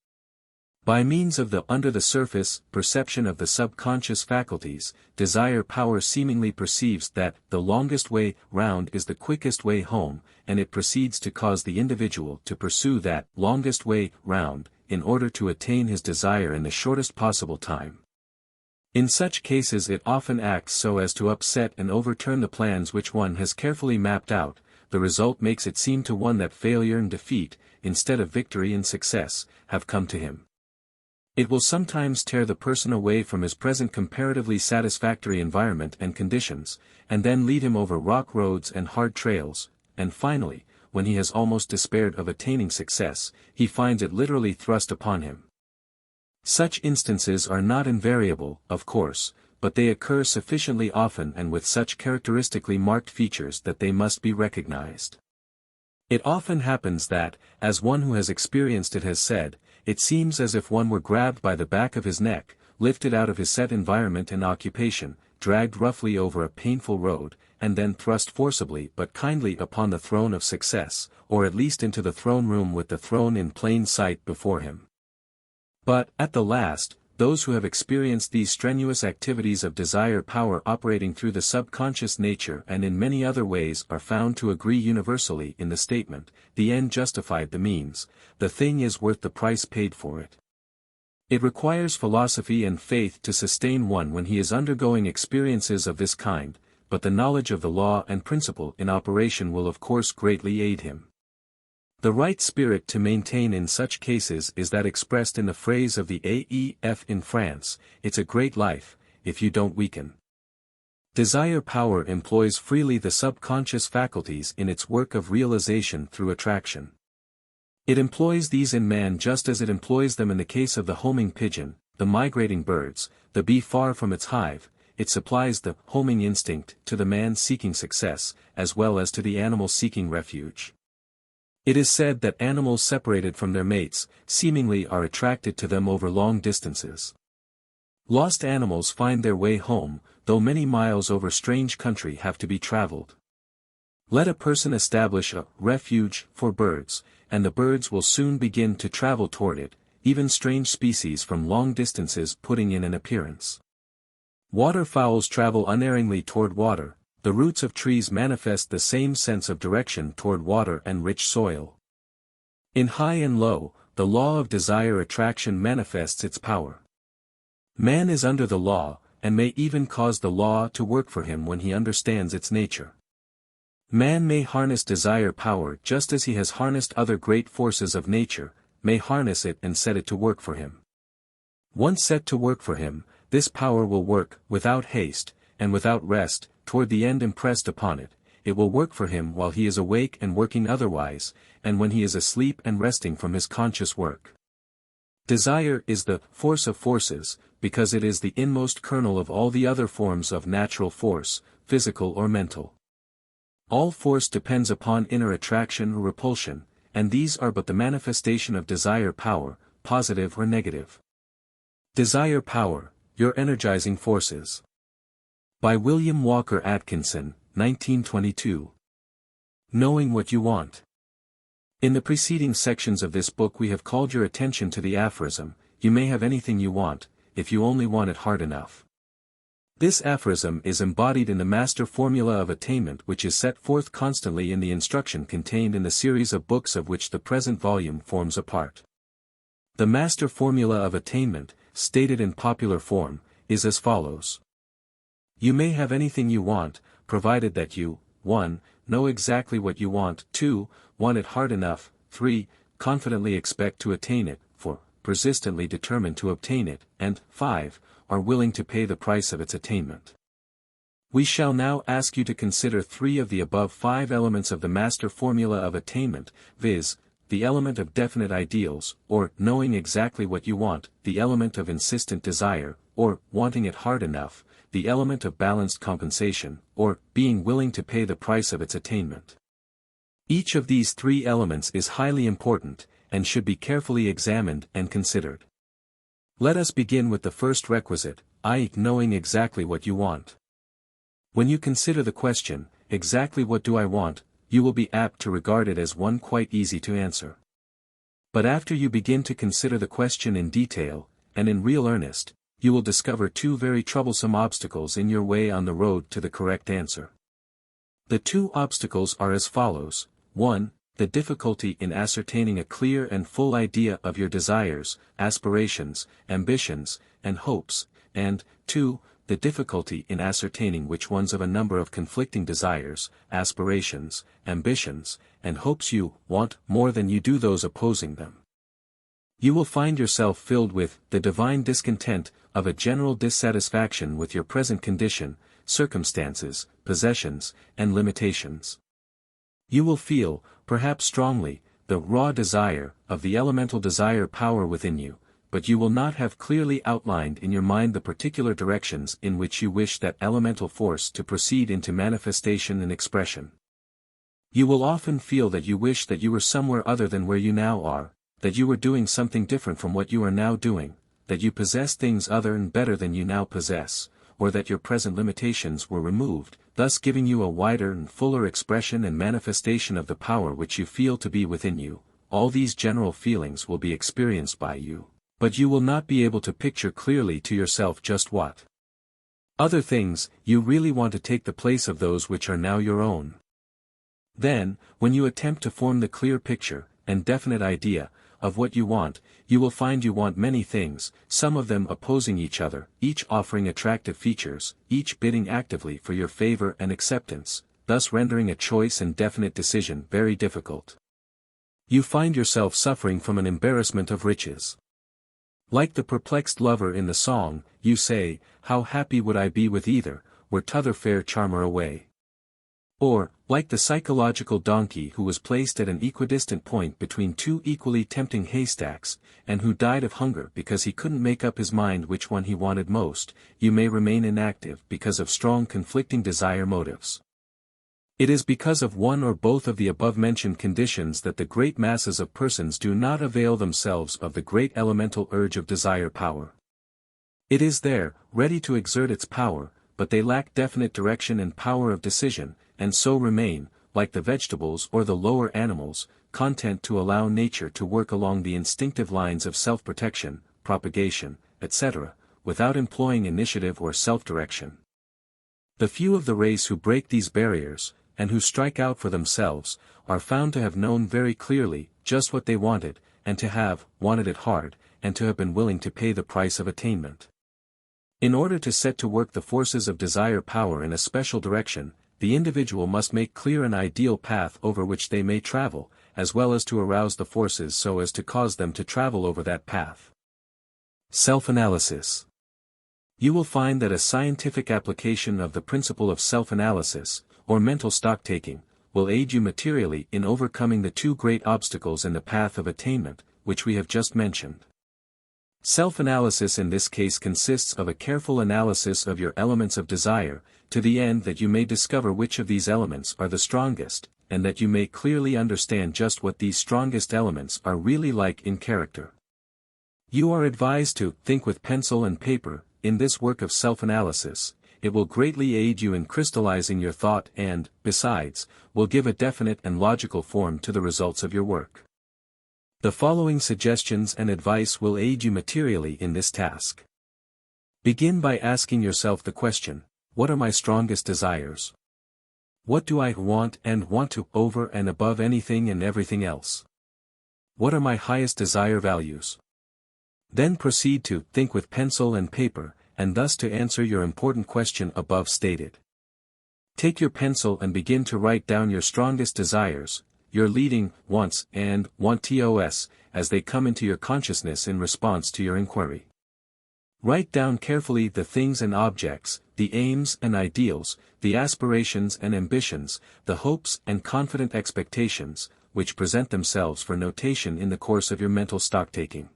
By means of the under-the-surface perception of the subconscious faculties, desire power seemingly perceives that the longest way round is the quickest way home, and it proceeds to cause the individual to pursue that longest way round, in order to attain his desire in the shortest possible time. In such cases it often acts so as to upset and overturn the plans which one has carefully mapped out. The result makes it seem to one that failure and defeat, instead of victory and success, have come to him. It will sometimes tear the person away from his present comparatively satisfactory environment and conditions, and then lead him over rock roads and hard trails, and finally, when he has almost despaired of attaining success, he finds it literally thrust upon him. Such instances are not invariable, of course, but they occur sufficiently often and with such characteristically marked features that they must be recognized. It often happens that, as one who has experienced it has said, it seems as if one were grabbed by the back of his neck, lifted out of his set environment and occupation, dragged roughly over a painful road, and then thrust forcibly but kindly upon the throne of success, or at least into the throne room with the throne in plain sight before him. But, at the last, those who have experienced these strenuous activities of desire power operating through the subconscious nature and in many other ways are found to agree universally in the statement, the end justified the means, the thing is worth the price paid for it. It requires philosophy and faith to sustain one when he is undergoing experiences of this kind, but the knowledge of the law and principle in operation will of course greatly aid him. The right spirit to maintain in such cases is that expressed in the phrase of the AEF in France, "It's a great life, if you don't weaken." Desire power employs freely the subconscious faculties in its work of realization through attraction. It employs these in man just as it employs them in the case of the homing pigeon, the migrating birds, the bee far from its hive. It supplies the homing instinct to the man seeking success, as well as to the animal seeking refuge. It is said that animals separated from their mates, seemingly are attracted to them over long distances. Lost animals find their way home, though many miles over strange country have to be traveled. Let a person establish a refuge for birds, and the birds will soon begin to travel toward it, even strange species from long distances putting in an appearance. Waterfowls travel unerringly toward water, the roots of trees manifest the same sense of direction toward water and rich soil. In high and low, the law of desire attraction manifests its power. Man is under the law, and may even cause the law to work for him when he understands its nature. Man may harness desire power just as he has harnessed other great forces of nature, may harness it and set it to work for him. Once set to work for him, this power will work, without haste, and without rest, toward the end impressed upon it. It will work for him while he is awake and working otherwise, and when he is asleep and resting from his conscious work. Desire is the force of forces, because it is the inmost kernel of all the other forms of natural force, physical or mental. All force depends upon inner attraction or repulsion, and these are but the manifestation of desire power, positive or negative. Desire Power, Your Energizing Forces. By William Walker Atkinson, 1922. Knowing what you want. In the preceding sections of this book we have called your attention to the aphorism, "You may have anything you want, if you only want it hard enough." This aphorism is embodied in the master formula of attainment which is set forth constantly in the instruction contained in the series of books of which the present volume forms a part. The master formula of attainment, stated in popular form, is as follows. You may have anything you want, provided that you, 1. Know exactly what you want, 2. Want it hard enough, 3. Confidently expect to attain it, 4. Persistently determined to obtain it, and 5. Are willing to pay the price of its attainment. We shall now ask you to consider 3 of the above 5 elements of the master formula of attainment, viz., the element of definite ideals, or knowing exactly what you want, the element of insistent desire, or wanting it hard enough, the element of balanced compensation, or being willing to pay the price of its attainment. Each of these 3 elements is highly important, and should be carefully examined and considered. Let us begin with the first requisite, i.e. knowing exactly what you want. When you consider the question, exactly what do I want, you will be apt to regard it as one quite easy to answer. But after you begin to consider the question in detail, and in real earnest, you will discover 2 very troublesome obstacles in your way on the road to the correct answer. The 2 obstacles are as follows: 1. The difficulty in ascertaining a clear and full idea of your desires, aspirations, ambitions, and hopes, and 2. The difficulty in ascertaining which ones of a number of conflicting desires, aspirations, ambitions, and hopes you want more than you do those opposing them. You will find yourself filled with the divine discontent of a general dissatisfaction with your present condition, circumstances, possessions, and limitations. You will feel, perhaps strongly, the raw desire of the elemental desire power within you, but you will not have clearly outlined in your mind the particular directions in which you wish that elemental force to proceed into manifestation and expression. You will often feel that you wish that you were somewhere other than where you now are, that you were doing something different from what you are now doing, that you possess things other and better than you now possess, or that your present limitations were removed, thus giving you a wider and fuller expression and manifestation of the power which you feel to be within you. All these general feelings will be experienced by you, but you will not be able to picture clearly to yourself just what other things you really want to take the place of those which are now your own. Then, when you attempt to form the clear picture, and definite idea, of what you want, you will find you want many things, some of them opposing each other, each offering attractive features, each bidding actively for your favor and acceptance, thus rendering a choice and definite decision very difficult. You find yourself suffering from an embarrassment of riches. Like the perplexed lover in the song, you say, "How happy would I be with either, were t'other fair charmer away." Or, like the psychological donkey who was placed at an equidistant point between 2 equally tempting haystacks, and who died of hunger because he couldn't make up his mind which one he wanted most, you may remain inactive because of strong conflicting desire motives. It is because of one or both of the above-mentioned conditions that the great masses of persons do not avail themselves of the great elemental urge of desire power. It is there, ready to exert its power, but they lack definite direction and power of decision, and so remain, like the vegetables or the lower animals, content to allow nature to work along the instinctive lines of self-protection, propagation, etc., without employing initiative or self-direction. The few of the race who break these barriers, and who strike out for themselves, are found to have known very clearly just what they wanted, and to have wanted it hard, and to have been willing to pay the price of attainment. In order to set to work the forces of desire power in a special direction, the individual must make clear an ideal path over which they may travel, as well as to arouse the forces so as to cause them to travel over that path. Self-analysis. You will find that a scientific application of the principle of self-analysis, or mental stock-taking, will aid you materially in overcoming the two great obstacles in the path of attainment, which we have just mentioned. Self-analysis in this case consists of a careful analysis of your elements of desire, to the end that you may discover which of these elements are the strongest, and that you may clearly understand just what these strongest elements are really like in character. You are advised to think with pencil and paper. In this work of self-analysis, it will greatly aid you in crystallizing your thought and, besides, will give a definite and logical form to the results of your work. The following suggestions and advice will aid you materially in this task. Begin by asking yourself the question, what are my strongest desires? What do I want to over and above anything and everything else? What are my highest desire values? Then proceed to think with pencil and paper, and thus to answer your important question above stated. Take your pencil and begin to write down your strongest desires, your leading wants and want-tos, as they come into your consciousness in response to your inquiry. Write down carefully the things and objects, the aims and ideals, the aspirations and ambitions, the hopes and confident expectations, which present themselves for notation in the course of your mental stocktaking.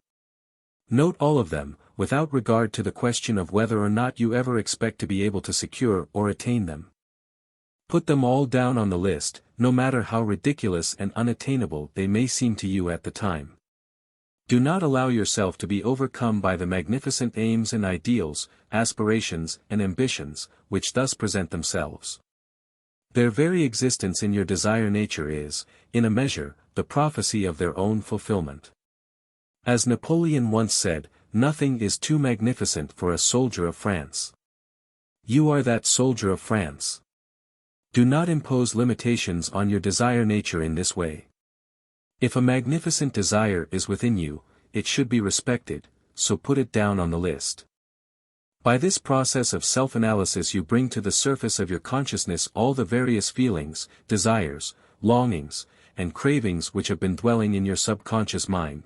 Note all of them, without regard to the question of whether or not you ever expect to be able to secure or attain them. Put them all down on the list, no matter how ridiculous and unattainable they may seem to you at the time. Do not allow yourself to be overcome by the magnificent aims and ideals, aspirations and ambitions, which thus present themselves. Their very existence in your desire nature is, in a measure, the prophecy of their own fulfillment. As Napoleon once said, nothing is too magnificent for a soldier of France. You are that soldier of France. Do not impose limitations on your desire nature in this way. If a magnificent desire is within you, it should be respected, so put it down on the list. By this process of self-analysis you bring to the surface of your consciousness all the various feelings, desires, longings, and cravings which have been dwelling in your subconscious mind.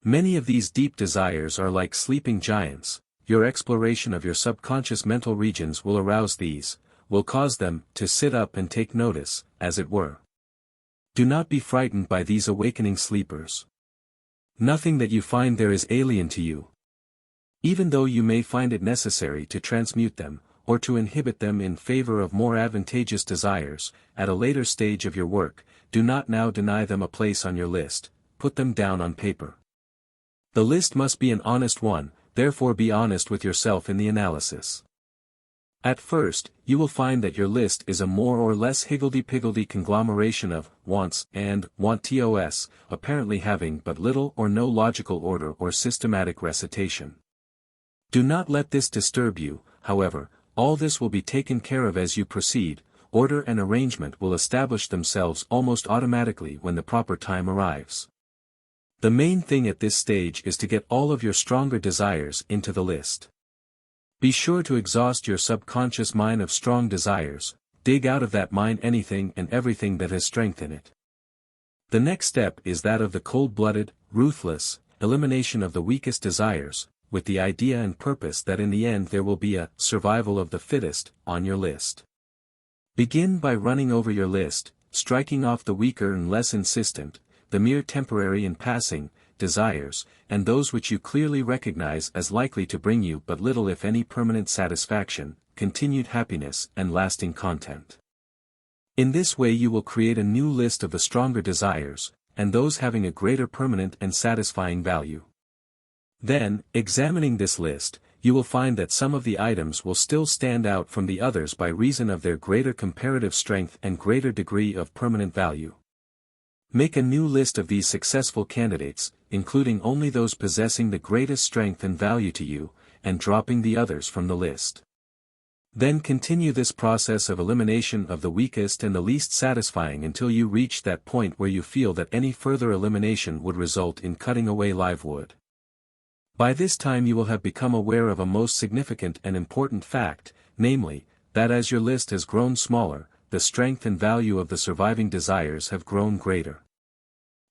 Many of these deep desires are like sleeping giants. Your exploration of your subconscious mental regions will arouse these, will cause them to sit up and take notice, as it were. Do not be frightened by these awakening sleepers. Nothing that you find there is alien to you. Even though you may find it necessary to transmute them, or to inhibit them in favor of more advantageous desires, at a later stage of your work, do not now deny them a place on your list, put them down on paper. The list must be an honest one, therefore be honest with yourself in the analysis. At first, you will find that your list is a more or less higgledy-piggledy conglomeration of wants and want-tos, apparently having but little or no logical order or systematic recitation. Do not let this disturb you, however, all this will be taken care of as you proceed, order and arrangement will establish themselves almost automatically when the proper time arrives. The main thing at this stage is to get all of your stronger desires into the list. Be sure to exhaust your subconscious mind of strong desires, dig out of that mind anything and everything that has strength in it. The next step is that of the cold-blooded, ruthless, elimination of the weakest desires, with the idea and purpose that in the end there will be a survival of the fittest on your list. Begin by running over your list, striking off the weaker and less insistent, the mere temporary and passing, desires, and those which you clearly recognize as likely to bring you but little if any permanent satisfaction, continued happiness and lasting content. In this way you will create a new list of the stronger desires, and those having a greater permanent and satisfying value. Then, examining this list, you will find that some of the items will still stand out from the others by reason of their greater comparative strength and greater degree of permanent value. Make a new list of these successful candidates, including only those possessing the greatest strength and value to you, and dropping the others from the list. Then continue this process of elimination of the weakest and the least satisfying until you reach that point where you feel that any further elimination would result in cutting away live wood. By this time you will have become aware of a most significant and important fact, namely, that as your list has grown smaller, the strength and value of the surviving desires have grown greater.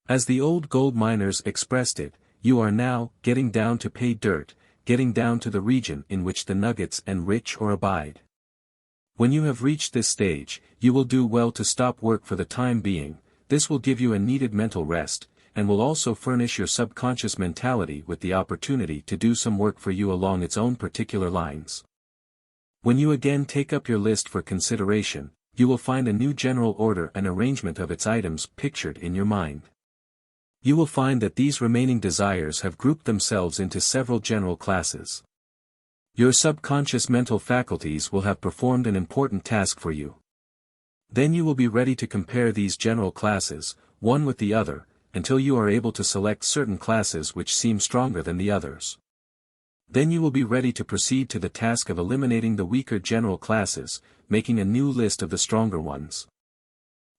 As the old gold miners expressed it, you are now getting down to pay dirt, getting down to the region in which the nuggets and rich or abide. When you have reached this stage, you will do well to stop work for the time being. This will give you a needed mental rest, and will also furnish your subconscious mentality with the opportunity to do some work for you along its own particular lines. When you again take up your list for consideration, you will find a new general order and arrangement of its items pictured in your mind. You will find that these remaining desires have grouped themselves into several general classes. Your subconscious mental faculties will have performed an important task for you. Then you will be ready to compare these general classes, one with the other, until you are able to select certain classes which seem stronger than the others. Then you will be ready to proceed to the task of eliminating the weaker general classes, making a new list of the stronger ones.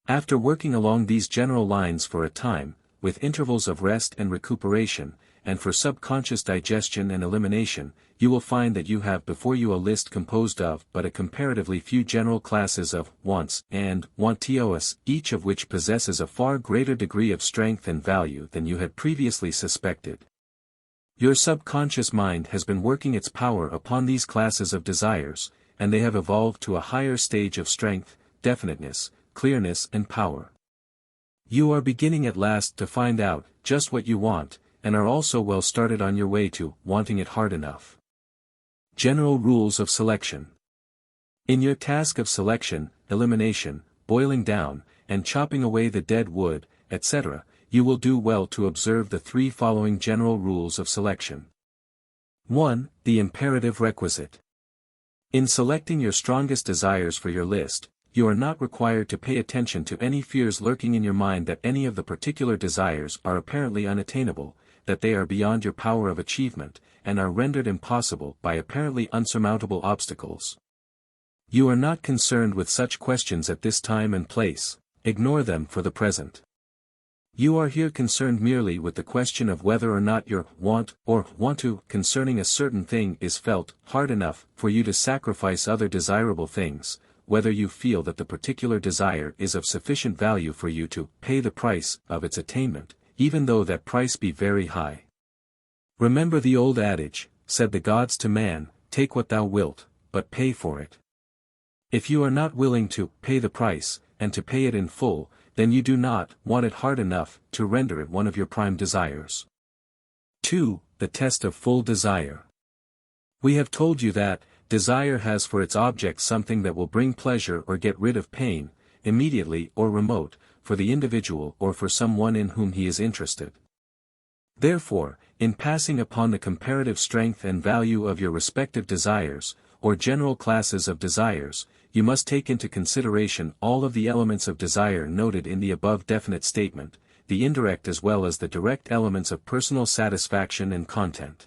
After working along these general lines for a time, with intervals of rest and recuperation, and for subconscious digestion and elimination, you will find that you have before you a list composed of but a comparatively few general classes of wants and wantios, each of which possesses a far greater degree of strength and value than you had previously suspected. Your subconscious mind has been working its power upon these classes of desires, and they have evolved to a higher stage of strength, definiteness, clearness and power. You are beginning at last to find out just what you want, and are also well started on your way to wanting it hard enough. General rules of selection. In your task of selection, elimination, boiling down, and chopping away the dead wood, etc., you will do well to observe the three following general rules of selection. 1. The imperative requisite. In selecting your strongest desires for your list, you are not required to pay attention to any fears lurking in your mind that any of the particular desires are apparently unattainable, that they are beyond your power of achievement, and are rendered impossible by apparently unsurmountable obstacles. You are not concerned with such questions at this time and place, ignore them for the present. You are here concerned merely with the question of whether or not your want or want to concerning a certain thing is felt hard enough for you to sacrifice other desirable things, whether you feel that the particular desire is of sufficient value for you to pay the price of its attainment, even though that price be very high. Remember the old adage, said the gods to man, take what thou wilt, but pay for it. If you are not willing to pay the price, and to pay it in full, then you do not want it hard enough to render it one of your prime desires. 2. The test of full desire. We have told you that desire has for its object something that will bring pleasure or get rid of pain, immediately or remote, for the individual or for someone in whom he is interested. Therefore, in passing upon the comparative strength and value of your respective desires, or general classes of desires, you must take into consideration all of the elements of desire noted in the above definite statement, the indirect as well as the direct elements of personal satisfaction and content.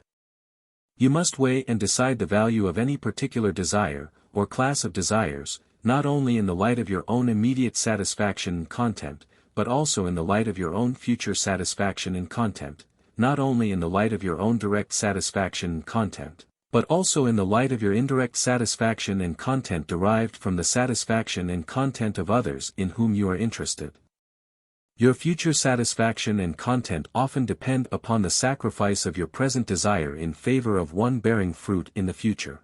You must weigh and decide the value of any particular desire, or class of desires, not only in the light of your own immediate satisfaction and content, but also in the light of your own future satisfaction and content, not only in the light of your own direct satisfaction and content, but also in the light of your indirect satisfaction and content derived from the satisfaction and content of others in whom you are interested. Your future satisfaction and content often depend upon the sacrifice of your present desire in favor of one bearing fruit in the future.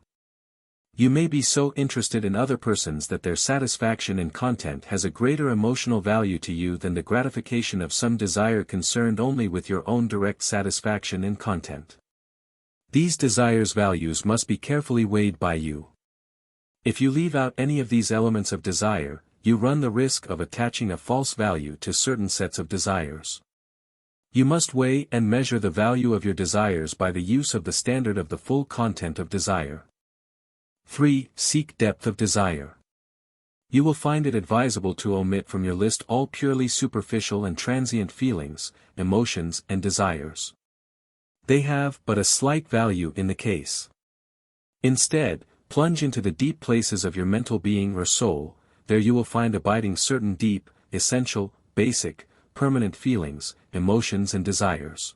You may be so interested in other persons that their satisfaction and content has a greater emotional value to you than the gratification of some desire concerned only with your own direct satisfaction and content. These desires' values must be carefully weighed by you. If you leave out any of these elements of desire, you run the risk of attaching a false value to certain sets of desires. You must weigh and measure the value of your desires by the use of the standard of the full content of desire. 3. Seek depth of desire. You will find it advisable to omit from your list all purely superficial and transient feelings, emotions and desires. They have but a slight value in the case. Instead, plunge into the deep places of your mental being or soul. There you will find abiding certain deep, essential, basic, permanent feelings, emotions and desires.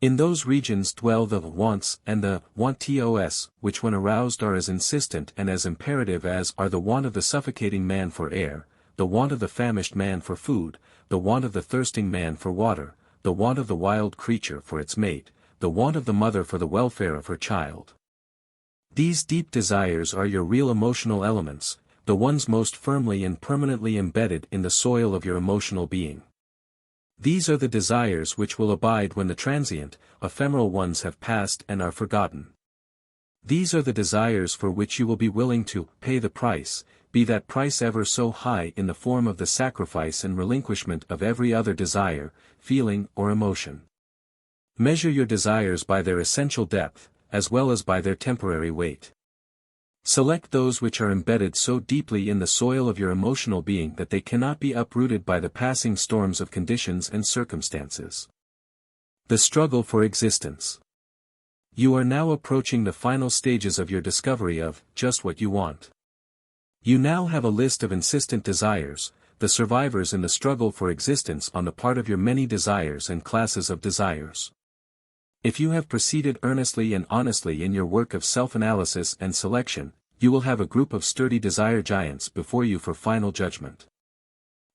In those regions dwell the wants and the want-tos, which when aroused are as insistent and as imperative as are the want of the suffocating man for air, the want of the famished man for food, the want of the thirsting man for water, the want of the wild creature for its mate, the want of the mother for the welfare of her child. These deep desires are your real emotional elements, the ones most firmly and permanently embedded in the soil of your emotional being. These are the desires which will abide when the transient, ephemeral ones have passed and are forgotten. These are the desires for which you will be willing to pay the price, be that price ever so high in the form of the sacrifice and relinquishment of every other desire, feeling or emotion. Measure your desires by their essential depth, as well as by their temporary weight. Select those which are embedded so deeply in the soil of your emotional being that they cannot be uprooted by the passing storms of conditions and circumstances. The struggle for existence. You are now approaching the final stages of your discovery of just what you want. You now have a list of insistent desires, the survivors in the struggle for existence on the part of your many desires and classes of desires. If you have proceeded earnestly and honestly in your work of self-analysis and selection, you will have a group of sturdy desire giants before you for final judgment.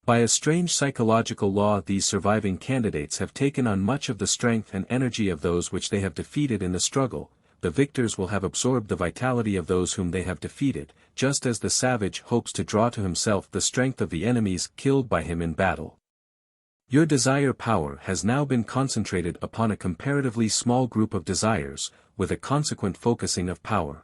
By a strange psychological law, these surviving candidates have taken on much of the strength and energy of those which they have defeated in the struggle. The victors will have absorbed the vitality of those whom they have defeated, just as the savage hopes to draw to himself the strength of the enemies killed by him in battle. Your desire power has now been concentrated upon a comparatively small group of desires, with a consequent focusing of power.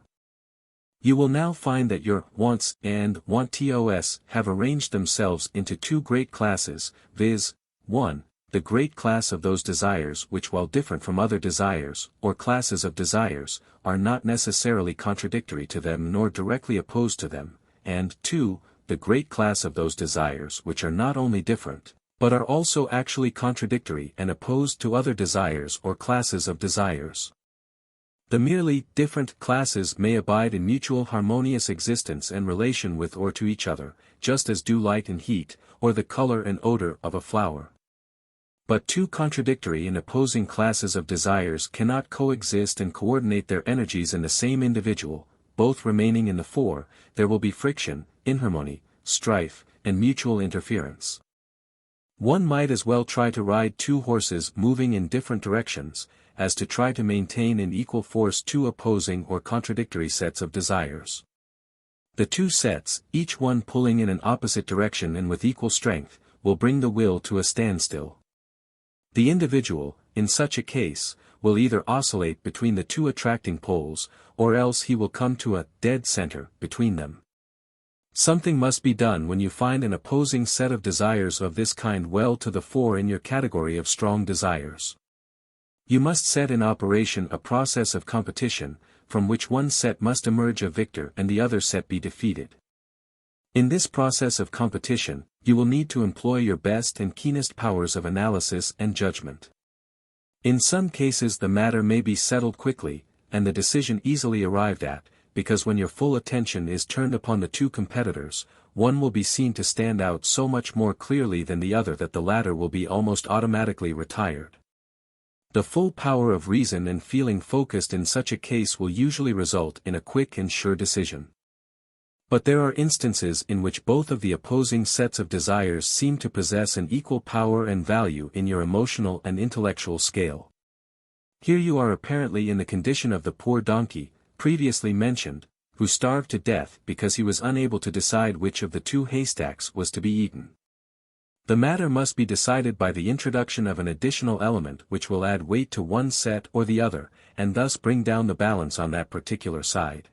You will now find that your wants and want-tos have arranged themselves into two great classes, viz. 1. The great class of those desires which, while different from other desires, or classes of desires, are not necessarily contradictory to them nor directly opposed to them, and 2. The great class of those desires which are not only different, but are also actually contradictory and opposed to other desires or classes of desires. The merely different classes may abide in mutual harmonious existence and relation with or to each other, just as do light and heat, or the color and odor of a flower. But two contradictory and opposing classes of desires cannot coexist and coordinate their energies in the same individual, both remaining in the fore. There will be friction, inharmony, strife, and mutual interference. One might as well try to ride two horses moving in different directions, as to try to maintain in equal force two opposing or contradictory sets of desires. The two sets, each one pulling in an opposite direction and with equal strength, will bring the will to a standstill. The individual, in such a case, will either oscillate between the two attracting poles, or else he will come to a dead center between them. Something must be done when you find an opposing set of desires of this kind well to the fore in your category of strong desires. You must set in operation a process of competition, from which one set must emerge a victor and the other set be defeated. In this process of competition, you will need to employ your best and keenest powers of analysis and judgment. In some cases the matter may be settled quickly, and the decision easily arrived at, because when your full attention is turned upon the two competitors, one will be seen to stand out so much more clearly than the other that the latter will be almost automatically retired. The full power of reason and feeling focused in such a case will usually result in a quick and sure decision. But there are instances in which both of the opposing sets of desires seem to possess an equal power and value in your emotional and intellectual scale. Here you are apparently in the condition of the poor donkey, previously mentioned, who starved to death because he was unable to decide which of the two haystacks was to be eaten. The matter must be decided by the introduction of an additional element which will add weight to one set or the other, and thus bring down the balance on that particular side.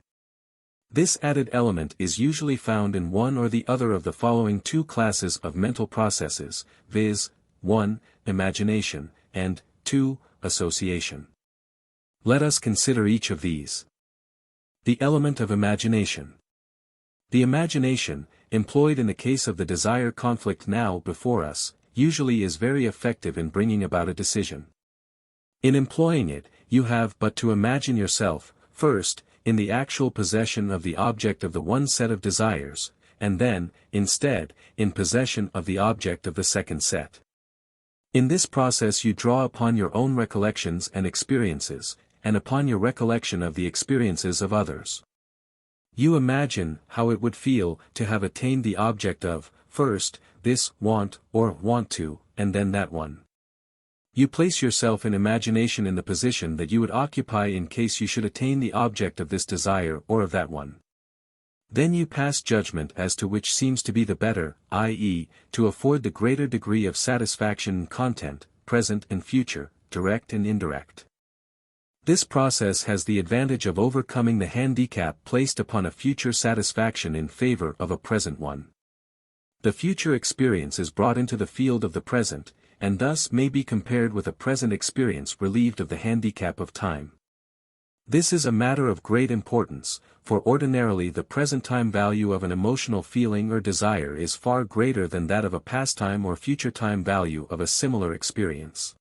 This added element is usually found in one or the other of the following two classes of mental processes, viz. 1. Imagination, and 2. Association. Let us consider each of these. The element of imagination. The imagination, employed in the case of the desire conflict now before us, usually is very effective in bringing about a decision. In employing it, you have but to imagine yourself, first, in the actual possession of the object of the one set of desires, and then, instead, in possession of the object of the second set. In this process you draw upon your own recollections and experiences, and upon your recollection of the experiences of others. You imagine how it would feel to have attained the object of, first, this want or want to, and then that one. You place yourself in imagination in the position that you would occupy in case you should attain the object of this desire or of that one. Then you pass judgment as to which seems to be the better, i.e., to afford the greater degree of satisfaction and content, present and future, direct and indirect. This process has the advantage of overcoming the handicap placed upon a future satisfaction in favor of a present one. The future experience is brought into the field of the present, and thus may be compared with a present experience relieved of the handicap of time. This is a matter of great importance, for ordinarily the present time value of an emotional feeling or desire is far greater than that of a past time or future time value of a similar experience.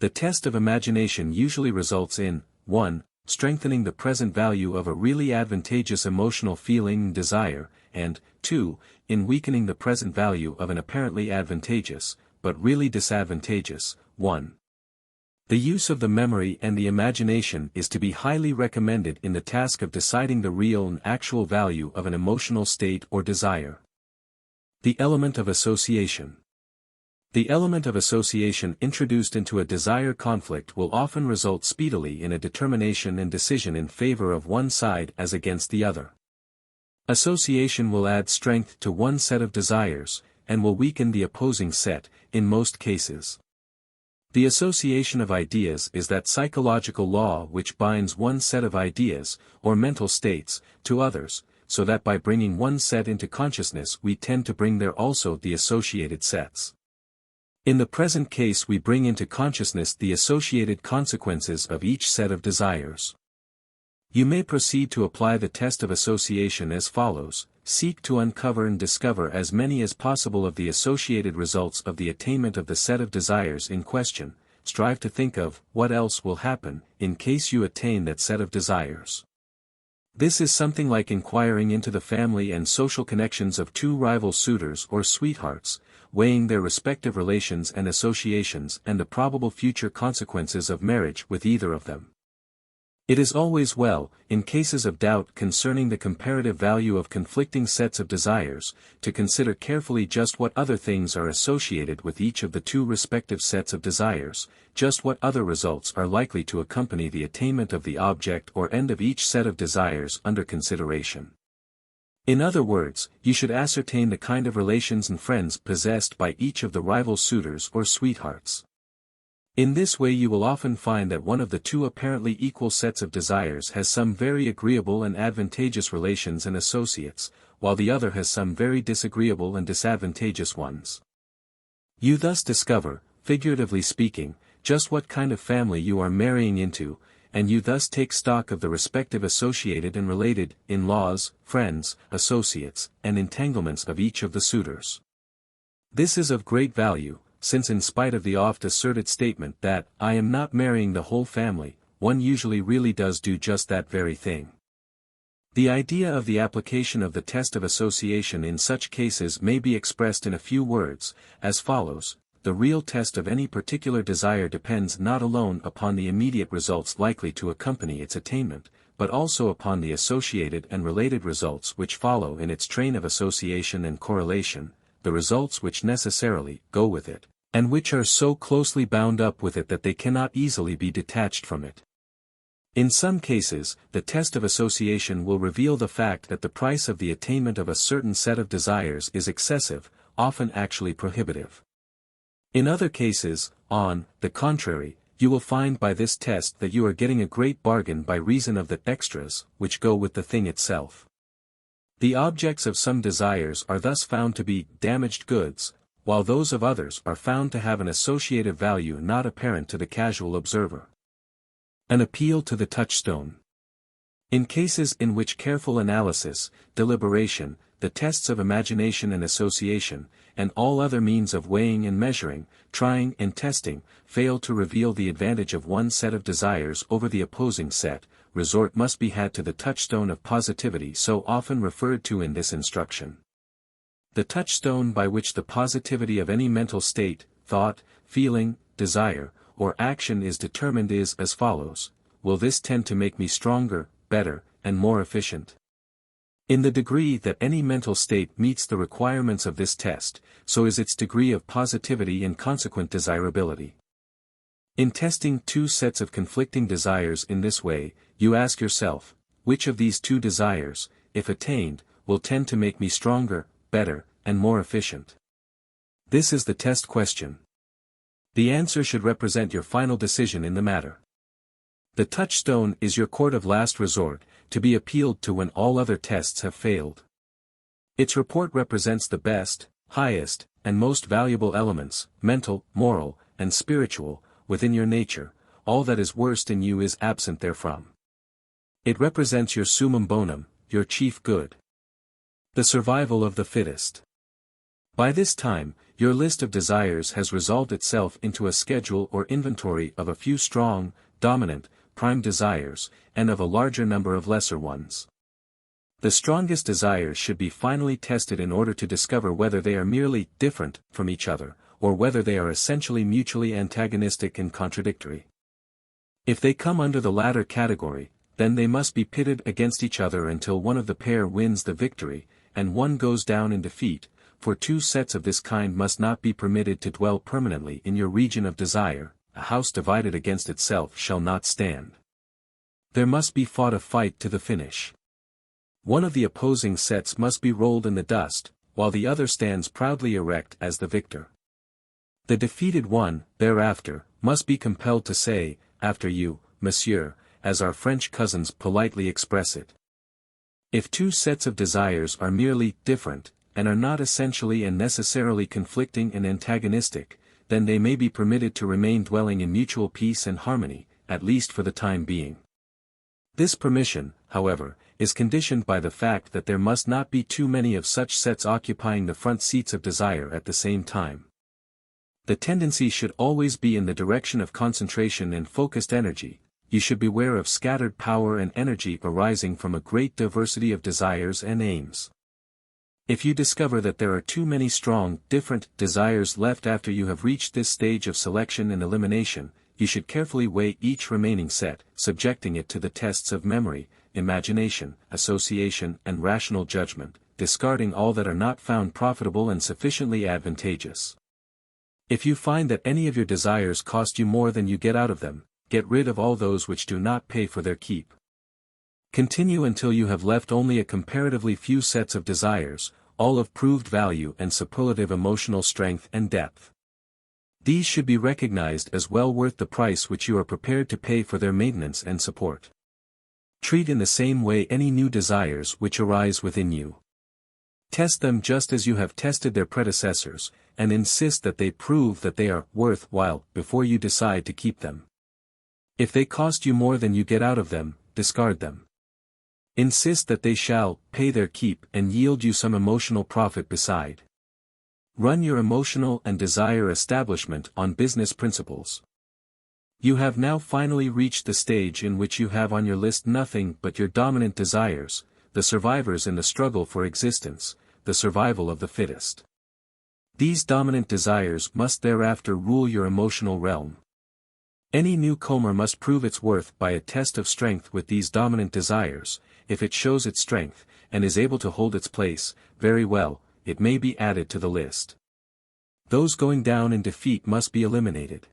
The test of imagination usually results in, 1. Strengthening the present value of a really advantageous emotional feeling and desire, and, 2. In weakening the present value of an apparently advantageous, but really disadvantageous, one. The use of the memory and the imagination is to be highly recommended in the task of deciding the real and actual value of an emotional state or desire. The element of association. The element of association introduced into a desire conflict will often result speedily in a determination and decision in favor of one side as against the other. Association will add strength to one set of desires, and will weaken the opposing set, in most cases. The association of ideas is that psychological law which binds one set of ideas, or mental states, to others, so that by bringing one set into consciousness we tend to bring there also the associated sets. In the present case we bring into consciousness the associated consequences of each set of desires. You may proceed to apply the test of association as follows: seek to uncover and discover as many as possible of the associated results of the attainment of the set of desires in question, strive to think of what else will happen in case you attain that set of desires. This is something like inquiring into the family and social connections of two rival suitors or sweethearts, weighing their respective relations and associations and the probable future consequences of marriage with either of them. It is always well, in cases of doubt concerning the comparative value of conflicting sets of desires, to consider carefully just what other things are associated with each of the two respective sets of desires, just what other results are likely to accompany the attainment of the object or end of each set of desires under consideration. In other words, you should ascertain the kind of relations and friends possessed by each of the rival suitors or sweethearts. In this way you will often find that one of the two apparently equal sets of desires has some very agreeable and advantageous relations and associates, while the other has some very disagreeable and disadvantageous ones. You thus discover, figuratively speaking, just what kind of family you are marrying into, and you thus take stock of the respective associated and related in-laws, friends, associates, and entanglements of each of the suitors. This is of great value, since in spite of the oft-asserted statement that, "I am not marrying the whole family," one usually really does do just that very thing. The idea of the application of the test of association in such cases may be expressed in a few words, as follows: the real test of any particular desire depends not alone upon the immediate results likely to accompany its attainment, but also upon the associated and related results which follow in its train of association and correlation, the results which necessarily go with it, and which are so closely bound up with it that they cannot easily be detached from it. In some cases, the test of association will reveal the fact that the price of the attainment of a certain set of desires is excessive, often actually prohibitive. In other cases, on the contrary, you will find by this test that you are getting a great bargain by reason of the extras which go with the thing itself. The objects of some desires are thus found to be damaged goods, while those of others are found to have an associative value not apparent to the casual observer. An appeal to the touchstone. In cases in which careful analysis, deliberation, the tests of imagination and association, and all other means of weighing and measuring, trying and testing, fail to reveal the advantage of one set of desires over the opposing set, resort must be had to the touchstone of positivity so often referred to in this instruction. The touchstone by which the positivity of any mental state, thought, feeling, desire, or action is determined is as follows: will this tend to make me stronger, better, and more efficient? In the degree that any mental state meets the requirements of this test, so is its degree of positivity and consequent desirability. In testing two sets of conflicting desires in this way, you ask yourself, which of these two desires, if attained, will tend to make me stronger, better, and more efficient? This is the test question. The answer should represent your final decision in the matter. The touchstone is your court of last resort, to be appealed to when all other tests have failed. Its report represents the best, highest, and most valuable elements, mental, moral, and spiritual, within your nature. All that is worst in you is absent therefrom. It represents your summum bonum, your chief good. The survival of the fittest. By this time, your list of desires has resolved itself into a schedule or inventory of a few strong, dominant, prime desires, and of a larger number of lesser ones. The strongest desires should be finally tested in order to discover whether they are merely different from each other, or whether they are essentially mutually antagonistic and contradictory. If they come under the latter category, then they must be pitted against each other until one of the pair wins the victory, and one goes down in defeat, for two sets of this kind must not be permitted to dwell permanently in your region of desire. A house divided against itself shall not stand. There must be fought a fight to the finish. One of the opposing sets must be rolled in the dust, while the other stands proudly erect as the victor. The defeated one, thereafter, must be compelled to say, after you, monsieur, as our French cousins politely express it. If two sets of desires are merely different, and are not essentially and necessarily conflicting and antagonistic, then they may be permitted to remain dwelling in mutual peace and harmony, at least for the time being. This permission, however, is conditioned by the fact that there must not be too many of such sets occupying the front seats of desire at the same time. The tendency should always be in the direction of concentration and focused energy. You should beware of scattered power and energy arising from a great diversity of desires and aims. If you discover that there are too many strong, different desires left after you have reached this stage of selection and elimination, you should carefully weigh each remaining set, subjecting it to the tests of memory, imagination, association, and rational judgment, discarding all that are not found profitable and sufficiently advantageous. If you find that any of your desires cost you more than you get out of them, get rid of all those which do not pay for their keep. Continue until you have left only a comparatively few sets of desires, all of proved value and superlative emotional strength and depth. These should be recognized as well worth the price which you are prepared to pay for their maintenance and support. Treat in the same way any new desires which arise within you. Test them just as you have tested their predecessors, and insist that they prove that they are worthwhile before you decide to keep them. If they cost you more than you get out of them, discard them. Insist that they shall pay their keep and yield you some emotional profit beside. Run your emotional and desire establishment on business principles. You have now finally reached the stage in which you have on your list nothing but your dominant desires, the survivors in the struggle for existence, the survival of the fittest. These dominant desires must thereafter rule your emotional realm. Any newcomer must prove its worth by a test of strength with these dominant desires. If it shows its strength, and is able to hold its place, very well, it may be added to the list. Those going down in defeat must be eliminated.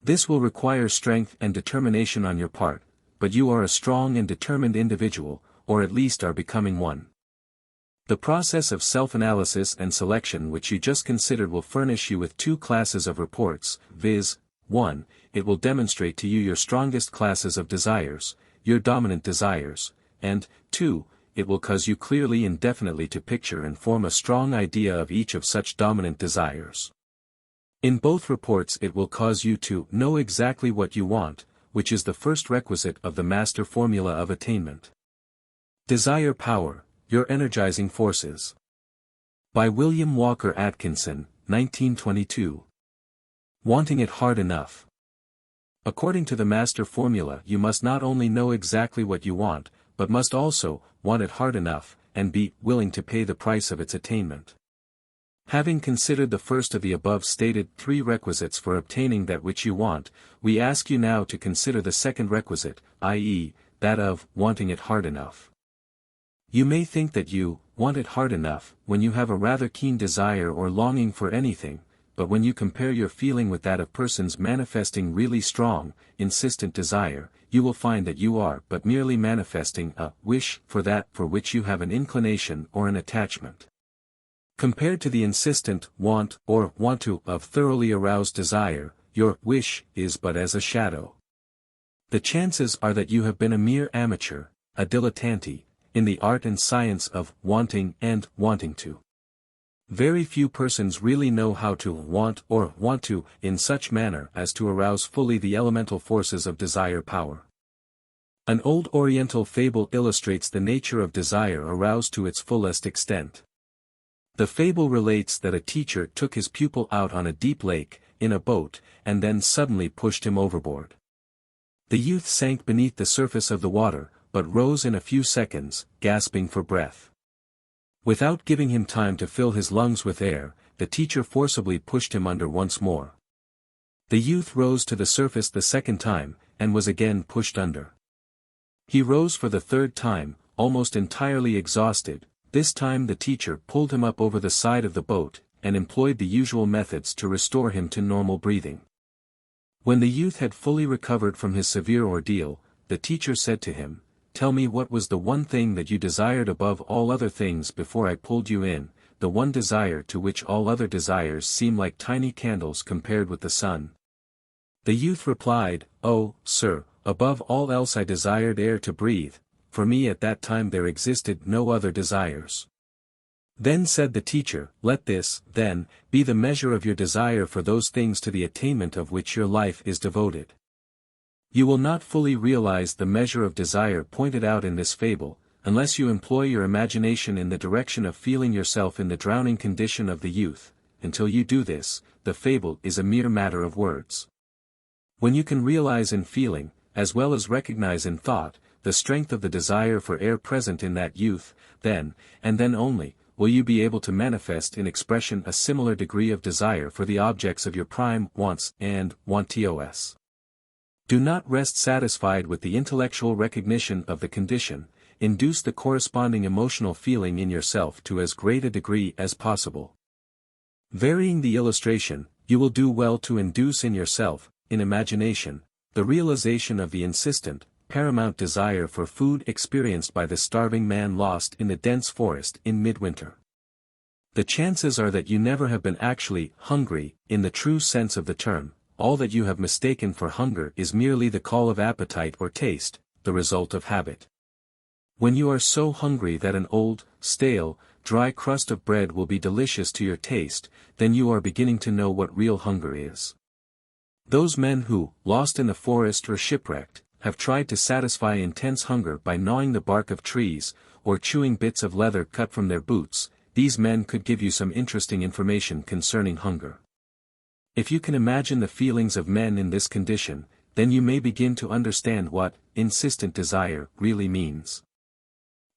This will require strength and determination on your part, but you are a strong and determined individual, or at least are becoming one. The process of self-analysis and selection which you just considered will furnish you with two classes of reports, viz. 1. It will demonstrate to you your strongest classes of desires, your dominant desires, and, 2. it will cause you clearly and definitely to picture and form a strong idea of each of such dominant desires. In both reports it will cause you to know exactly what you want, which is the first requisite of the master formula of attainment. Desire Power, Your Energizing Forces. By William Walker Atkinson, 1922. Wanting it hard enough. According to the master formula, you must not only know exactly what you want, but must also want it hard enough, and be willing to pay the price of its attainment. Having considered the first of the above stated 3 requisites for obtaining that which you want, we ask you now to consider the second requisite, i.e., that of wanting it hard enough. You may think that you want it hard enough when you have a rather keen desire or longing for anything, but when you compare your feeling with that of persons manifesting really strong, insistent desire, you will find that you are but merely manifesting a wish for that for which you have an inclination or an attachment. Compared to the insistent want or want to of thoroughly aroused desire, your wish is but as a shadow. The chances are that you have been a mere amateur, a dilettante, in the art and science of wanting and wanting to. Very few persons really know how to want or want to in such manner as to arouse fully the elemental forces of desire power. An old Oriental fable illustrates the nature of desire aroused to its fullest extent. The fable relates that a teacher took his pupil out on a deep lake, in a boat, and then suddenly pushed him overboard. The youth sank beneath the surface of the water, but rose in a few seconds, gasping for breath. Without giving him time to fill his lungs with air, the teacher forcibly pushed him under once more. The youth rose to the surface the second time, and was again pushed under. He rose for the third time, almost entirely exhausted. This time the teacher pulled him up over the side of the boat, and employed the usual methods to restore him to normal breathing. When the youth had fully recovered from his severe ordeal, the teacher said to him, "Tell me what was the one thing that you desired above all other things before I pulled you in, the one desire to which all other desires seem like tiny candles compared with the sun?" The youth replied, "Oh, sir, above all else I desired air to breathe. For me at that time there existed no other desires." Then said the teacher, "Let this, then, be the measure of your desire for those things to the attainment of which your life is devoted. You will not fully realize the measure of desire pointed out in this fable, unless you employ your imagination in the direction of feeling yourself in the drowning condition of the youth. Until you do this, the fable is a mere matter of words. When you can realize in feeling, as well as recognize in thought, the strength of the desire for air present in that youth, then, and then only, will you be able to manifest in expression a similar degree of desire for the objects of your prime wants and wantos. Do not rest satisfied with the intellectual recognition of the condition, induce the corresponding emotional feeling in yourself to as great a degree as possible. Varying the illustration, you will do well to induce in yourself, in imagination, the realization of the insistent, paramount desire for food experienced by the starving man lost in the dense forest in midwinter. The chances are that you never have been actually hungry, in the true sense of the term. All that you have mistaken for hunger is merely the call of appetite or taste, the result of habit. When you are so hungry that an old, stale, dry crust of bread will be delicious to your taste, then you are beginning to know what real hunger is. Those men who, lost in the forest or shipwrecked, have tried to satisfy intense hunger by gnawing the bark of trees, or chewing bits of leather cut from their boots, these men could give you some interesting information concerning hunger. If you can imagine the feelings of men in this condition, then you may begin to understand what insistent desire really means.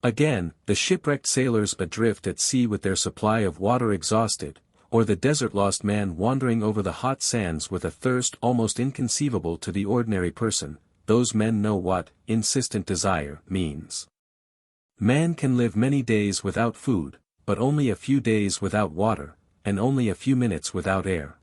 Again, the shipwrecked sailors adrift at sea with their supply of water exhausted, or the desert-lost man wandering over the hot sands with a thirst almost inconceivable to the ordinary person. Those men know what insistent desire means. Man can live many days without food, but only a few days without water, and only a few minutes without air.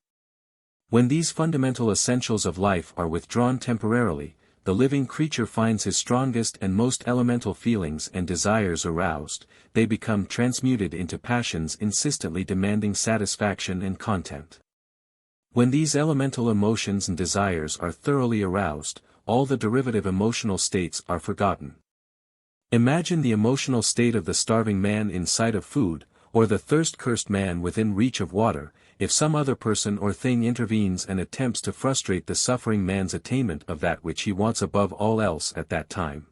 When these fundamental essentials of life are withdrawn temporarily, the living creature finds his strongest and most elemental feelings and desires aroused, they become transmuted into passions insistently demanding satisfaction and content. When these elemental emotions and desires are thoroughly aroused, all the derivative emotional states are forgotten. Imagine the emotional state of the starving man in sight of food, or the thirst-cursed man within reach of water, if some other person or thing intervenes and attempts to frustrate the suffering man's attainment of that which he wants above all else at that time.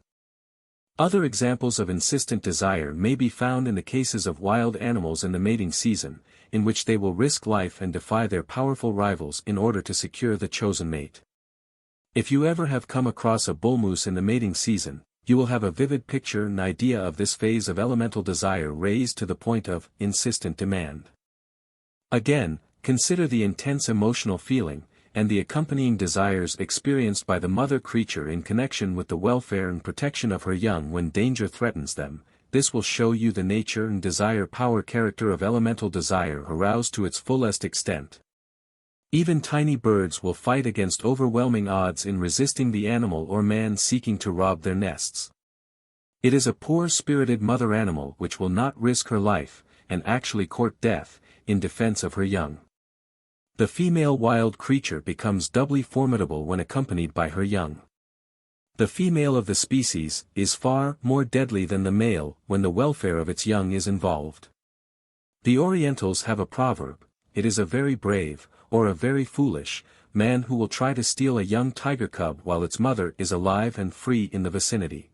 Other examples of insistent desire may be found in the cases of wild animals in the mating season, in which they will risk life and defy their powerful rivals in order to secure the chosen mate. If you ever have come across a bull moose in the mating season, you will have a vivid picture and idea of this phase of elemental desire raised to the point of insistent demand. Again, consider the intense emotional feeling, and the accompanying desires experienced by the mother creature in connection with the welfare and protection of her young when danger threatens them. This will show you the nature and desire power character of elemental desire aroused to its fullest extent. Even tiny birds will fight against overwhelming odds in resisting the animal or man seeking to rob their nests. It is a poor-spirited mother animal which will not risk her life, and actually court death, in defense of her young. The female wild creature becomes doubly formidable when accompanied by her young. The female of the species is far more deadly than the male when the welfare of its young is involved. The Orientals have a proverb, "It is a very brave, or a very foolish, man who will try to steal a young tiger cub while its mother is alive and free in the vicinity."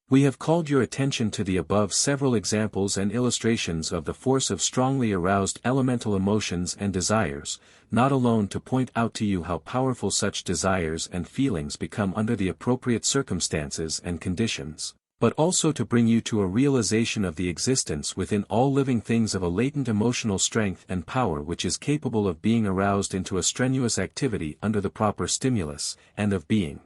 We have called your attention to the above several examples and illustrations of the force of strongly aroused elemental emotions and desires, not alone to point out to you how powerful such desires and feelings become under the appropriate circumstances and conditions, but also to bring you to a realization of the existence within all living things of a latent emotional strength and power which is capable of being aroused into a strenuous activity under the proper stimulus, and of being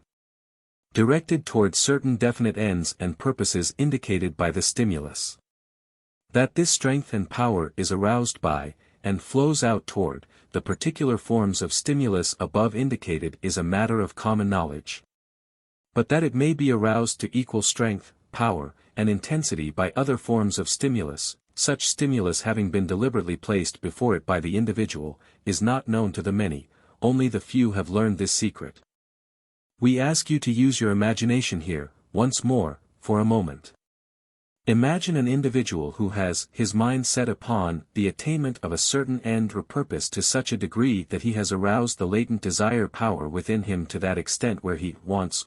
directed toward certain definite ends and purposes indicated by the stimulus. That this strength and power is aroused by, and flows out toward, the particular forms of stimulus above indicated is a matter of common knowledge. But that it may be aroused to equal strength, power, and intensity by other forms of stimulus, such stimulus having been deliberately placed before it by the individual, is not known to the many, only the few have learned this secret. We ask you to use your imagination here, once more, for a moment. Imagine an individual who has his mind set upon the attainment of a certain end or purpose to such a degree that he has aroused the latent desire power within him to that extent where he wants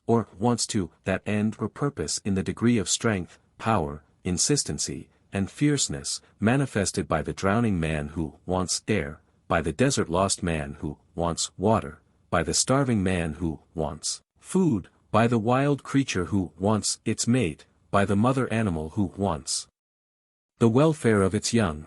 to that end or purpose in the degree of strength, power, insistency, and fierceness, manifested by the drowning man who wants air, by the desert-lost man who wants water, by the starving man who wants food, by the wild creature who wants its mate, by the mother animal who wants the welfare of its young.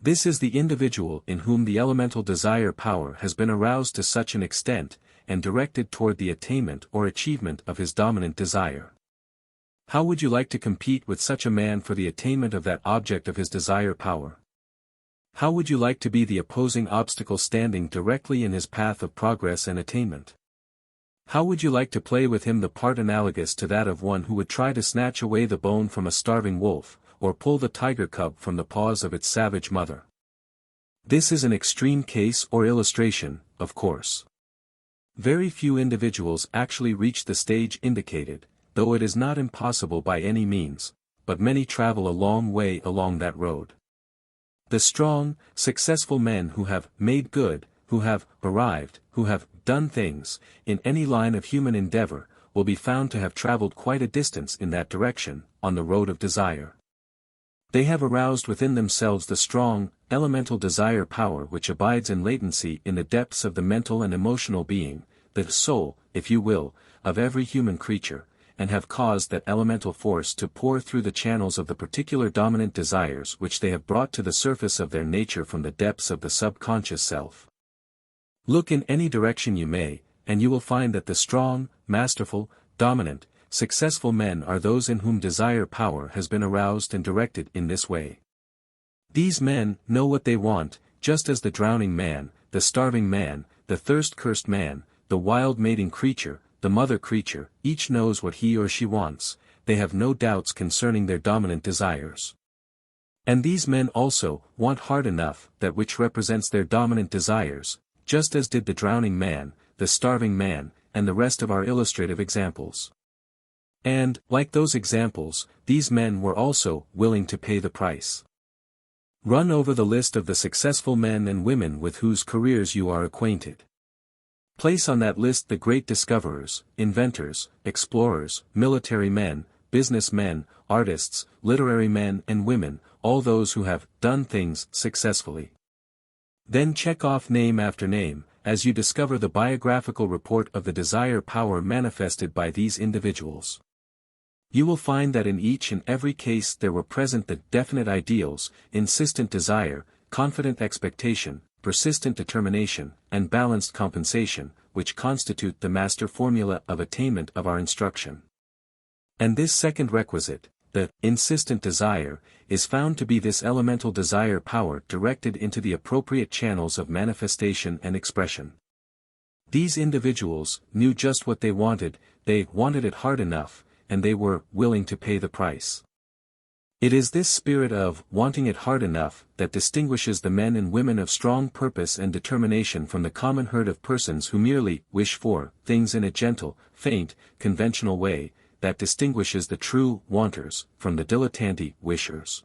This is the individual in whom the elemental desire power has been aroused to such an extent, and directed toward the attainment or achievement of his dominant desire. How would you like to compete with such a man for the attainment of that object of his desire power? How would you like to be the opposing obstacle standing directly in his path of progress and attainment? How would you like to play with him the part analogous to that of one who would try to snatch away the bone from a starving wolf, or pull the tiger cub from the paws of its savage mother? This is an extreme case or illustration, of course. Very few individuals actually reach the stage indicated, though it is not impossible by any means, but many travel a long way along that road. The strong, successful men who have made good, who have arrived, who have done things, in any line of human endeavor, will be found to have traveled quite a distance in that direction, on the road of desire. They have aroused within themselves the strong, elemental desire power which abides in latency in the depths of the mental and emotional being, the soul, if you will, of every human creature, and have caused that elemental force to pour through the channels of the particular dominant desires which they have brought to the surface of their nature from the depths of the subconscious self. Look in any direction you may, and you will find that the strong, masterful, dominant, successful men are those in whom desire power has been aroused and directed in this way. These men know what they want, just as the drowning man, the starving man, the thirst-cursed man, the wild mating creature, the mother creature, each knows what he or she wants. They have no doubts concerning their dominant desires. And these men also want hard enough that which represents their dominant desires, just as did the drowning man, the starving man, and the rest of our illustrative examples. And, like those examples, these men were also willing to pay the price. Run over the list of the successful men and women with whose careers you are acquainted. Place on that list the great discoverers, inventors, explorers, military men, businessmen, artists, literary men and women, all those who have done things successfully. Then check off name after name, as you discover the biographical report of the desire power manifested by these individuals. You will find that in each and every case there were present the definite ideals, insistent desire, confident expectation, persistent determination, and balanced compensation, which constitute the master formula of attainment of our instruction. And this second requisite, the insistent desire, is found to be this elemental desire power directed into the appropriate channels of manifestation and expression. These individuals knew just what they wanted it hard enough, and they were willing to pay the price. It is this spirit of wanting it hard enough that distinguishes the men and women of strong purpose and determination from the common herd of persons who merely wish for things in a gentle, faint, conventional way, that distinguishes the true wanters from the dilettante wishers.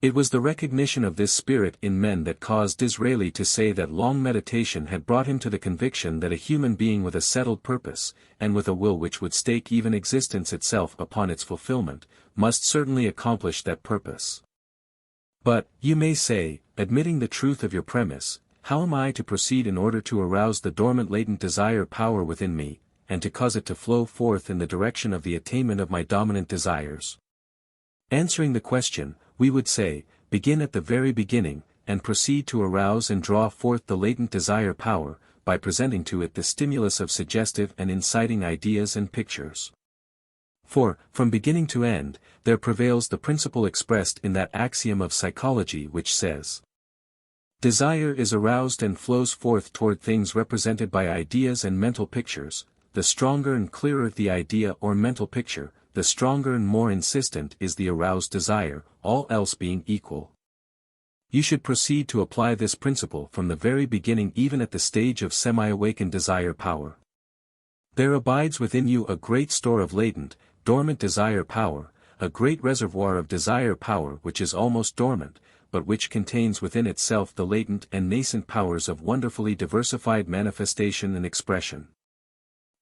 It was the recognition of this spirit in men that caused Disraeli to say that long meditation had brought him to the conviction that a human being with a settled purpose, and with a will which would stake even existence itself upon its fulfillment, must certainly accomplish that purpose. But, you may say, admitting the truth of your premise, how am I to proceed in order to arouse the dormant latent desire power within me, and to cause it to flow forth in the direction of the attainment of my dominant desires? Answering the question, we would say, begin at the very beginning, and proceed to arouse and draw forth the latent desire power, by presenting to it the stimulus of suggestive and inciting ideas and pictures. For, from beginning to end, there prevails the principle expressed in that axiom of psychology which says, desire is aroused and flows forth toward things represented by ideas and mental pictures. The stronger and clearer the idea or mental picture, the stronger and more insistent is the aroused desire, all else being equal. You should proceed to apply this principle from the very beginning, even at the stage of semi-awakened desire power. There abides within you a great store of latent, dormant desire power, a great reservoir of desire power which is almost dormant, but which contains within itself the latent and nascent powers of wonderfully diversified manifestation and expression.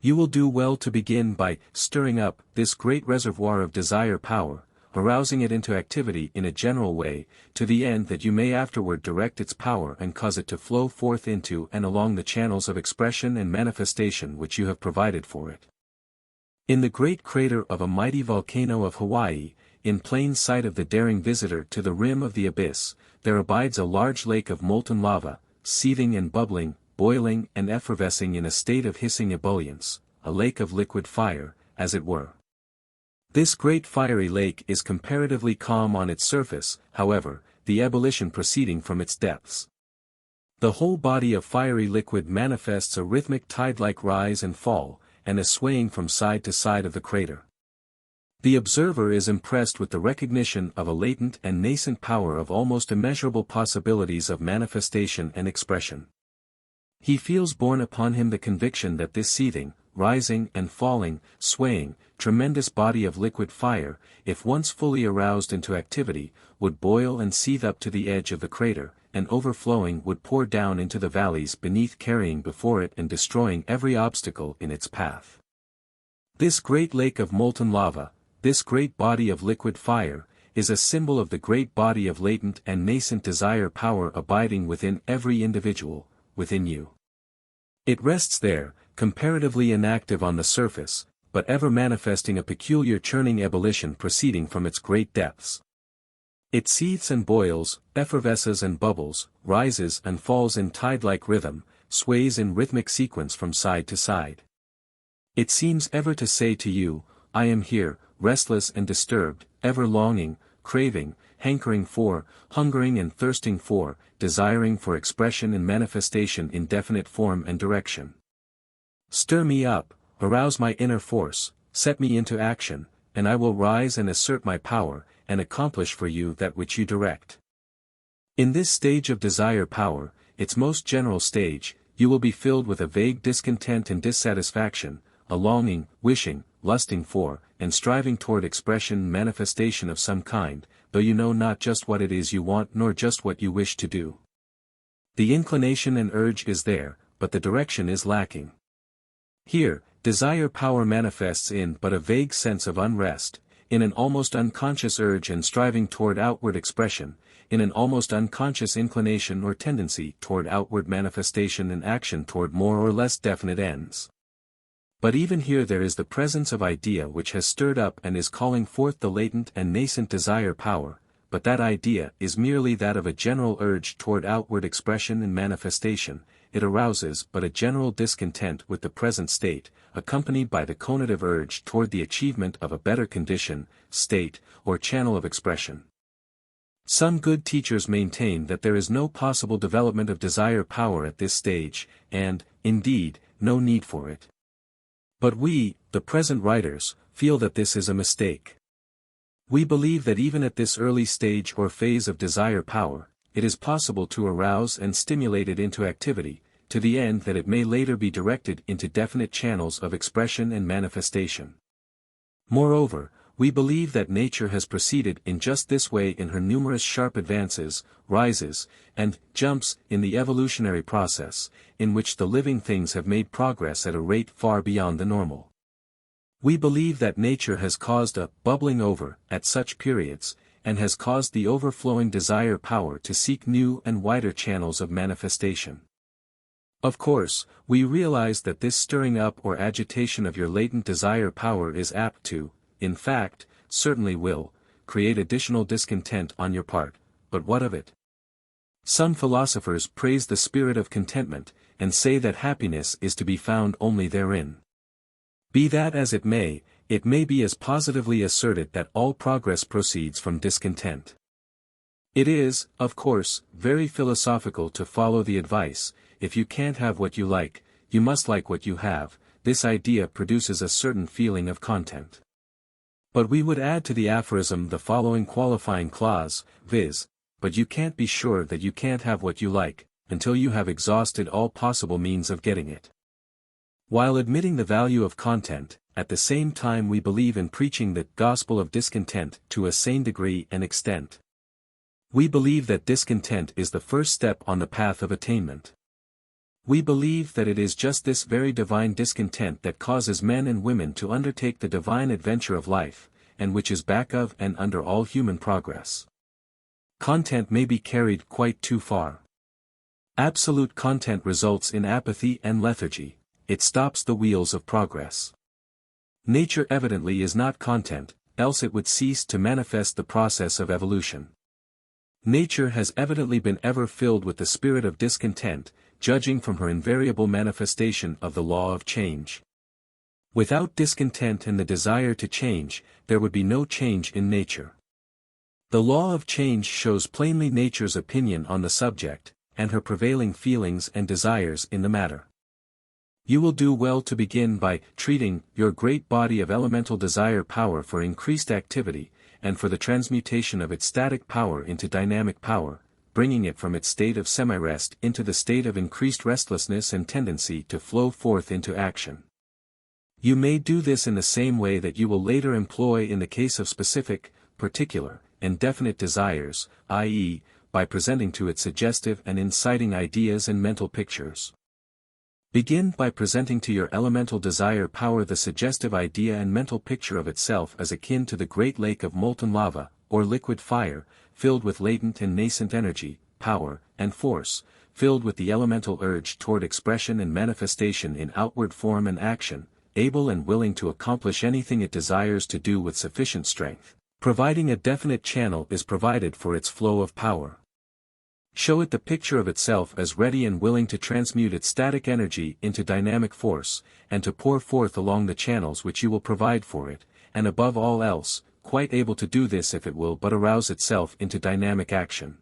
You will do well to begin by stirring up this great reservoir of desire power, arousing it into activity in a general way, to the end that you may afterward direct its power and cause it to flow forth into and along the channels of expression and manifestation which you have provided for it. In the great crater of a mighty volcano of Hawaii, in plain sight of the daring visitor to the rim of the abyss, there abides a large lake of molten lava, seething and bubbling, boiling and effervescing in a state of hissing ebullience, a lake of liquid fire, as it were. This great fiery lake is comparatively calm on its surface, however, the ebullition proceeding from its depths. The whole body of fiery liquid manifests a rhythmic tide-like rise and fall, and a swaying from side to side of the crater. The observer is impressed with the recognition of a latent and nascent power of almost immeasurable possibilities of manifestation and expression. He feels borne upon him the conviction that this seething, rising and falling, swaying, tremendous body of liquid fire, if once fully aroused into activity, would boil and seethe up to the edge of the crater, and overflowing would pour down into the valleys beneath, carrying before it and destroying every obstacle in its path. This great lake of molten lava, this great body of liquid fire, is a symbol of the great body of latent and nascent desire power abiding within every individual, within you. It rests there, comparatively inactive on the surface, but ever manifesting a peculiar churning ebullition proceeding from its great depths. It seethes and boils, effervesces and bubbles, rises and falls in tide-like rhythm, sways in rhythmic sequence from side to side. It seems ever to say to you, I am here, restless and disturbed, ever longing, craving, hankering for, hungering and thirsting for, desiring for expression and manifestation in definite form and direction. Stir me up, arouse my inner force, set me into action, and I will rise and assert my power, and accomplish for you that which you direct. In this stage of desire power, its most general stage, you will be filled with a vague discontent and dissatisfaction, a longing, wishing, lusting for, and striving toward expression manifestation of some kind, though you know not just what it is you want nor just what you wish to do. The inclination and urge is there, but the direction is lacking. Here, desire power manifests in but a vague sense of unrest, in an almost unconscious urge and striving toward outward expression, in an almost unconscious inclination or tendency toward outward manifestation and action toward more or less definite ends. But even here there is the presence of idea which has stirred up and is calling forth the latent and nascent desire power, but that idea is merely that of a general urge toward outward expression and manifestation. It arouses but a general discontent with the present state, accompanied by the conative urge toward the achievement of a better condition, state, or channel of expression. Some good teachers maintain that there is no possible development of desire power at this stage, and, indeed, no need for it. But we, the present writers, feel that this is a mistake. We believe that even at this early stage or phase of desire power, it is possible to arouse and stimulate it into activity, to the end that it may later be directed into definite channels of expression and manifestation. Moreover, we believe that nature has proceeded in just this way in her numerous sharp advances, rises, and jumps in the evolutionary process, in which the living things have made progress at a rate far beyond the normal. We believe that nature has caused a bubbling over at such periods, and has caused the overflowing desire power to seek new and wider channels of manifestation. Of course, we realize that this stirring up or agitation of your latent desire power is apt to, in fact, certainly will, create additional discontent on your part, but what of it? Some philosophers praise the spirit of contentment, and say that happiness is to be found only therein. Be that as it may be as positively asserted that all progress proceeds from discontent. It is, of course, very philosophical to follow the advice, if you can't have what you like, you must like what you have. This idea produces a certain feeling of content. But we would add to the aphorism the following qualifying clause, viz., but you can't be sure that you can't have what you like, until you have exhausted all possible means of getting it. While admitting the value of content, at the same time we believe in preaching the gospel of discontent to a sane degree and extent. We believe that discontent is the first step on the path of attainment. We believe that it is just this very divine discontent that causes men and women to undertake the divine adventure of life, and which is back of and under all human progress. Content may be carried quite too far. Absolute content results in apathy and lethargy. It stops the wheels of progress. Nature evidently is not content, else it would cease to manifest the process of evolution. Nature has evidently been ever filled with the spirit of discontent, judging from her invariable manifestation of the law of change. Without discontent and the desire to change, there would be no change in nature. The law of change shows plainly nature's opinion on the subject, and her prevailing feelings and desires in the matter. You will do well to begin by treating your great body of elemental desire power for increased activity, and for the transmutation of its static power into dynamic power, bringing it from its state of semi-rest into the state of increased restlessness and tendency to flow forth into action. You may do this in the same way that you will later employ in the case of specific, particular, and definite desires, i.e., by presenting to it suggestive and inciting ideas and mental pictures. Begin by presenting to your elemental desire power the suggestive idea and mental picture of itself as akin to the great lake of molten lava, or liquid fire, filled with latent and nascent energy, power, and force, filled with the elemental urge toward expression and manifestation in outward form and action, able and willing to accomplish anything it desires to do with sufficient strength, providing a definite channel is provided for its flow of power. Show it the picture of itself as ready and willing to transmute its static energy into dynamic force, and to pour forth along the channels which you will provide for it, and above all else, quite able to do this if it will but arouse itself into dynamic action.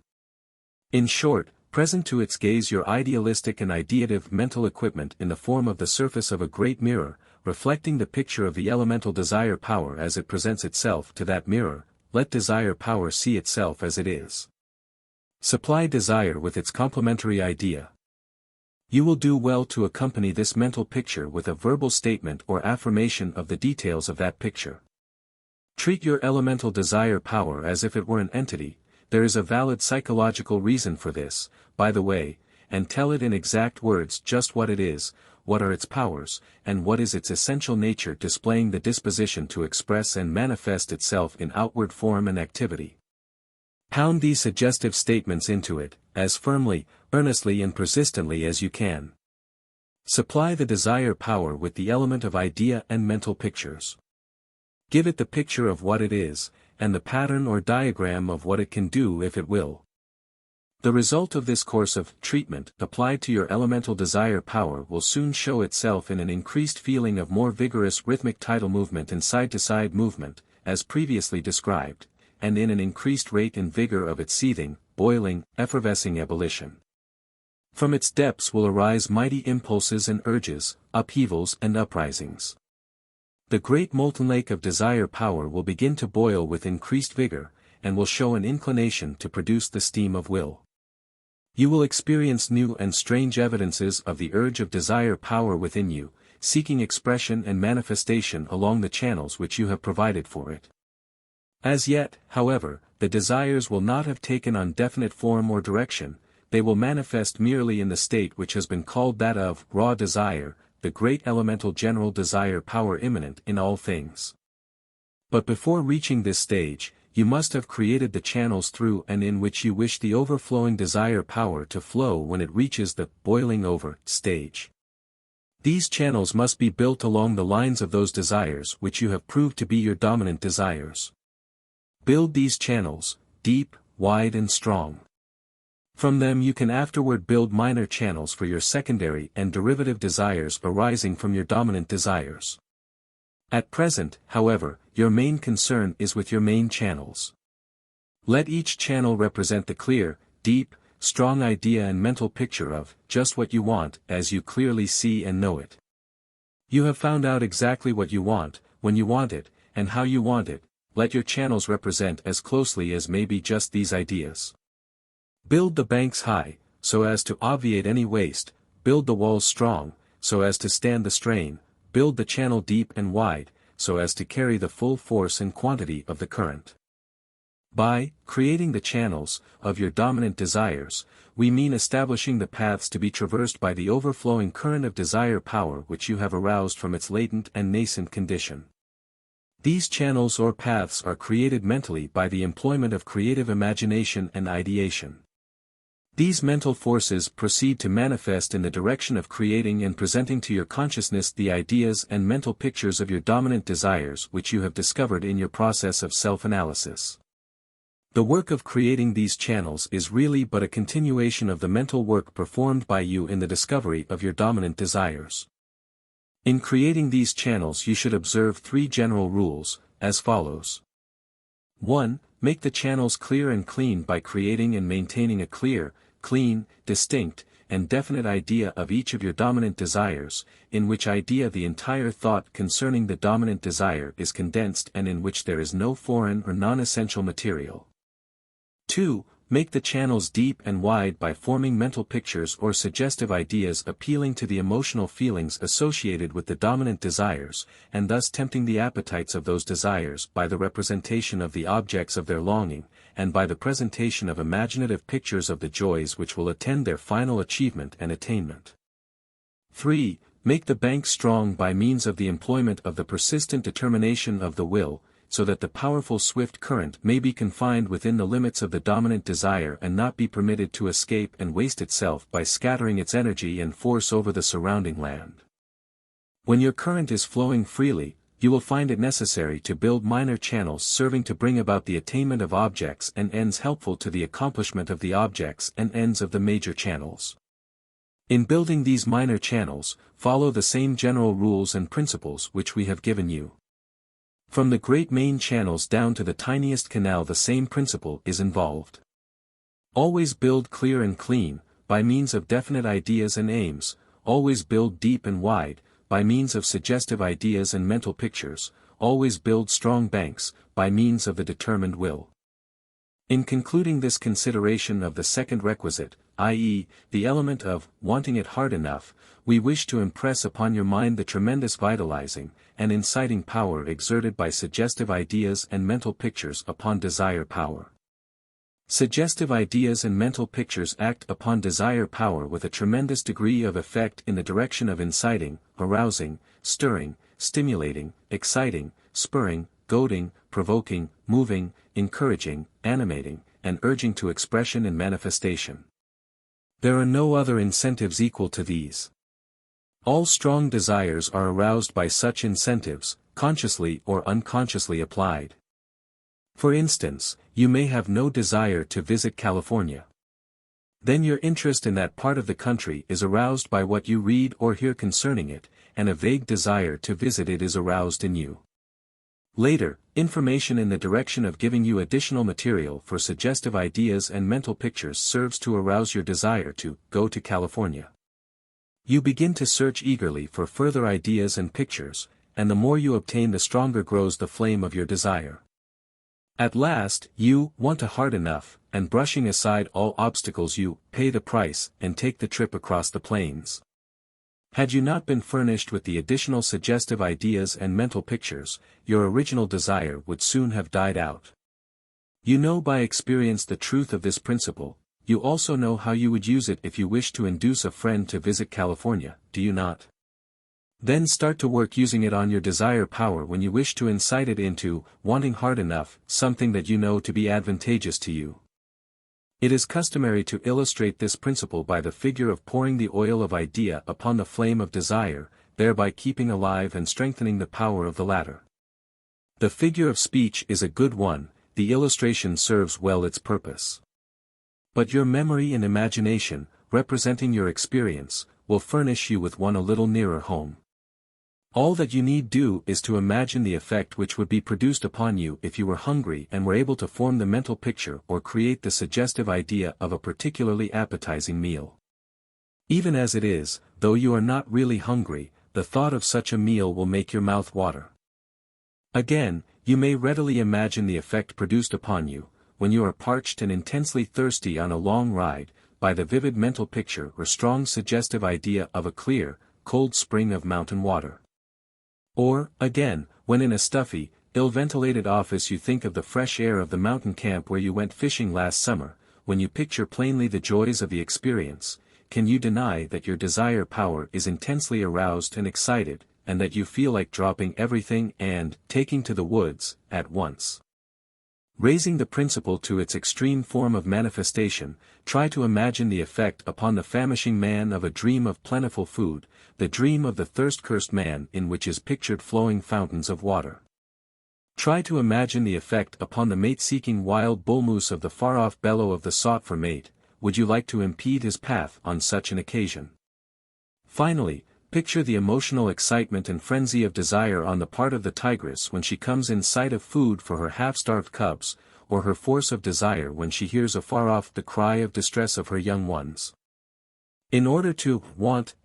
In short, present to its gaze your idealistic and ideative mental equipment in the form of the surface of a great mirror, reflecting the picture of the elemental desire power as it presents itself to that mirror. Let desire power see itself as it is. Supply desire with its complementary idea. You will do well to accompany this mental picture with a verbal statement or affirmation of the details of that picture. Treat your elemental desire power as if it were an entity. There is a valid psychological reason for this, by the way, and tell it in exact words just what it is, what are its powers, and what is its essential nature, displaying the disposition to express and manifest itself in outward form and activity. Pound these suggestive statements into it, as firmly, earnestly and persistently as you can. Supply the desire power with the element of idea and mental pictures. Give it the picture of what it is, and the pattern or diagram of what it can do if it will. The result of this course of treatment applied to your elemental desire power will soon show itself in an increased feeling of more vigorous rhythmic tidal movement and side-to-side movement, as previously described, and in an increased rate and vigor of its seething, boiling, effervescing ebullition. From its depths will arise mighty impulses and urges, upheavals and uprisings. The great molten lake of desire power will begin to boil with increased vigor, and will show an inclination to produce the steam of will. You will experience new and strange evidences of the urge of desire power within you, seeking expression and manifestation along the channels which you have provided for it. As yet, however, the desires will not have taken on definite form or direction. They will manifest merely in the state which has been called that of raw desire, the great elemental general desire power immanent in all things. But before reaching this stage, you must have created the channels through and in which you wish the overflowing desire power to flow when it reaches the boiling over stage. These channels must be built along the lines of those desires which you have proved to be your dominant desires. Build these channels, deep, wide and strong. From them you can afterward build minor channels for your secondary and derivative desires arising from your dominant desires. At present, however, your main concern is with your main channels. Let each channel represent the clear, deep, strong idea and mental picture of just what you want as you clearly see and know it. You have found out exactly what you want, when you want it, and how you want it. Let your channels represent as closely as may be just these ideas. Build the banks high, so as to obviate any waste. Build the walls strong, so as to stand the strain. Build the channel deep and wide, so as to carry the full force and quantity of the current. By creating the channels of your dominant desires, we mean establishing the paths to be traversed by the overflowing current of desire power which you have aroused from its latent and nascent condition. These channels or paths are created mentally by the employment of creative imagination and ideation. These mental forces proceed to manifest in the direction of creating and presenting to your consciousness the ideas and mental pictures of your dominant desires which you have discovered in your process of self-analysis. The work of creating these channels is really but a continuation of the mental work performed by you in the discovery of your dominant desires. In creating these channels you should observe three general rules, as follows. 1. Make the channels clear and clean by creating and maintaining a clear, clean, distinct, and definite idea of each of your dominant desires, in which idea the entire thought concerning the dominant desire is condensed and in which there is no foreign or non-essential material. 2. Make the channels deep and wide by forming mental pictures or suggestive ideas appealing to the emotional feelings associated with the dominant desires, and thus tempting the appetites of those desires by the representation of the objects of their longing, and by the presentation of imaginative pictures of the joys which will attend their final achievement and attainment. 3. Make the bank strong by means of the employment of the persistent determination of the will, so that the powerful swift current may be confined within the limits of the dominant desire and not be permitted to escape and waste itself by scattering its energy and force over the surrounding land. When your current is flowing freely, you will find it necessary to build minor channels serving to bring about the attainment of objects and ends helpful to the accomplishment of the objects and ends of the major channels. In building these minor channels, follow the same general rules and principles which we have given you. From the great main channels down to the tiniest canal the same principle is involved. Always build clear and clean, by means of definite ideas and aims. Always build deep and wide, by means of suggestive ideas and mental pictures. Always build strong banks, by means of the determined will. In concluding this consideration of the second requisite, i.e., the element of wanting it hard enough, we wish to impress upon your mind the tremendous vitalizing and inciting power exerted by suggestive ideas and mental pictures upon desire power. Suggestive ideas and mental pictures act upon desire power with a tremendous degree of effect in the direction of inciting, arousing, stirring, stimulating, exciting, spurring, goading, provoking, moving, encouraging, animating, and urging to expression and manifestation. There are no other incentives equal to these. All strong desires are aroused by such incentives, consciously or unconsciously applied. For instance, you may have no desire to visit California. Then your interest in that part of the country is aroused by what you read or hear concerning it, and a vague desire to visit it is aroused in you. Later, information in the direction of giving you additional material for suggestive ideas and mental pictures serves to arouse your desire to go to California. You begin to search eagerly for further ideas and pictures, and the more you obtain the stronger grows the flame of your desire. At last, you want it hard enough, and brushing aside all obstacles you pay the price and take the trip across the plains. Had you not been furnished with the additional suggestive ideas and mental pictures, your original desire would soon have died out. You know by experience the truth of this principle. You also know how you would use it if you wish to induce a friend to visit California, do you not? Then start to work using it on your desire power when you wish to incite it into wanting hard enough, something that you know to be advantageous to you. It is customary to illustrate this principle by the figure of pouring the oil of idea upon the flame of desire, thereby keeping alive and strengthening the power of the latter. The figure of speech is a good one, the illustration serves well its purpose. But your memory and imagination, representing your experience, will furnish you with one a little nearer home. All that you need do is to imagine the effect which would be produced upon you if you were hungry and were able to form the mental picture or create the suggestive idea of a particularly appetizing meal. Even as it is, though you are not really hungry, the thought of such a meal will make your mouth water. Again, you may readily imagine the effect produced upon you, when you are parched and intensely thirsty on a long ride, by the vivid mental picture or strong suggestive idea of a clear, cold spring of mountain water. Or, again, when in a stuffy, ill-ventilated office you think of the fresh air of the mountain camp where you went fishing last summer, when you picture plainly the joys of the experience, can you deny that your desire power is intensely aroused and excited, and that you feel like dropping everything and taking to the woods, at once? Raising the principle to its extreme form of manifestation, try to imagine the effect upon the famishing man of a dream of plentiful food, the dream of the thirst-cursed man in which is pictured flowing fountains of water. Try to imagine the effect upon the mate-seeking wild bull moose of the far-off bellow of the sought-for mate. Would you like to impede his path on such an occasion? Finally, picture the emotional excitement and frenzy of desire on the part of the tigress when she comes in sight of food for her half-starved cubs, or her force of desire when she hears afar off the cry of distress of her young ones. In order to want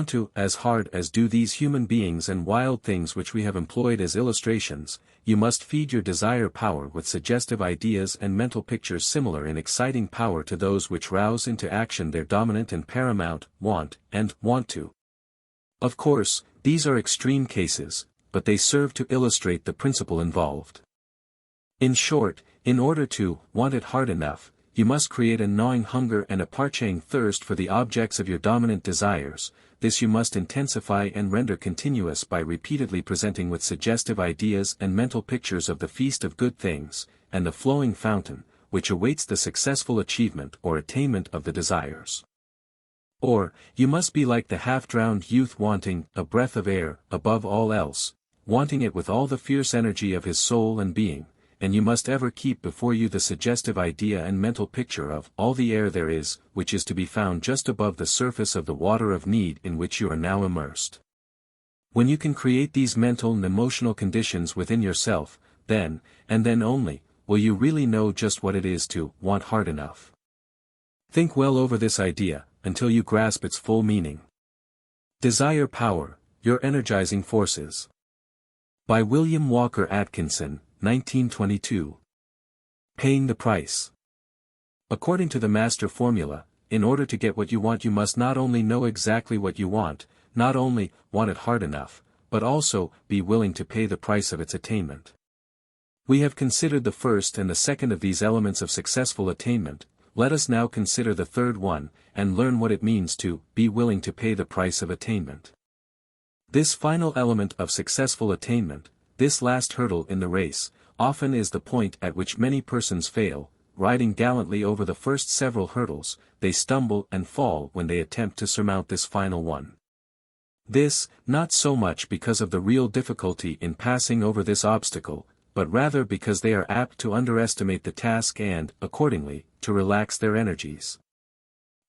to as hard as do these human beings and wild things which we have employed as illustrations, you must feed your desire power with suggestive ideas and mental pictures similar in exciting power to those which rouse into action their dominant and paramount want to. Of course, these are extreme cases, but they serve to illustrate the principle involved. In short, in order to want it hard enough, you must create a gnawing hunger and a parching thirst for the objects of your dominant desires. This you must intensify and render continuous by repeatedly presenting with suggestive ideas and mental pictures of the feast of good things, and the flowing fountain, which awaits the successful achievement or attainment of the desires. Or, you must be like the half-drowned youth wanting a breath of air, above all else, wanting it with all the fierce energy of his soul and being, and you must ever keep before you the suggestive idea and mental picture of all the air there is, which is to be found just above the surface of the water of need in which you are now immersed. When you can create these mental and emotional conditions within yourself, then, and then only, will you really know just what it is to want hard enough. Think well over this idea, until you grasp its full meaning. Desire Power, Your Energizing Forces. By William Walker Atkinson, 1922. Paying the price. According to the master formula, in order to get what you want, you must not only know exactly what you want, not only want it hard enough, but also be willing to pay the price of its attainment. We have considered the first and the second of these elements of successful attainment. Let us now consider the third one, and learn what it means to be willing to pay the price of attainment. This final element of successful attainment, this last hurdle in the race, often is the point at which many persons fail. Riding gallantly over the first several hurdles, they stumble and fall when they attempt to surmount this final one. This, not so much because of the real difficulty in passing over this obstacle, but rather because they are apt to underestimate the task and, accordingly, to relax their energies.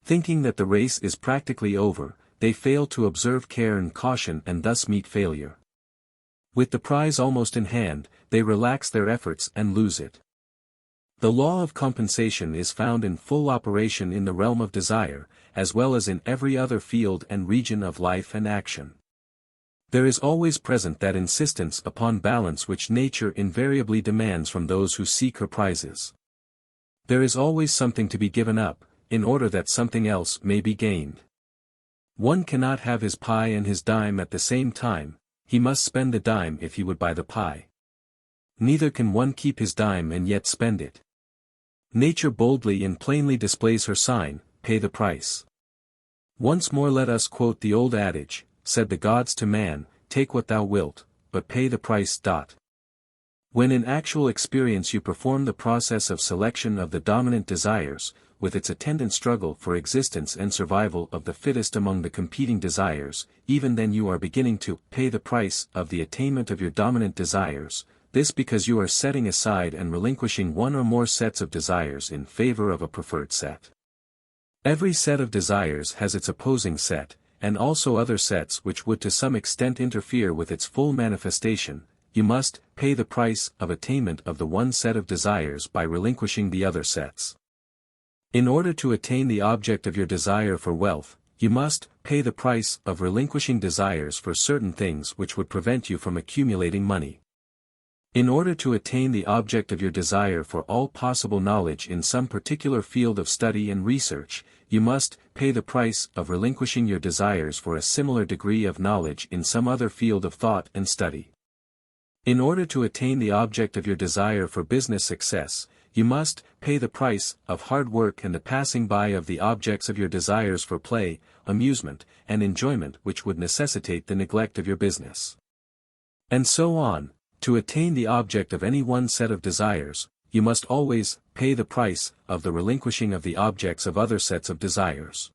Thinking that the race is practically over, they fail to observe care and caution and thus meet failure. With the prize almost in hand, they relax their efforts and lose it. The law of compensation is found in full operation in the realm of desire, as well as in every other field and region of life and action. There is always present that insistence upon balance which nature invariably demands from those who seek her prizes. There is always something to be given up, in order that something else may be gained. One cannot have his pie and his dime at the same time, he must spend the dime if he would buy the pie. Neither can one keep his dime and yet spend it. Nature boldly and plainly displays her sign, pay the price. Once more let us quote the old adage, said the gods to man, take what thou wilt, but pay the price. When in actual experience you perform the process of selection of the dominant desires, with its attendant struggle for existence and survival of the fittest among the competing desires, even then you are beginning to pay the price of the attainment of your dominant desires. This because you are setting aside and relinquishing one or more sets of desires in favor of a preferred set. Every set of desires has its opposing set, and also other sets which would to some extent interfere with its full manifestation. You must pay the price of attainment of the one set of desires by relinquishing the other sets. In order to attain the object of your desire for wealth, you must pay the price of relinquishing desires for certain things which would prevent you from accumulating money. In order to attain the object of your desire for all possible knowledge in some particular field of study and research, you must pay the price of relinquishing your desires for a similar degree of knowledge in some other field of thought and study. In order to attain the object of your desire for business success, you must pay the price of hard work and the passing by of the objects of your desires for play, amusement, and enjoyment which would necessitate the neglect of your business. And so on. To attain the object of any one set of desires, you must always pay the price of the relinquishing of the objects of other sets of desires.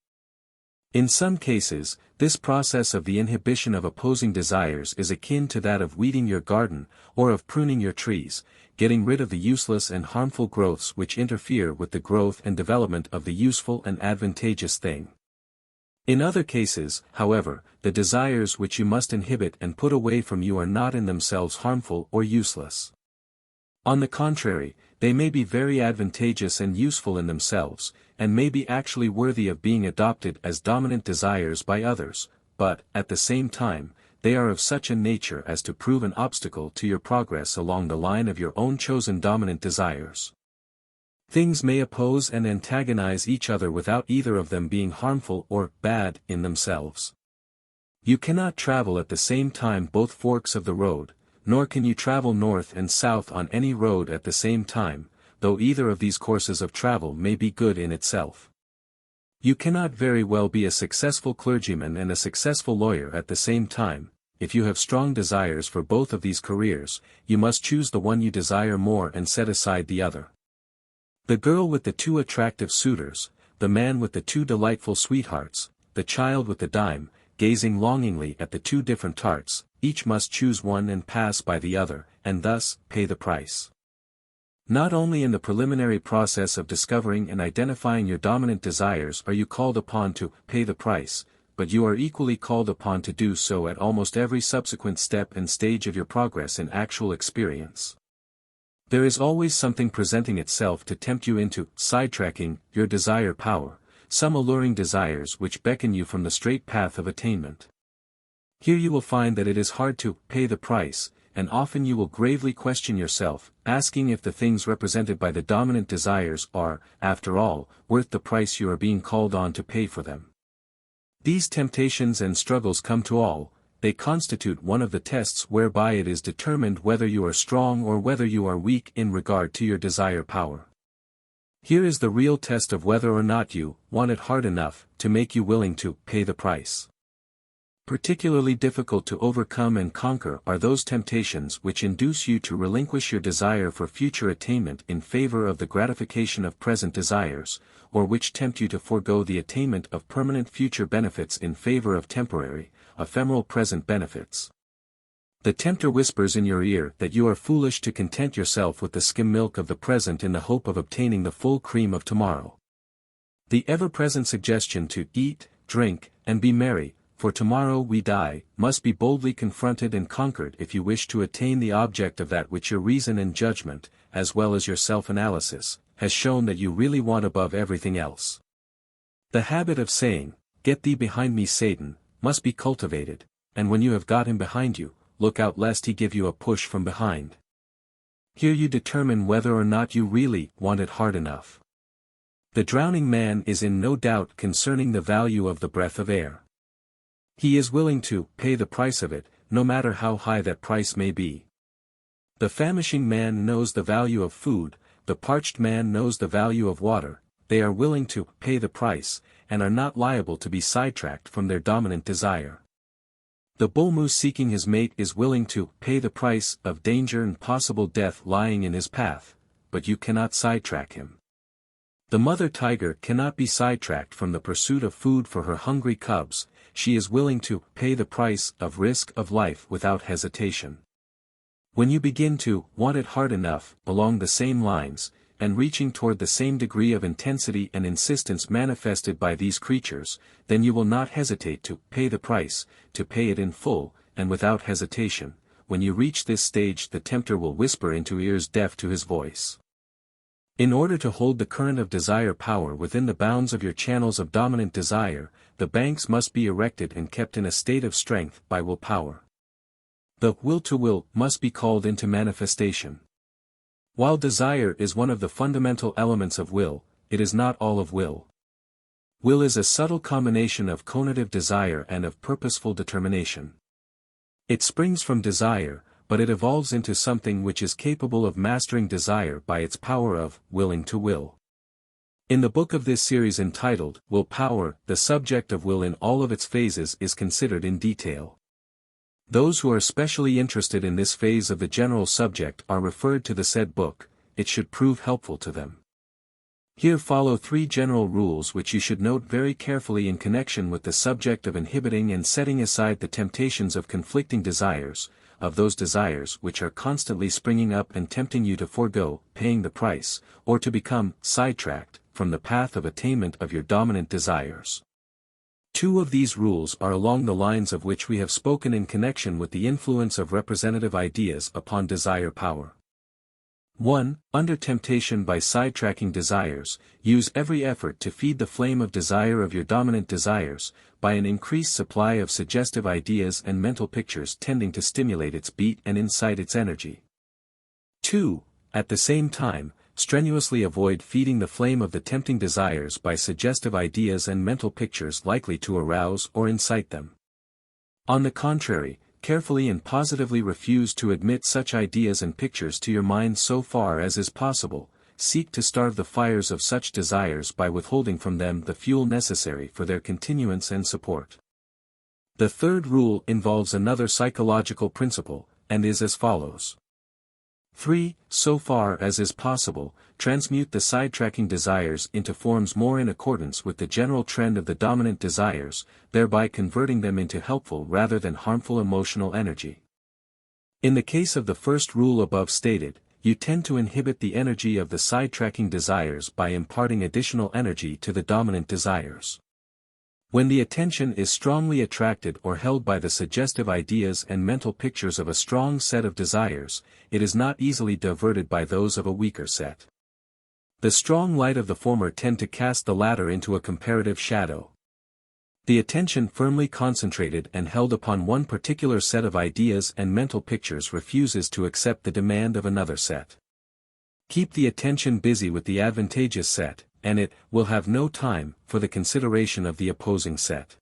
In some cases, this process of the inhibition of opposing desires is akin to that of weeding your garden, or of pruning your trees, getting rid of the useless and harmful growths which interfere with the growth and development of the useful and advantageous thing. In other cases, however, the desires which you must inhibit and put away from you are not in themselves harmful or useless. On the contrary, they may be very advantageous and useful in themselves, and may be actually worthy of being adopted as dominant desires by others, but, at the same time, they are of such a nature as to prove an obstacle to your progress along the line of your own chosen dominant desires. Things may oppose and antagonize each other without either of them being harmful or bad in themselves. You cannot travel at the same time both forks of the road, nor can you travel north and south on any road at the same time, though either of these courses of travel may be good in itself. You cannot very well be a successful clergyman and a successful lawyer at the same time. If you have strong desires for both of these careers, you must choose the one you desire more and set aside the other. The girl with the 2 attractive suitors, the man with the 2 delightful sweethearts, the child with the dime, gazing longingly at the 2 different tarts, each must choose one and pass by the other, and thus pay the price. Not only in the preliminary process of discovering and identifying your dominant desires are you called upon to pay the price, but you are equally called upon to do so at almost every subsequent step and stage of your progress in actual experience. There is always something presenting itself to tempt you into sidetracking your desire power, some alluring desires which beckon you from the straight path of attainment. Here you will find that it is hard to pay the price, and often you will gravely question yourself, asking if the things represented by the dominant desires are, after all, worth the price you are being called on to pay for them. These temptations and struggles come to all. They constitute one of the tests whereby it is determined whether you are strong or whether you are weak in regard to your desire power. Here is the real test of whether or not you want it hard enough to make you willing to pay the price. Particularly difficult to overcome and conquer are those temptations which induce you to relinquish your desire for future attainment in favor of the gratification of present desires, or which tempt you to forego the attainment of permanent future benefits in favor of temporary, ephemeral present benefits. The tempter whispers in your ear that you are foolish to content yourself with the skim milk of the present in the hope of obtaining the full cream of tomorrow. The ever-present suggestion to eat, drink, and be merry, for tomorrow we die, must be boldly confronted and conquered if you wish to attain the object of that which your reason and judgment, as well as your self-analysis, has shown that you really want above everything else. The habit of saying, "Get thee behind me, Satan," must be cultivated, and when you have got him behind you, look out lest he give you a push from behind. Here you determine whether or not you really want it hard enough. The drowning man is in no doubt concerning the value of the breath of air. He is willing to pay the price of it, no matter how high that price may be. The famishing man knows the value of food, the parched man knows the value of water. They are willing to pay the price, and are not liable to be sidetracked from their dominant desire. The bull moose seeking his mate is willing to pay the price of danger and possible death lying in his path, but you cannot sidetrack him. The mother tiger cannot be sidetracked from the pursuit of food for her hungry cubs. She is willing to pay the price of risk of life without hesitation. When you begin to want it hard enough along the same lines, and reaching toward the same degree of intensity and insistence manifested by these creatures, then you will not hesitate to pay the price, to pay it in full, and without hesitation. When you reach this stage, the tempter will whisper into ears deaf to his voice. In order to hold the current of desire power within the bounds of your channels of dominant desire, the banks must be erected and kept in a state of strength by will power. The will to will must be called into manifestation. While desire is one of the fundamental elements of will, it is not all of will. Will is a subtle combination of conative desire and of purposeful determination. It springs from desire, but it evolves into something which is capable of mastering desire by its power of willing to will. In the book of this series entitled Will Power, the subject of will in all of its phases is considered in detail. Those who are specially interested in this phase of the general subject are referred to the said book. It should prove helpful to them. Here follow 3 general rules which you should note very carefully in connection with the subject of inhibiting and setting aside the temptations of conflicting desires, of those desires which are constantly springing up and tempting you to forego paying the price, or to become sidetracked from the path of attainment of your dominant desires. 2 of these rules are along the lines of which we have spoken in connection with the influence of representative ideas upon desire power. 1. Under temptation by sidetracking desires, use every effort to feed the flame of desire of your dominant desires, by an increased supply of suggestive ideas and mental pictures tending to stimulate its beat and incite its energy. 2. At the same time, strenuously avoid feeding the flame of the tempting desires by suggestive ideas and mental pictures likely to arouse or incite them. On the contrary, carefully and positively refuse to admit such ideas and pictures to your mind so far as is possible. Seek to starve the fires of such desires by withholding from them the fuel necessary for their continuance and support. The 3rd rule involves another psychological principle, and is as follows. 3. So far as is possible, transmute the sidetracking desires into forms more in accordance with the general trend of the dominant desires, thereby converting them into helpful rather than harmful emotional energy. In the case of the first rule above stated, you tend to inhibit the energy of the sidetracking desires by imparting additional energy to the dominant desires. When the attention is strongly attracted or held by the suggestive ideas and mental pictures of a strong set of desires, it is not easily diverted by those of a weaker set. The strong light of the former tend to cast the latter into a comparative shadow. The attention firmly concentrated and held upon one particular set of ideas and mental pictures refuses to accept the demand of another set. Keep the attention busy with the advantageous set, and it will have no time for the consideration of the opposing set.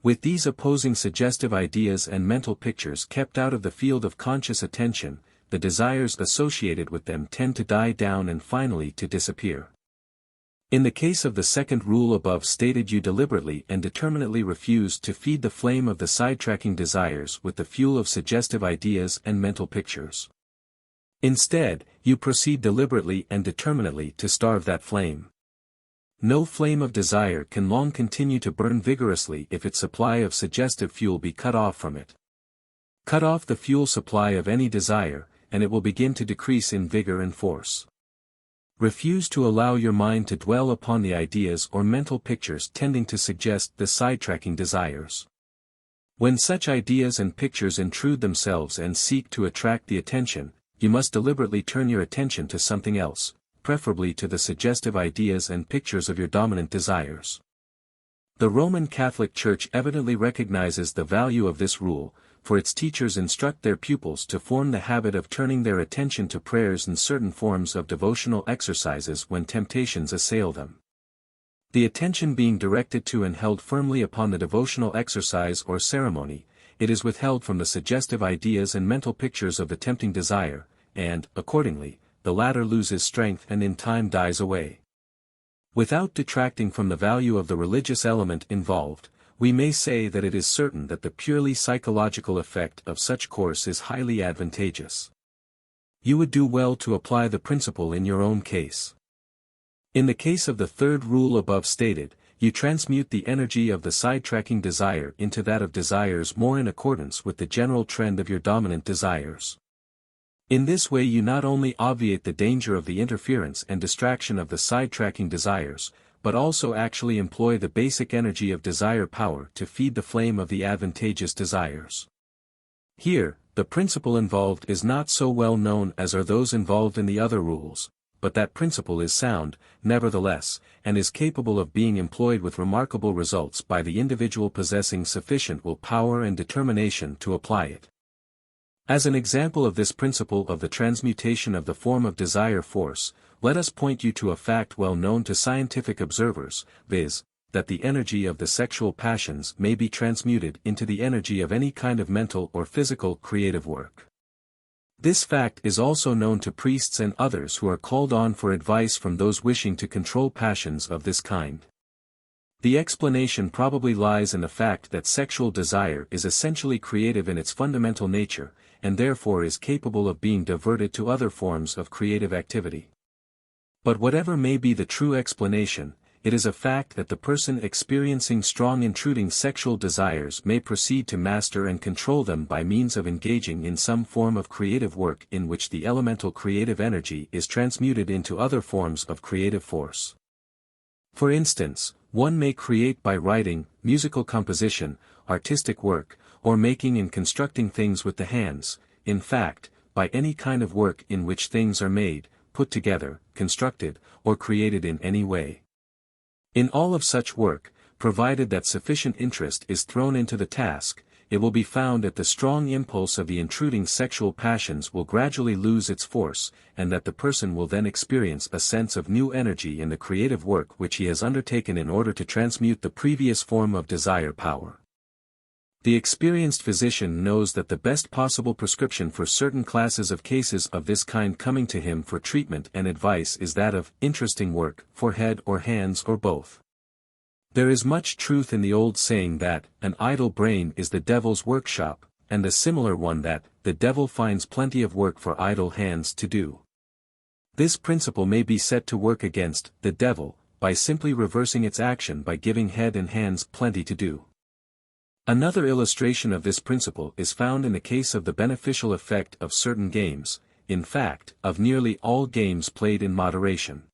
With these opposing suggestive ideas and mental pictures kept out of the field of conscious attention, the desires associated with them tend to die down and finally to disappear. In the case of the second rule above stated, you deliberately and determinately refuse to feed the flame of the sidetracking desires with the fuel of suggestive ideas and mental pictures. Instead, you proceed deliberately and determinately to starve that flame. No flame of desire can long continue to burn vigorously if its supply of suggestive fuel be cut off from it. Cut off the fuel supply of any desire, and it will begin to decrease in vigor and force. Refuse to allow your mind to dwell upon the ideas or mental pictures tending to suggest the sidetracking desires. When such ideas and pictures intrude themselves and seek to attract the attention, you must deliberately turn your attention to something else, preferably to the suggestive ideas and pictures of your dominant desires. The Roman Catholic Church evidently recognizes the value of this rule, for its teachers instruct their pupils to form the habit of turning their attention to prayers and certain forms of devotional exercises when temptations assail them. The attention being directed to and held firmly upon the devotional exercise or ceremony, it is withheld from the suggestive ideas and mental pictures of the tempting desire, and, accordingly, the latter loses strength and in time dies away. Without detracting from the value of the religious element involved, we may say that it is certain that the purely psychological effect of such course is highly advantageous. You would do well to apply the principle in your own case. In the case of the third rule above stated, you transmute the energy of the sidetracking desire into that of desires more in accordance with the general trend of your dominant desires. In this way you not only obviate the danger of the interference and distraction of the sidetracking desires, but also actually employ the basic energy of desire power to feed the flame of the advantageous desires. Here, the principle involved is not so well known as are those involved in the other rules, but that principle is sound, nevertheless, and is capable of being employed with remarkable results by the individual possessing sufficient will power and determination to apply it. As an example of this principle of the transmutation of the form of desire force, let us point you to a fact well known to scientific observers, viz., that the energy of the sexual passions may be transmuted into the energy of any kind of mental or physical creative work. This fact is also known to priests and others who are called on for advice from those wishing to control passions of this kind. The explanation probably lies in the fact that sexual desire is essentially creative in its fundamental nature, and therefore is capable of being diverted to other forms of creative activity. But whatever may be the true explanation, it is a fact that the person experiencing strong intruding sexual desires may proceed to master and control them by means of engaging in some form of creative work in which the elemental creative energy is transmuted into other forms of creative force. For instance, one may create by writing, musical composition, artistic work, or making and constructing things with the hands, in fact, by any kind of work in which things are made, put together, constructed, or created in any way. In all of such work, provided that sufficient interest is thrown into the task, it will be found that the strong impulse of the intruding sexual passions will gradually lose its force, and that the person will then experience a sense of new energy in the creative work which he has undertaken in order to transmute the previous form of desire power. The experienced physician knows that the best possible prescription for certain classes of cases of this kind coming to him for treatment and advice is that of interesting work, for head or hands or both. There is much truth in the old saying that an idle brain is the devil's workshop, and the similar one that the devil finds plenty of work for idle hands to do. This principle may be set to work against the devil by simply reversing its action by giving head and hands plenty to do. Another illustration of this principle is found in the case of the beneficial effect of certain games, in fact, of nearly all games played in moderation.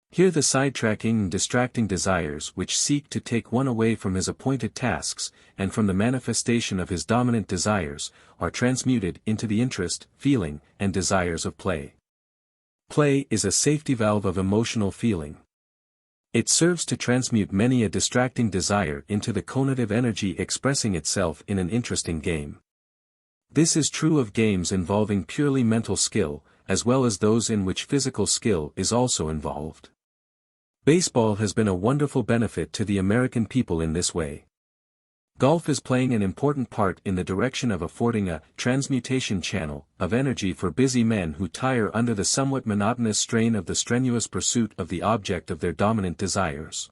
Here the sidetracking and distracting desires which seek to take one away from his appointed tasks, and from the manifestation of his dominant desires, are transmuted into the interest, feeling, and desires of play. Play is a safety valve of emotional feeling. It serves to transmute many a distracting desire into the conative energy expressing itself in an interesting game. This is true of games involving purely mental skill, as well as those in which physical skill is also involved. Baseball has been a wonderful benefit to the American people in this way. Golf is playing an important part in the direction of affording a transmutation channel of energy for busy men who tire under the somewhat monotonous strain of the strenuous pursuit of the object of their dominant desires.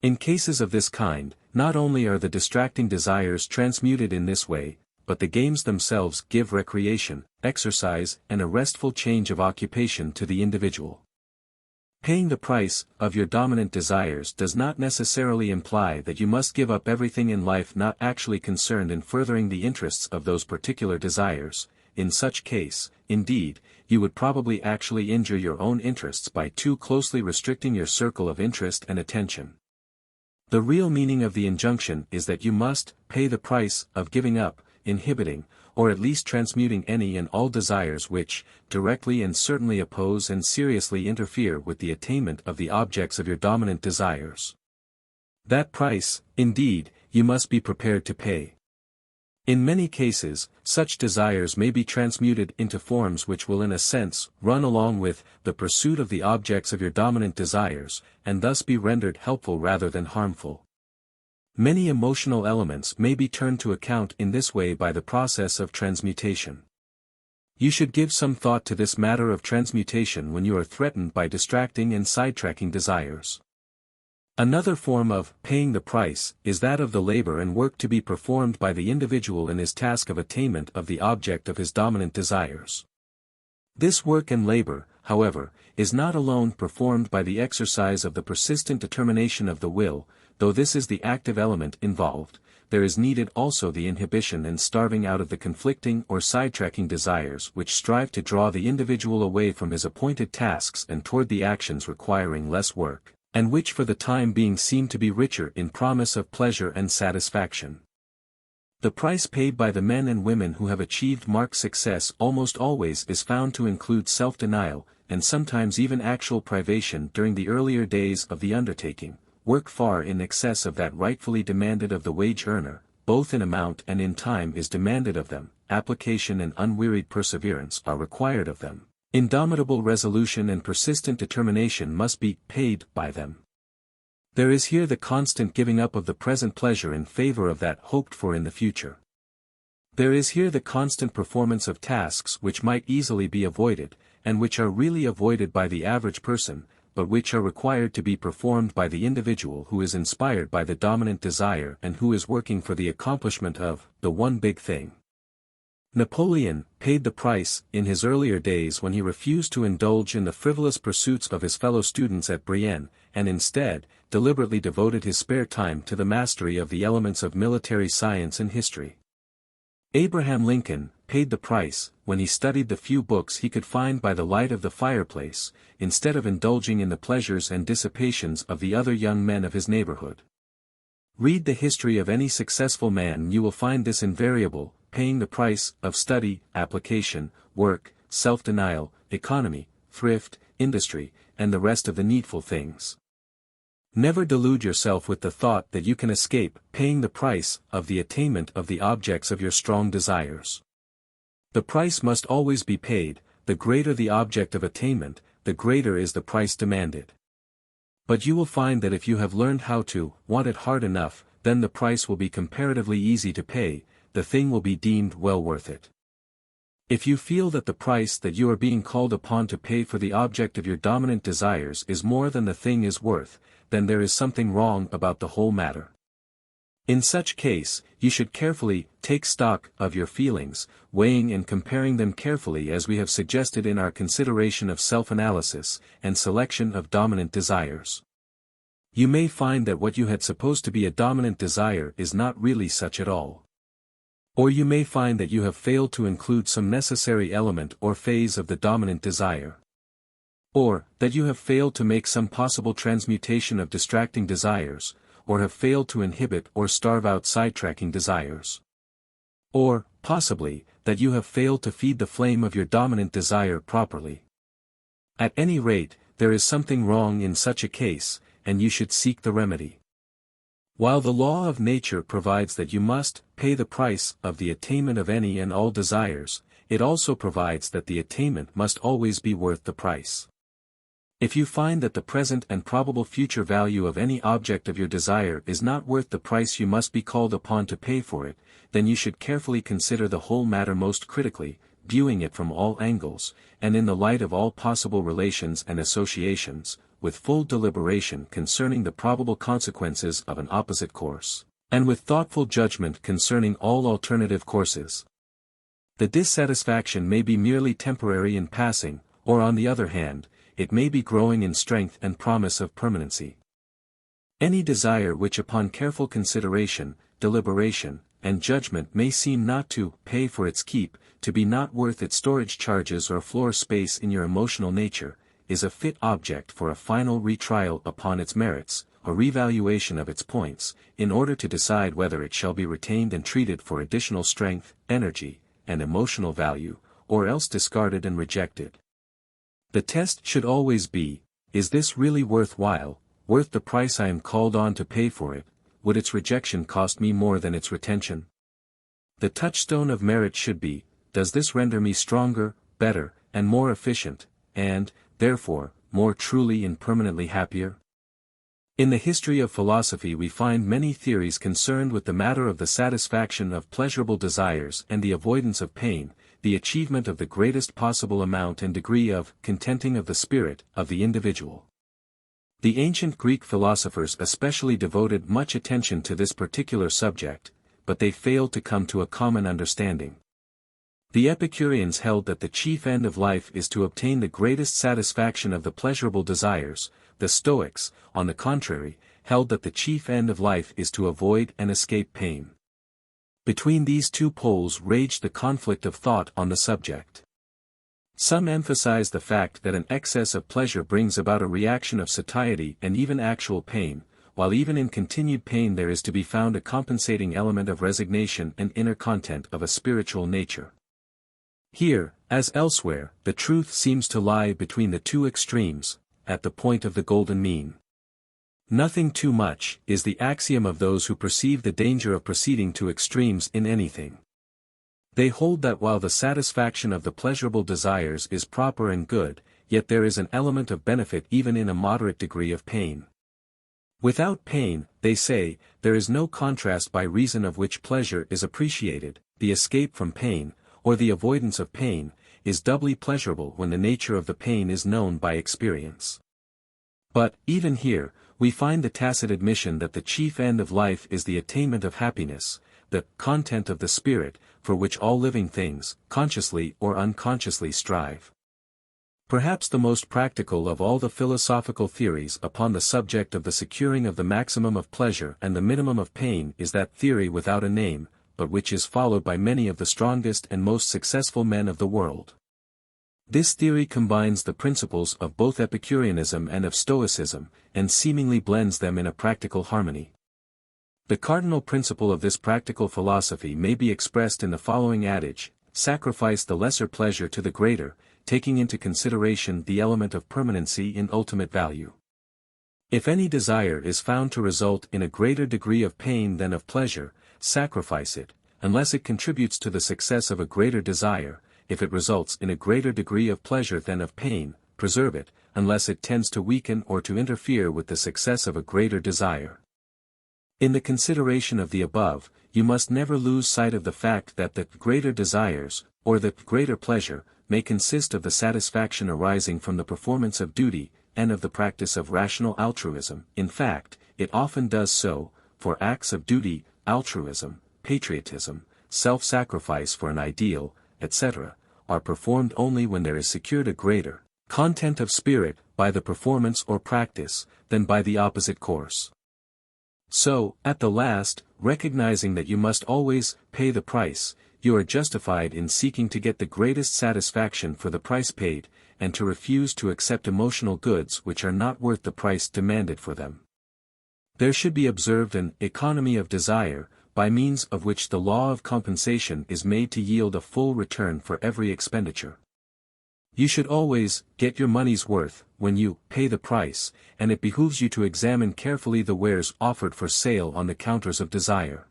In cases of this kind, not only are the distracting desires transmuted in this way, but the games themselves give recreation, exercise, and a restful change of occupation to the individual. Paying the price of your dominant desires does not necessarily imply that you must give up everything in life not actually concerned in furthering the interests of those particular desires. In such case, indeed, you would probably actually injure your own interests by too closely restricting your circle of interest and attention. The real meaning of the injunction is that you must pay the price of giving up, inhibiting, or at least transmuting any and all desires which, directly and certainly oppose and seriously interfere with the attainment of the objects of your dominant desires. That price, indeed, you must be prepared to pay. In many cases, such desires may be transmuted into forms which will in a sense run along with the pursuit of the objects of your dominant desires, and thus be rendered helpful rather than harmful. Many emotional elements may be turned to account in this way by the process of transmutation. You should give some thought to this matter of transmutation when you are threatened by distracting and sidetracking desires. Another form of paying the price is that of the labor and work to be performed by the individual in his task of attainment of the object of his dominant desires. This work and labor, however, is not alone performed by the exercise of the persistent determination of the will. Though this is the active element involved, there is needed also the inhibition and starving out of the conflicting or sidetracking desires which strive to draw the individual away from his appointed tasks and toward the actions requiring less work, and which for the time being seem to be richer in promise of pleasure and satisfaction. The price paid by the men and women who have achieved marked success almost always is found to include self-denial, and sometimes even actual privation during the earlier days of the undertaking. Work far in excess of that rightfully demanded of the wage earner, both in amount and in time is demanded of them, application and unwearied perseverance are required of them, indomitable resolution and persistent determination must be paid by them. There is here the constant giving up of the present pleasure in favor of that hoped for in the future. There is here the constant performance of tasks which might easily be avoided, and which are really avoided by the average person, but which are required to be performed by the individual who is inspired by the dominant desire and who is working for the accomplishment of the one big thing. Napoleon paid the price in his earlier days when he refused to indulge in the frivolous pursuits of his fellow students at Brienne, and instead, deliberately devoted his spare time to the mastery of the elements of military science and history. Abraham Lincoln paid the price when he studied the few books he could find by the light of the fireplace, instead of indulging in the pleasures and dissipations of the other young men of his neighborhood. Read the history of any successful man and you will find this invariable, paying the price of study, application, work, self-denial, economy, thrift, industry, and the rest of the needful things. Never delude yourself with the thought that you can escape paying the price of the attainment of the objects of your strong desires. The price must always be paid. The greater the object of attainment, the greater is the price demanded. But you will find that if you have learned how to want it hard enough, then the price will be comparatively easy to pay, the thing will be deemed well worth it. If you feel that the price that you are being called upon to pay for the object of your dominant desires is more than the thing is worth, then there is something wrong about the whole matter. In such case, you should carefully take stock of your feelings, weighing and comparing them carefully as we have suggested in our consideration of self-analysis and selection of dominant desires. You may find that what you had supposed to be a dominant desire is not really such at all. Or you may find that you have failed to include some necessary element or phase of the dominant desire. Or, that you have failed to make some possible transmutation of distracting desires, or have failed to inhibit or starve out sidetracking desires. Or, possibly, that you have failed to feed the flame of your dominant desire properly. At any rate, there is something wrong in such a case, and you should seek the remedy. While the law of nature provides that you must pay the price of the attainment of any and all desires, it also provides that the attainment must always be worth the price. If you find that the present and probable future value of any object of your desire is not worth the price you must be called upon to pay for it, then you should carefully consider the whole matter most critically, viewing it from all angles, and in the light of all possible relations and associations, with full deliberation concerning the probable consequences of an opposite course, and with thoughtful judgment concerning all alternative courses. The dissatisfaction may be merely temporary and passing, or on the other hand, it may be growing in strength and promise of permanency. Any desire which upon careful consideration, deliberation, and judgment may seem not to pay for its keep, to be not worth its storage charges or floor space in your emotional nature, is a fit object for a final retrial upon its merits, a revaluation of its points, in order to decide whether it shall be retained and treated for additional strength, energy, and emotional value, or else discarded and rejected. The test should always be, is this really worthwhile, worth the price I am called on to pay for it? Would its rejection cost me more than its retention? The touchstone of merit should be, does this render me stronger, better, and more efficient, and, therefore, more truly and permanently happier? In the history of philosophy we find many theories concerned with the matter of the satisfaction of pleasurable desires and the avoidance of pain, the achievement of the greatest possible amount and degree of contenting of the spirit of the individual. The ancient Greek philosophers especially devoted much attention to this particular subject, but they failed to come to a common understanding. The Epicureans held that the chief end of life is to obtain the greatest satisfaction of the pleasurable desires. The Stoics, on the contrary, held that the chief end of life is to avoid and escape pain. Between these two poles raged the conflict of thought on the subject. Some emphasize the fact that an excess of pleasure brings about a reaction of satiety and even actual pain, while even in continued pain there is to be found a compensating element of resignation and inner content of a spiritual nature. Here, as elsewhere, the truth seems to lie between the two extremes, at the point of the golden mean. Nothing too much is the axiom of those who perceive the danger of proceeding to extremes in anything. They hold that while the satisfaction of the pleasurable desires is proper and good, yet there is an element of benefit even in a moderate degree of pain. Without pain, they say, there is no contrast by reason of which pleasure is appreciated. The escape from pain, or the avoidance of pain, is doubly pleasurable when the nature of the pain is known by experience. But, even here, we find the tacit admission that the chief end of life is the attainment of happiness, the content of the spirit, for which all living things, consciously or unconsciously strive. Perhaps the most practical of all the philosophical theories upon the subject of the securing of the maximum of pleasure and the minimum of pain is that theory without a name, but which is followed by many of the strongest and most successful men of the world. This theory combines the principles of both Epicureanism and of Stoicism, and seemingly blends them in a practical harmony. The cardinal principle of this practical philosophy may be expressed in the following adage: sacrifice the lesser pleasure to the greater, taking into consideration the element of permanency in ultimate value. If any desire is found to result in a greater degree of pain than of pleasure, sacrifice it, unless it contributes to the success of a greater desire. If it results in a greater degree of pleasure than of pain, preserve it, unless it tends to weaken or to interfere with the success of a greater desire. In the consideration of the above, you must never lose sight of the fact that the greater desires, or the greater pleasure, may consist of the satisfaction arising from the performance of duty, and of the practice of rational altruism. In fact, it often does so, for acts of duty, altruism, patriotism, self-sacrifice for an ideal, etc., are performed only when there is secured a greater content of spirit by the performance or practice, than by the opposite course. So, at the last, recognizing that you must always pay the price, you are justified in seeking to get the greatest satisfaction for the price paid, and to refuse to accept emotional goods which are not worth the price demanded for them. There should be observed an economy of desire, by means of which the law of compensation is made to yield a full return for every expenditure. You should always get your money's worth when you pay the price, and it behooves you to examine carefully the wares offered for sale on the counters of desire.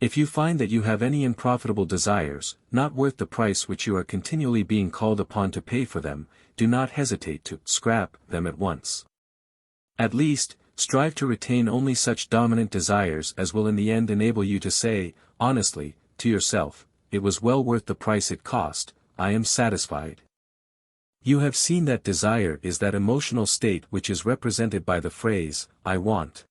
If you find that you have any unprofitable desires, not worth the price which you are continually being called upon to pay for them, do not hesitate to scrap them at once. At least, strive to retain only such dominant desires as will in the end enable you to say, honestly, to yourself, it was well worth the price it cost, I am satisfied. You have seen that desire is that emotional state which is represented by the phrase, I want.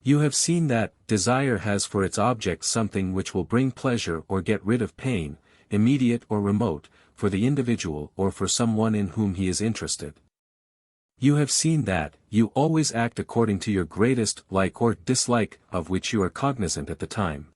You have seen that desire has for its object something which will bring pleasure or get rid of pain, immediate or remote, for the individual or for someone in whom he is interested. You have seen that you always act according to your greatest like or dislike of which you are cognizant at the time.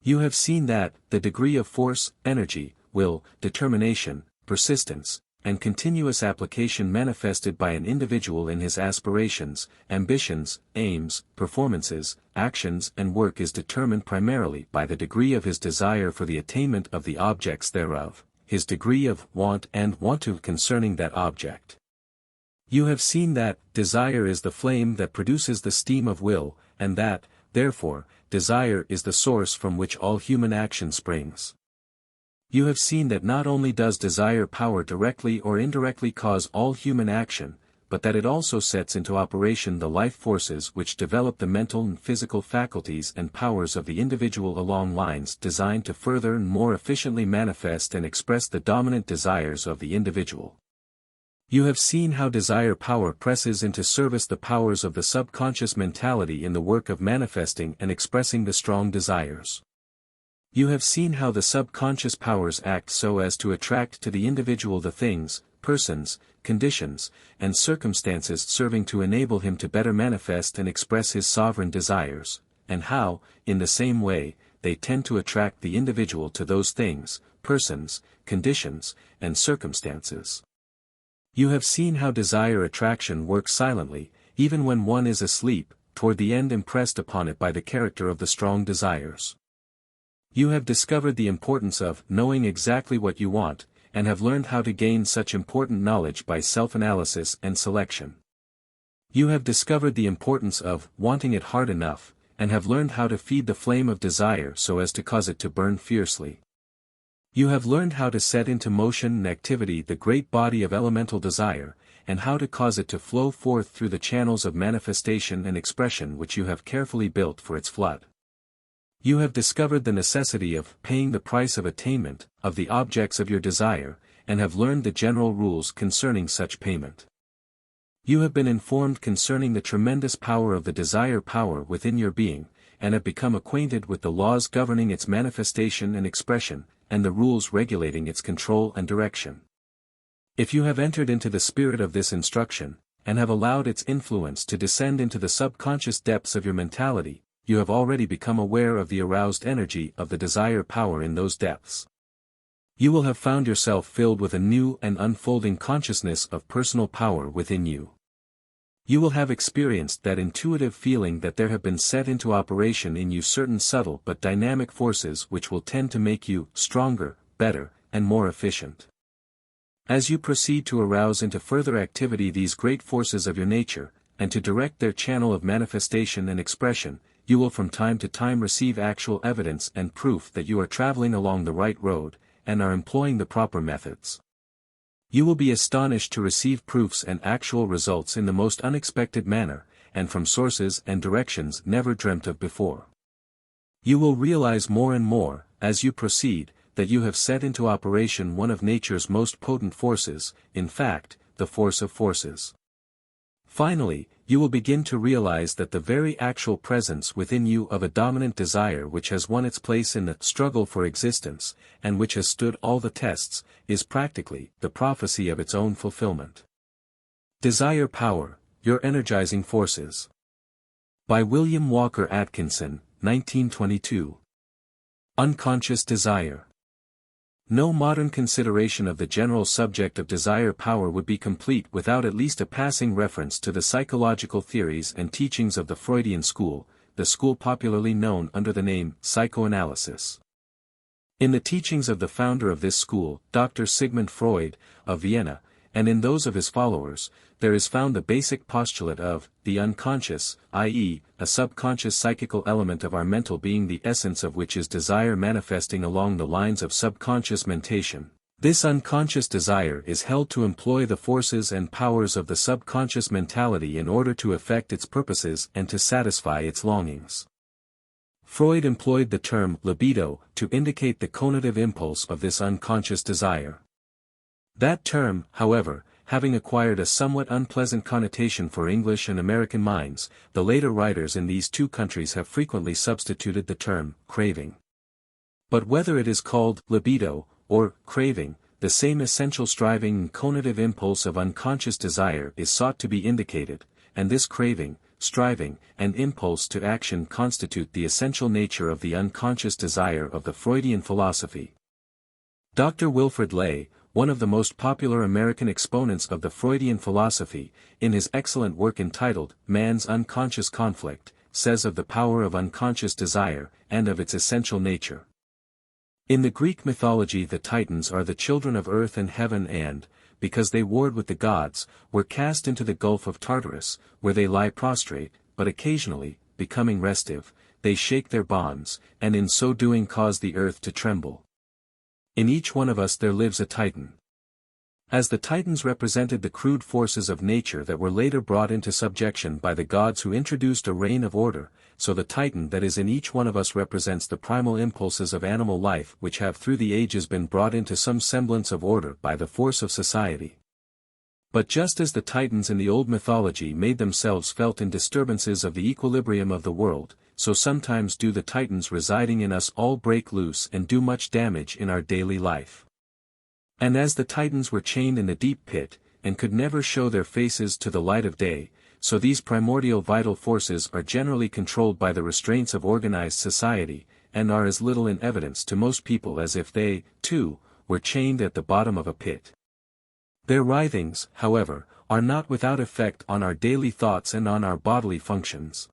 You have seen that the degree of force, energy, will, determination, persistence, and continuous application manifested by an individual in his aspirations, ambitions, aims, performances, actions and work is determined primarily by the degree of his desire for the attainment of the objects thereof, his degree of want and wantun concerning that object. You have seen that desire is the flame that produces the steam of will, and that, therefore, desire is the source from which all human action springs. You have seen that not only does desire power directly or indirectly cause all human action, but that it also sets into operation the life forces which develop the mental and physical faculties and powers of the individual along lines designed to further and more efficiently manifest and express the dominant desires of the individual. You have seen how desire power presses into service the powers of the subconscious mentality in the work of manifesting and expressing the strong desires. You have seen how the subconscious powers act so as to attract to the individual the things, persons, conditions, and circumstances serving to enable him to better manifest and express his sovereign desires, and how, in the same way, they tend to attract the individual to those things, persons, conditions, and circumstances. You have seen how desire attraction works silently, even when one is asleep, toward the end impressed upon it by the character of the strong desires. You have discovered the importance of knowing exactly what you want, and have learned how to gain such important knowledge by self-analysis and selection. You have discovered the importance of wanting it hard enough, and have learned how to feed the flame of desire so as to cause it to burn fiercely. You have learned how to set into motion and activity the great body of elemental desire, and how to cause it to flow forth through the channels of manifestation and expression which you have carefully built for its flood. You have discovered the necessity of paying the price of attainment of the objects of your desire, and have learned the general rules concerning such payment. You have been informed concerning the tremendous power of the desire power within your being, and have become acquainted with the laws governing its manifestation and expression, and the rules regulating its control and direction. If you have entered into the spirit of this instruction, and have allowed its influence to descend into the subconscious depths of your mentality, you have already become aware of the aroused energy of the desire power in those depths. You will have found yourself filled with a new and unfolding consciousness of personal power within you. You will have experienced that intuitive feeling that there have been set into operation in you certain subtle but dynamic forces which will tend to make you stronger, better, and more efficient. As you proceed to arouse into further activity these great forces of your nature, and to direct their channel of manifestation and expression, you will from time to time receive actual evidence and proof that you are traveling along the right road, and are employing the proper methods. You will be astonished to receive proofs and actual results in the most unexpected manner, and from sources and directions never dreamt of before. You will realize more and more, as you proceed, that you have set into operation one of nature's most potent forces, in fact, the force of forces. Finally, you will begin to realize that the very actual presence within you of a dominant desire which has won its place in the struggle for existence, and which has stood all the tests, is practically the prophecy of its own fulfillment. Desire Power, Your Energizing Forces. By William Walker Atkinson, 1922. Unconscious Desire. No modern consideration of the general subject of desire power would be complete without at least a passing reference to the psychological theories and teachings of the Freudian school, the school popularly known under the name psychoanalysis. In the teachings of the founder of this school, Dr. Sigmund Freud, of Vienna, and in those of his followers, there is found the basic postulate of the unconscious, i.e., a subconscious psychical element of our mental being, the essence of which is desire manifesting along the lines of subconscious mentation. This unconscious desire is held to employ the forces and powers of the subconscious mentality in order to effect its purposes and to satisfy its longings. Freud employed the term libido to indicate the conative impulse of this unconscious desire. That term, however, having acquired a somewhat unpleasant connotation for English and American minds, the later writers in these two countries have frequently substituted the term craving. But whether it is called libido or craving, the same essential striving and conative impulse of unconscious desire is sought to be indicated, and this craving, striving, and impulse to action constitute the essential nature of the unconscious desire of the Freudian philosophy. Dr. Wilfrid Lay, one of the most popular American exponents of the Freudian philosophy, in his excellent work entitled Man's Unconscious Conflict, says of the power of unconscious desire, and of its essential nature. In the Greek mythology, the Titans are the children of earth and heaven and, because they warred with the gods, were cast into the gulf of Tartarus, where they lie prostrate, but occasionally, becoming restive, they shake their bonds, and in so doing cause the earth to tremble. In each one of us there lives a Titan. As the Titans represented the crude forces of nature that were later brought into subjection by the gods who introduced a reign of order, so the Titan that is in each one of us represents the primal impulses of animal life which have through the ages been brought into some semblance of order by the force of society. But just as the Titans in the old mythology made themselves felt in disturbances of the equilibrium of the world, so sometimes do the Titans residing in us all break loose and do much damage in our daily life. And as the Titans were chained in the deep pit, and could never show their faces to the light of day, so these primordial vital forces are generally controlled by the restraints of organized society, and are as little in evidence to most people as if they, too, were chained at the bottom of a pit. Their writhings, however, are not without effect on our daily thoughts and on our bodily functions.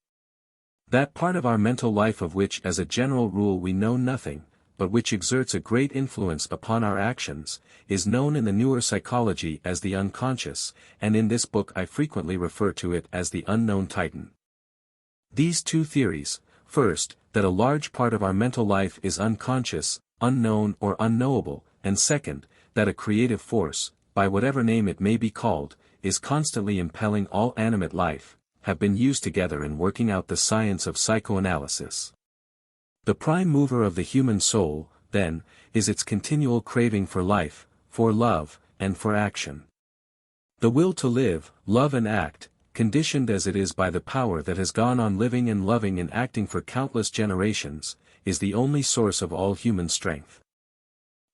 That part of our mental life of which as a general rule we know nothing, but which exerts a great influence upon our actions, is known in the newer psychology as the unconscious, and in this book I frequently refer to it as the unknown Titan. These two theories, first, that a large part of our mental life is unconscious, unknown or unknowable, and second, that a creative force, by whatever name it may be called, is constantly impelling all animate life, have been used together in working out the science of psychoanalysis. The prime mover of the human soul, then, is its continual craving for life, for love, and for action. The will to live, love and act, conditioned as it is by the power that has gone on living and loving and acting for countless generations, is the only source of all human strength.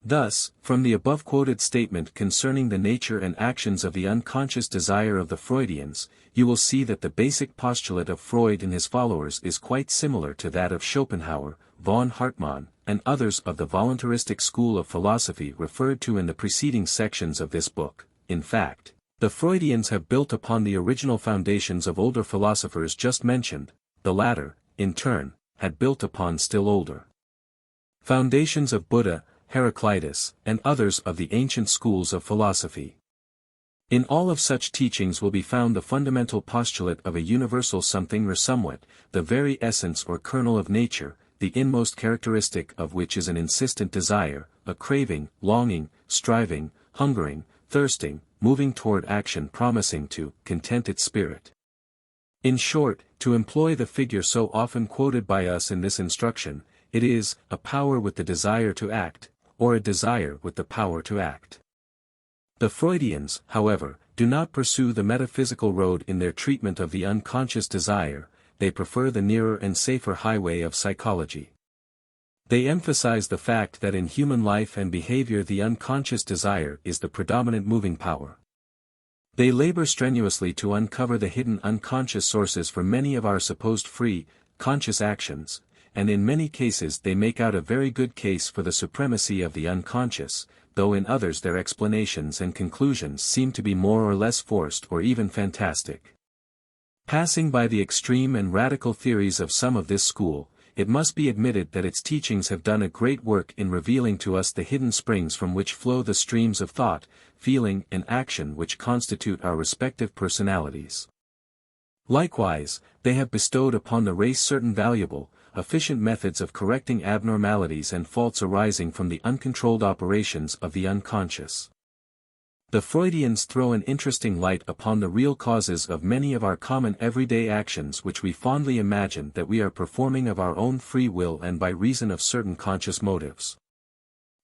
Thus, from the above-quoted statement concerning the nature and actions of the unconscious desire of the Freudians, you will see that the basic postulate of Freud and his followers is quite similar to that of Schopenhauer, von Hartmann, and others of the voluntaristic school of philosophy referred to in the preceding sections of this book. In fact, the Freudians have built upon the original foundations of older philosophers just mentioned, the latter, in turn, had built upon still older foundations of Buddha, Heraclitus, and others of the ancient schools of philosophy. In all of such teachings will be found the fundamental postulate of a universal something or somewhat, the very essence or kernel of nature, the inmost characteristic of which is an insistent desire, a craving, longing, striving, hungering, thirsting, moving toward action promising to content its spirit. In short, to employ the figure so often quoted by us in this instruction, it is a power with the desire to act, or a desire with the power to act. The Freudians, however, do not pursue the metaphysical road in their treatment of the unconscious desire, they prefer the nearer and safer highway of psychology. They emphasize the fact that in human life and behavior the unconscious desire is the predominant moving power. They labor strenuously to uncover the hidden unconscious sources for many of our supposed free, conscious actions, and in many cases they make out a very good case for the supremacy of the unconscious, though in others their explanations and conclusions seem to be more or less forced or even fantastic. Passing by the extreme and radical theories of some of this school, it must be admitted that its teachings have done a great work in revealing to us the hidden springs from which flow the streams of thought, feeling and action which constitute our respective personalities. Likewise, they have bestowed upon the race certain valuable, efficient methods of correcting abnormalities and faults arising from the uncontrolled operations of the unconscious. The Freudians throw an interesting light upon the real causes of many of our common everyday actions which we fondly imagine that we are performing of our own free will and by reason of certain conscious motives.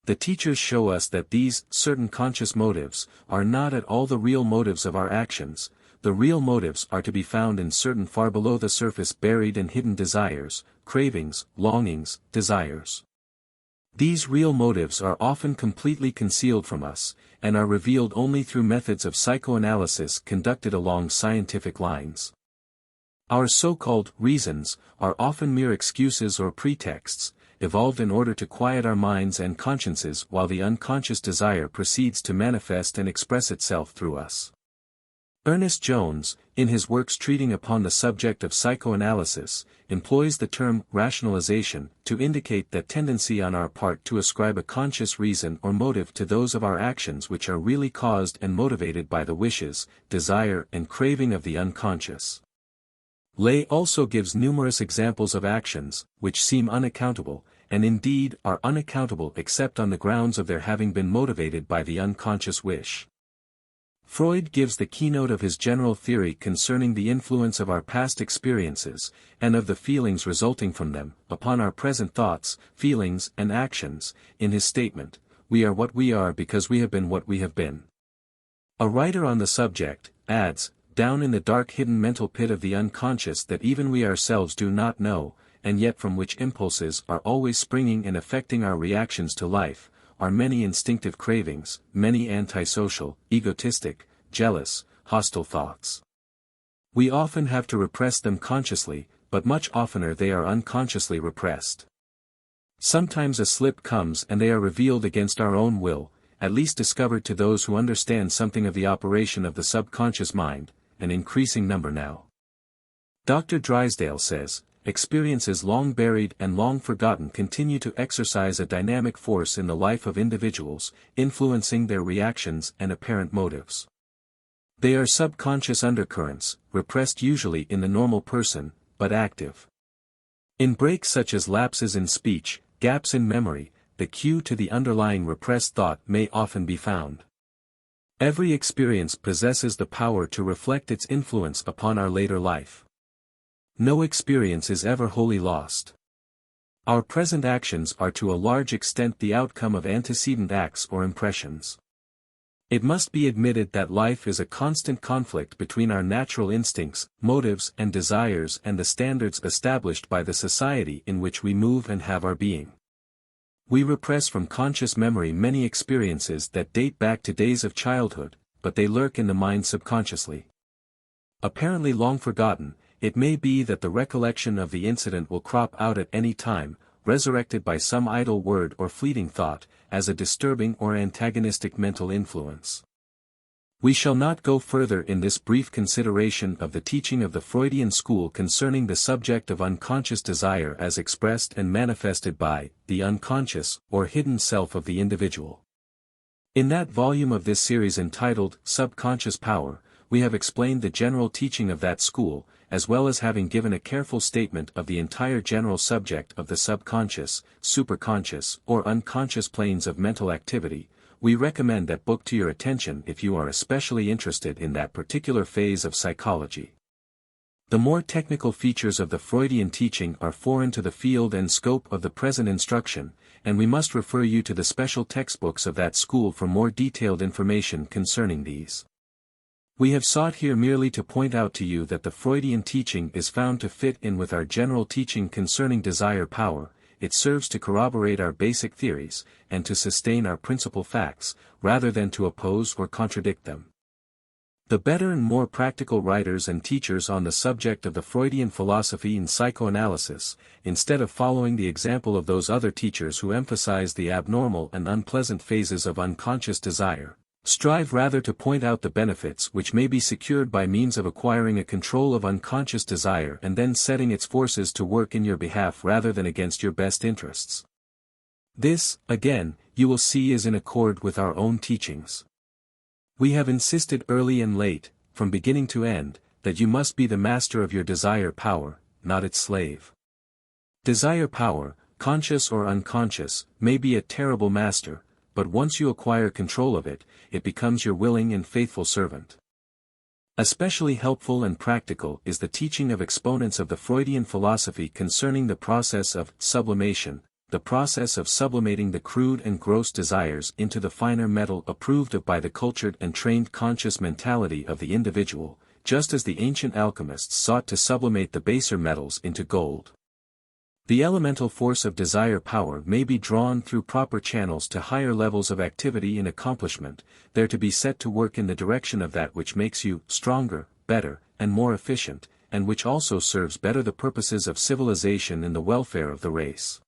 The teachers show us that these certain conscious motives are not at all the real motives of our actions. The real motives are to be found in certain far below the surface buried and hidden desires, cravings, longings, desires. These real motives are often completely concealed from us, and are revealed only through methods of psychoanalysis conducted along scientific lines. Our so-called reasons are often mere excuses or pretexts, evolved in order to quiet our minds and consciences while the unconscious desire proceeds to manifest and express itself through us. Ernest Jones, in his works treating upon the subject of psychoanalysis, employs the term rationalization to indicate that tendency on our part to ascribe a conscious reason or motive to those of our actions which are really caused and motivated by the wishes, desire and craving of the unconscious. Lay also gives numerous examples of actions, which seem unaccountable, and indeed are unaccountable except on the grounds of their having been motivated by the unconscious wish. Freud gives the keynote of his general theory concerning the influence of our past experiences, and of the feelings resulting from them, upon our present thoughts, feelings and actions, in his statement, "We are what we are because we have been what we have been." A writer on the subject adds, "Down in the dark hidden mental pit of the unconscious that even we ourselves do not know, and yet from which impulses are always springing and affecting our reactions to life, are many instinctive cravings, many antisocial, egotistic, jealous, hostile thoughts. We often have to repress them consciously, but much oftener they are unconsciously repressed. Sometimes a slip comes and they are revealed against our own will, at least discovered to those who understand something of the operation of the subconscious mind, an increasing number now." Dr. Drysdale says, "Experiences long buried and long forgotten continue to exercise a dynamic force in the life of individuals, influencing their reactions and apparent motives. They are subconscious undercurrents, repressed usually in the normal person, but active. In breaks such as lapses in speech, gaps in memory, the cue to the underlying repressed thought may often be found. Every experience possesses the power to reflect its influence upon our later life. No experience is ever wholly lost. Our present actions are to a large extent the outcome of antecedent acts or impressions. It must be admitted that life is a constant conflict between our natural instincts, motives and desires and the standards established by the society in which we move and have our being. We repress from conscious memory many experiences that date back to days of childhood, but they lurk in the mind subconsciously. Apparently long forgotten, it may be that the recollection of the incident will crop out at any time, resurrected by some idle word or fleeting thought, as a disturbing or antagonistic mental influence. We shall not go further in this brief consideration of the teaching of the Freudian school concerning the subject of unconscious desire as expressed and manifested by the unconscious or hidden self of the individual. In that volume of this series entitled Subconscious Power, we have explained the general teaching of that school, as well as having given a careful statement of the entire general subject of the subconscious, superconscious or unconscious planes of mental activity. We recommend that book to your attention if you are especially interested in that particular phase of psychology. The more technical features of the Freudian teaching are foreign to the field and scope of the present instruction, and we must refer you to the special textbooks of that school for more detailed information concerning these. We have sought here merely to point out to you that the Freudian teaching is found to fit in with our general teaching concerning desire power. It serves to corroborate our basic theories, and to sustain our principal facts, rather than to oppose or contradict them. The better and more practical writers and teachers on the subject of the Freudian philosophy and psychoanalysis, instead of following the example of those other teachers who emphasize the abnormal and unpleasant phases of unconscious desire, Strive rather to point out the benefits which may be secured by means of acquiring a control of unconscious desire and then setting its forces to work in your behalf rather than against your best interests. This, again, you will see is in accord with our own teachings. We have insisted early and late, from beginning to end, that you must be the master of your desire power, not its slave. Desire power, conscious or unconscious, may be a terrible master, but once you acquire control of it, it becomes your willing and faithful servant. Especially helpful and practical is the teaching of exponents of the Freudian philosophy concerning the process of sublimation, the process of sublimating the crude and gross desires into the finer metal approved of by the cultured and trained conscious mentality of the individual, just as the ancient alchemists sought to sublimate the baser metals into gold. The elemental force of desire power may be drawn through proper channels to higher levels of activity and accomplishment, there to be set to work in the direction of that which makes you stronger, better, and more efficient, and which also serves better the purposes of civilization and the welfare of the race.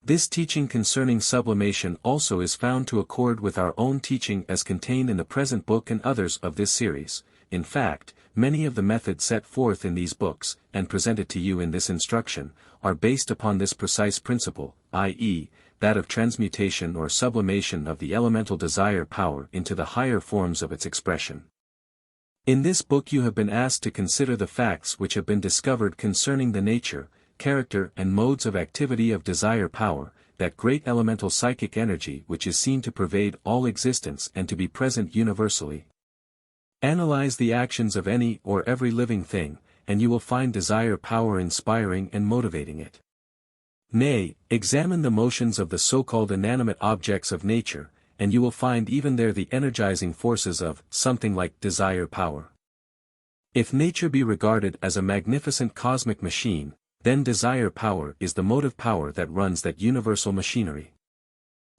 This teaching concerning sublimation also is found to accord with our own teaching as contained in the present book and others of this series. In fact, many of the methods set forth in these books, and presented to you in this instruction, are based upon this precise principle, i.e., that of transmutation or sublimation of the elemental desire power into the higher forms of its expression. In this book you have been asked to consider the facts which have been discovered concerning the nature, character and modes of activity of desire power, that great elemental psychic energy which is seen to pervade all existence and to be present universally. Analyze the actions of any or every living thing, and you will find desire power inspiring and motivating it. Nay, examine the motions of the so-called inanimate objects of nature, and you will find even there the energizing forces of something like desire power. If nature be regarded as a magnificent cosmic machine, then desire power is the motive power that runs that universal machinery.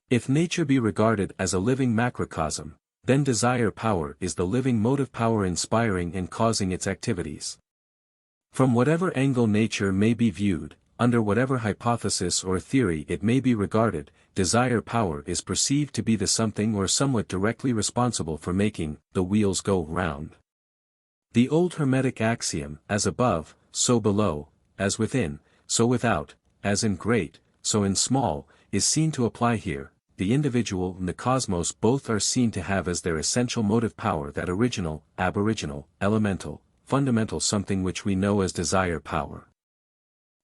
If nature be regarded as a living macrocosm, then desire power is the living motive power inspiring and causing its activities. From whatever angle nature may be viewed, under whatever hypothesis or theory it may be regarded, desire power is perceived to be the something or somewhat directly responsible for making the wheels go round. The old Hermetic axiom, as above, so below, as within, so without, as in great, so in small, is seen to apply here. The individual and the cosmos both are seen to have as their essential motive power that original, aboriginal, elemental, fundamental something which we know as desire power.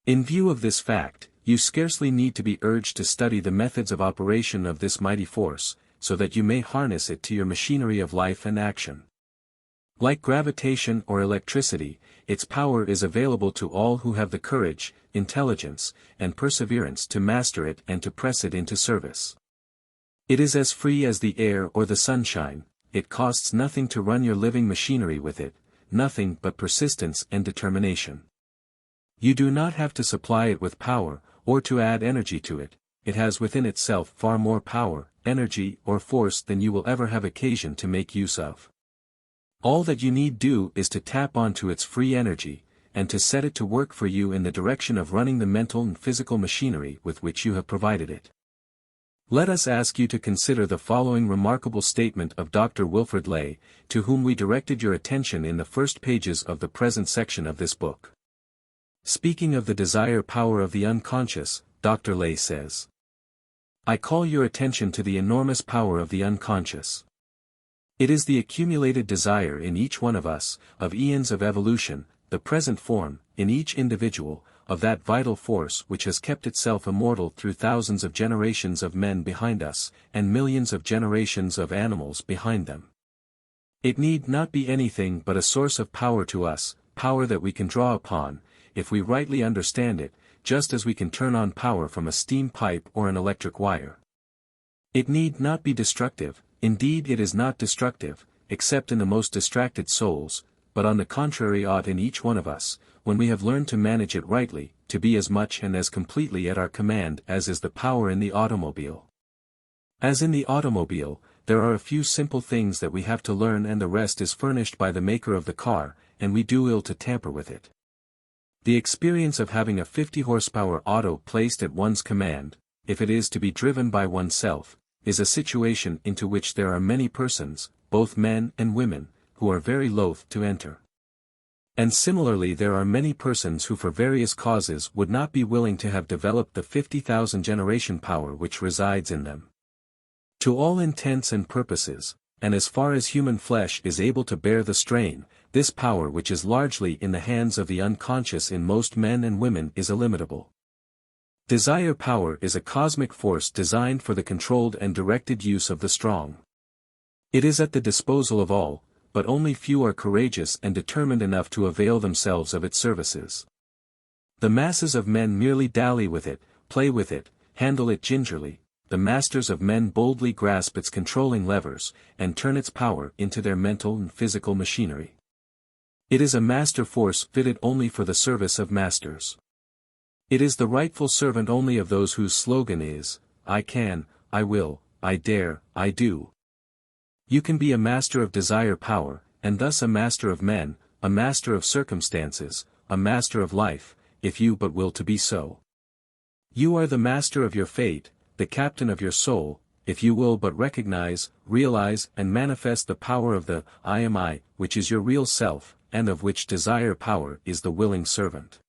In view of this fact, you scarcely need to be urged to study the methods of operation of this mighty force, so that you may harness it to your machinery of life and action. Like gravitation or electricity, its power is available to all who have the courage, intelligence, and perseverance to master it and to press it into service. It is as free as the air or the sunshine, it costs nothing to run your living machinery with it, nothing but persistence and determination. You do not have to supply it with power, or to add energy to it, it has within itself far more power, energy or force than you will ever have occasion to make use of. All that you need do is to tap onto its free energy, and to set it to work for you in the direction of running the mental and physical machinery with which you have provided it. Let us ask you to consider the following remarkable statement of Dr. Wilfrid Lay, to whom we directed your attention in the first pages of the present section of this book. Speaking of the desire power of the unconscious, Dr. Lay says, "I call your attention to the enormous power of the unconscious. It is the accumulated desire in each one of us, of eons of evolution, the present form, in each individual, of that vital force which has kept itself immortal through thousands of generations of men behind us, and millions of generations of animals behind them. It need not be anything but a source of power to us, power that we can draw upon, if we rightly understand it, just as we can turn on power from a steam pipe or an electric wire. It need not be destructive, indeed it is not destructive, except in the most distracted souls, but on the contrary ought in each one of us, when we have learned to manage it rightly, to be as much and as completely at our command as is the power in the automobile. As in the automobile, there are a few simple things that we have to learn and the rest is furnished by the maker of the car, and we do ill to tamper with it. The experience of having a 50 horsepower auto placed at one's command, if it is to be driven by oneself, is a situation into which there are many persons, both men and women, who are very loath to enter. And similarly there are many persons who for various causes would not be willing to have developed the 50,000 generation power which resides in them. To all intents and purposes, and as far as human flesh is able to bear the strain, this power which is largely in the hands of the unconscious in most men and women is illimitable. Desire power is a cosmic force designed for the controlled and directed use of the strong. It is at the disposal of all, but only few are courageous and determined enough to avail themselves of its services. The masses of men merely dally with it, play with it, handle it gingerly. The masters of men boldly grasp its controlling levers, and turn its power into their mental and physical machinery. It is a master force fitted only for the service of masters. It is the rightful servant only of those whose slogan is, I can, I will, I dare, I do. You can be a master of desire power, and thus a master of men, a master of circumstances, a master of life, if you but will to be so. You are the master of your fate, the captain of your soul, if you will but recognize, realize and manifest the power of the I am I, which is your real self, and of which desire power is the willing servant.